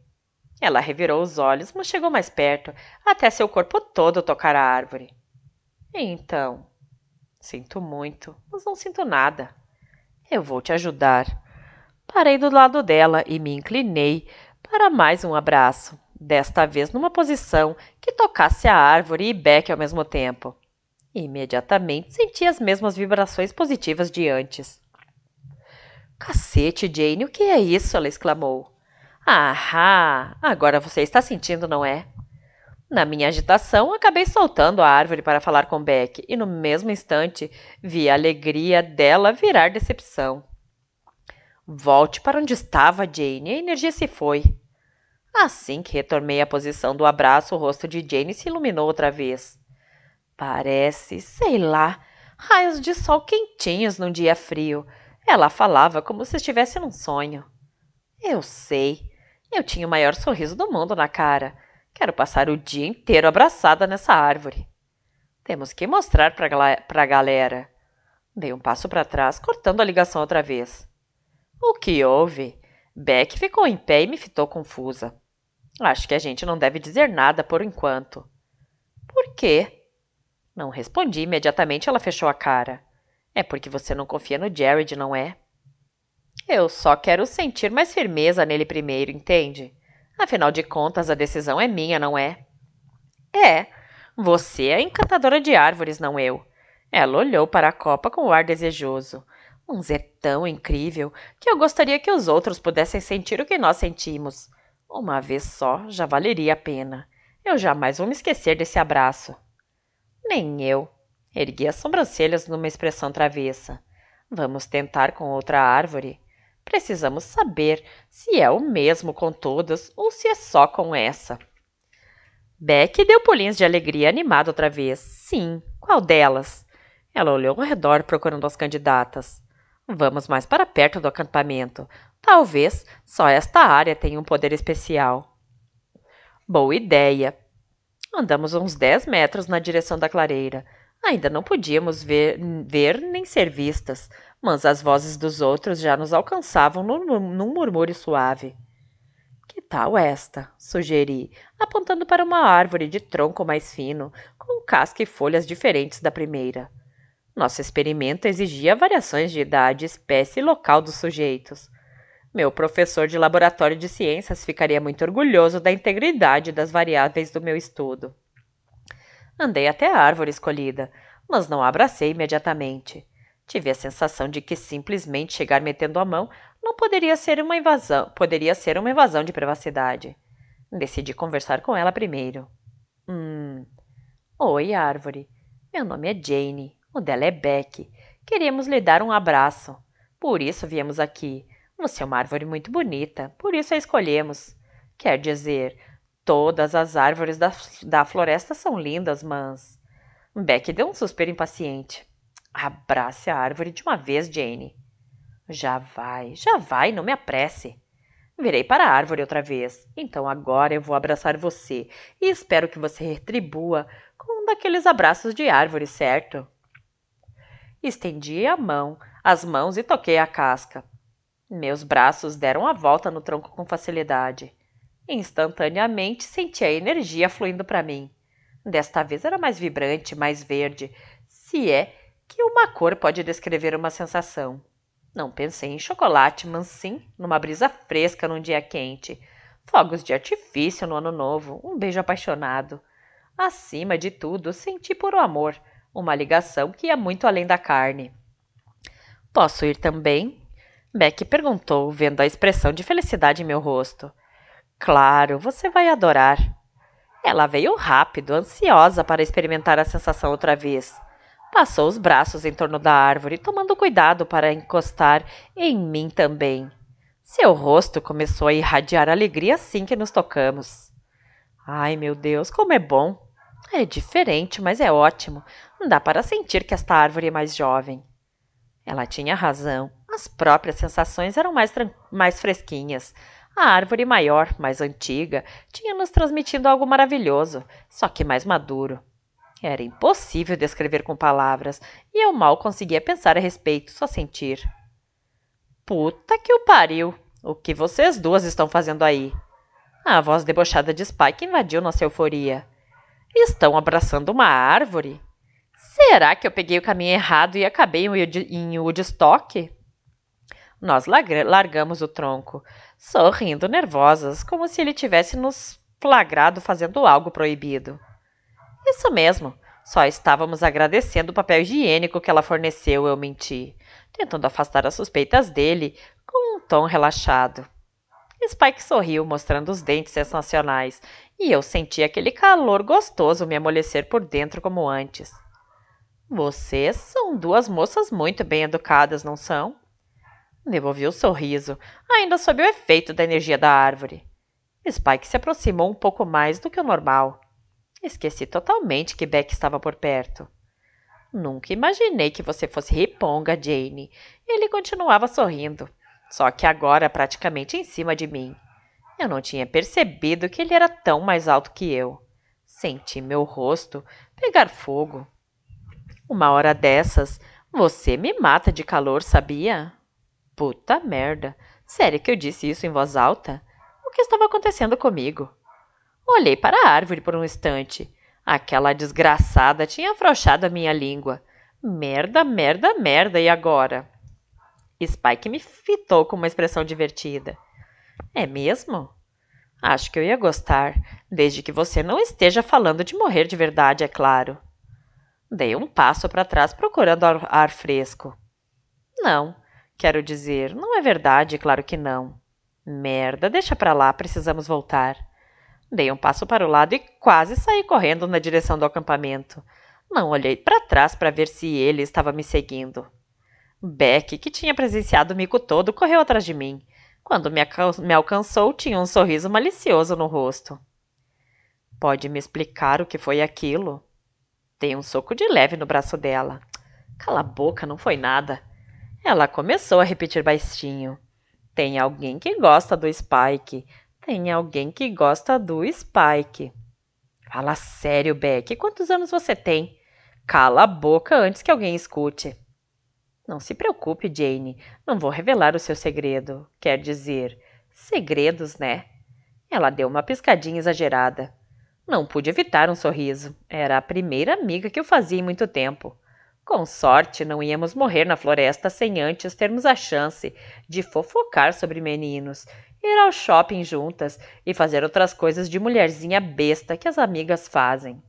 Ela revirou os olhos, mas chegou mais perto, até seu corpo todo tocar a árvore. Então, sinto muito, mas não sinto nada. Eu vou te ajudar. Parei do lado dela e me inclinei para mais um abraço, desta vez numa posição que tocasse a árvore e Beck ao mesmo tempo. Imediatamente senti as mesmas vibrações positivas de antes. Cacete, Jane, o que é isso? Ela exclamou. Ahá! Agora você está sentindo, não é? Na minha agitação, acabei soltando a árvore para falar com Beck e no mesmo instante vi a alegria dela virar decepção. Volte para onde estava, Jane. A energia se foi. Assim que retornei à posição do abraço, o rosto de Jane se iluminou outra vez. Parece, sei lá, raios de sol quentinhos num dia frio. Ela falava como se estivesse num sonho. Eu sei. Eu tinha o maior sorriso do mundo na cara. Quero passar o dia inteiro abraçada nessa árvore. Temos que mostrar para a galera. Dei um passo para trás, cortando a ligação outra vez. O que houve? Beck ficou em pé e me fitou confusa. Acho que a gente não deve dizer nada por enquanto. Por quê? Não respondi imediatamente, ela fechou a cara. É porque você não confia no Jared, não é? Eu só quero sentir mais firmeza nele primeiro, entende? Afinal de contas, a decisão é minha, não é? É. Você é a encantadora de árvores, não eu. Ela olhou para a copa com um ar desejoso. Mas é tão incrível que eu gostaria que os outros pudessem sentir o que nós sentimos. Uma vez só já valeria a pena. Eu jamais vou me esquecer desse abraço. Nem eu. Ergui as sobrancelhas numa expressão travessa. Vamos tentar com outra árvore? Precisamos saber se é o mesmo com todas ou se é só com essa. Beck deu pulinhos de alegria animada outra vez. Sim, qual delas? Ela olhou ao redor procurando as candidatas. Vamos mais para perto do acampamento. Talvez só esta área tenha um poder especial. Boa ideia. Andamos uns 10 metros na direção da clareira. Ainda não podíamos ver nem ser vistas, mas as vozes dos outros já nos alcançavam num murmúrio suave. Que tal esta? Sugeri, apontando para uma árvore de tronco mais fino, com casca e folhas diferentes da primeira. Nosso experimento exigia variações de idade, espécie e local dos sujeitos. Meu professor de laboratório de ciências ficaria muito orgulhoso da integridade das variáveis do meu estudo. Andei até a árvore escolhida, mas não a abracei imediatamente. Tive a sensação de que simplesmente chegar metendo a mão não poderia ser uma invasão de privacidade. Decidi conversar com ela primeiro. Hum. Oi, árvore. Meu nome é Jane. O dela é Beck. Queríamos lhe dar um abraço. Por isso viemos aqui. Você é uma árvore muito bonita, por isso a escolhemos. Quer dizer, todas as árvores da floresta são lindas, mas. Beck deu um suspiro impaciente. Abrace a árvore de uma vez, Jane. Já vai, não me apresse. Virei para a árvore outra vez. Então agora eu vou abraçar você e espero que você retribua com um daqueles abraços de árvore, certo? Estendi as mãos e toquei a casca. Meus braços deram a volta no tronco com facilidade. Instantaneamente senti a energia fluindo para mim. Desta vez era mais vibrante, mais verde, se é que uma cor pode descrever uma sensação. Não pensei em chocolate, mas sim numa brisa fresca num dia quente. Fogos de artifício no ano novo, um beijo apaixonado. Acima de tudo, senti puro amor, uma ligação que ia muito além da carne. Posso ir também? Beck perguntou, vendo a expressão de felicidade em meu rosto. Claro, você vai adorar. Ela veio rápido, ansiosa para experimentar a sensação outra vez. Passou os braços em torno da árvore, tomando cuidado para encostar em mim também. Seu rosto começou a irradiar alegria assim que nos tocamos. Ai, meu Deus, como é bom! É diferente, mas é ótimo. Dá para sentir que esta árvore é mais jovem. Ela tinha razão. As próprias sensações eram mais fresquinhas. A árvore maior, mais antiga, tinha nos transmitido algo maravilhoso, só que mais maduro. Era impossível descrever com palavras, e eu mal conseguia pensar a respeito, só sentir. Puta que o pariu! O que vocês duas estão fazendo aí? A voz debochada de Spike invadiu nossa euforia. Estão abraçando uma árvore? Será que eu peguei o caminho errado e acabei em Woodstock? Nós largamos o tronco, sorrindo nervosas, como se ele tivesse nos flagrado fazendo algo proibido. Isso mesmo, só estávamos agradecendo o papel higiênico que ela forneceu, eu menti, tentando afastar as suspeitas dele com um tom relaxado. Spike sorriu, mostrando os dentes sensacionais, e eu senti aquele calor gostoso me amolecer por dentro como antes. Vocês são duas moças muito bem educadas, não são? Devolvi o sorriso, ainda sob o efeito da energia da árvore. Spike se aproximou um pouco mais do que o normal. Esqueci totalmente que Beck estava por perto. Nunca imaginei que você fosse riponga, Jane. Ele continuava sorrindo, só que agora praticamente em cima de mim. Eu não tinha percebido que ele era tão mais alto que eu. Senti meu rosto pegar fogo. Uma hora dessas, você me mata de calor, sabia? Puta merda! Sério que eu disse isso em voz alta? O que estava acontecendo comigo? Olhei para a árvore por um instante. Aquela desgraçada tinha afrouxado a minha língua. Merda, merda, merda, e agora? Spike me fitou com uma expressão divertida. É mesmo? Acho que eu ia gostar, desde que você não esteja falando de morrer de verdade, é claro. Dei um passo para trás procurando ar fresco. Não, quero dizer, não é verdade, claro que não. Merda, deixa pra lá, precisamos voltar. Dei um passo para o lado e quase saí correndo na direção do acampamento. Não olhei para trás para ver se ele estava me seguindo. Beck, que tinha presenciado o mico todo, correu atrás de mim. Quando me alcançou, tinha um sorriso malicioso no rosto. Pode me explicar o que foi aquilo? Dei um soco de leve no braço dela. Cala a boca, não foi nada. Ela começou a repetir baixinho. Tem alguém que gosta do Spike. Tem alguém que gosta do Spike. Fala sério, Beck. Quantos anos você tem? Cala a boca antes que alguém escute. Não se preocupe, Jane. Não vou revelar o seu segredo. Quer dizer, segredos, né? Ela deu uma piscadinha exagerada. Não pude evitar um sorriso. Era a primeira amiga que eu fazia em muito tempo. Com sorte, não íamos morrer na floresta sem antes termos a chance de fofocar sobre meninos, ir ao shopping juntas e fazer outras coisas de mulherzinha besta que as amigas fazem.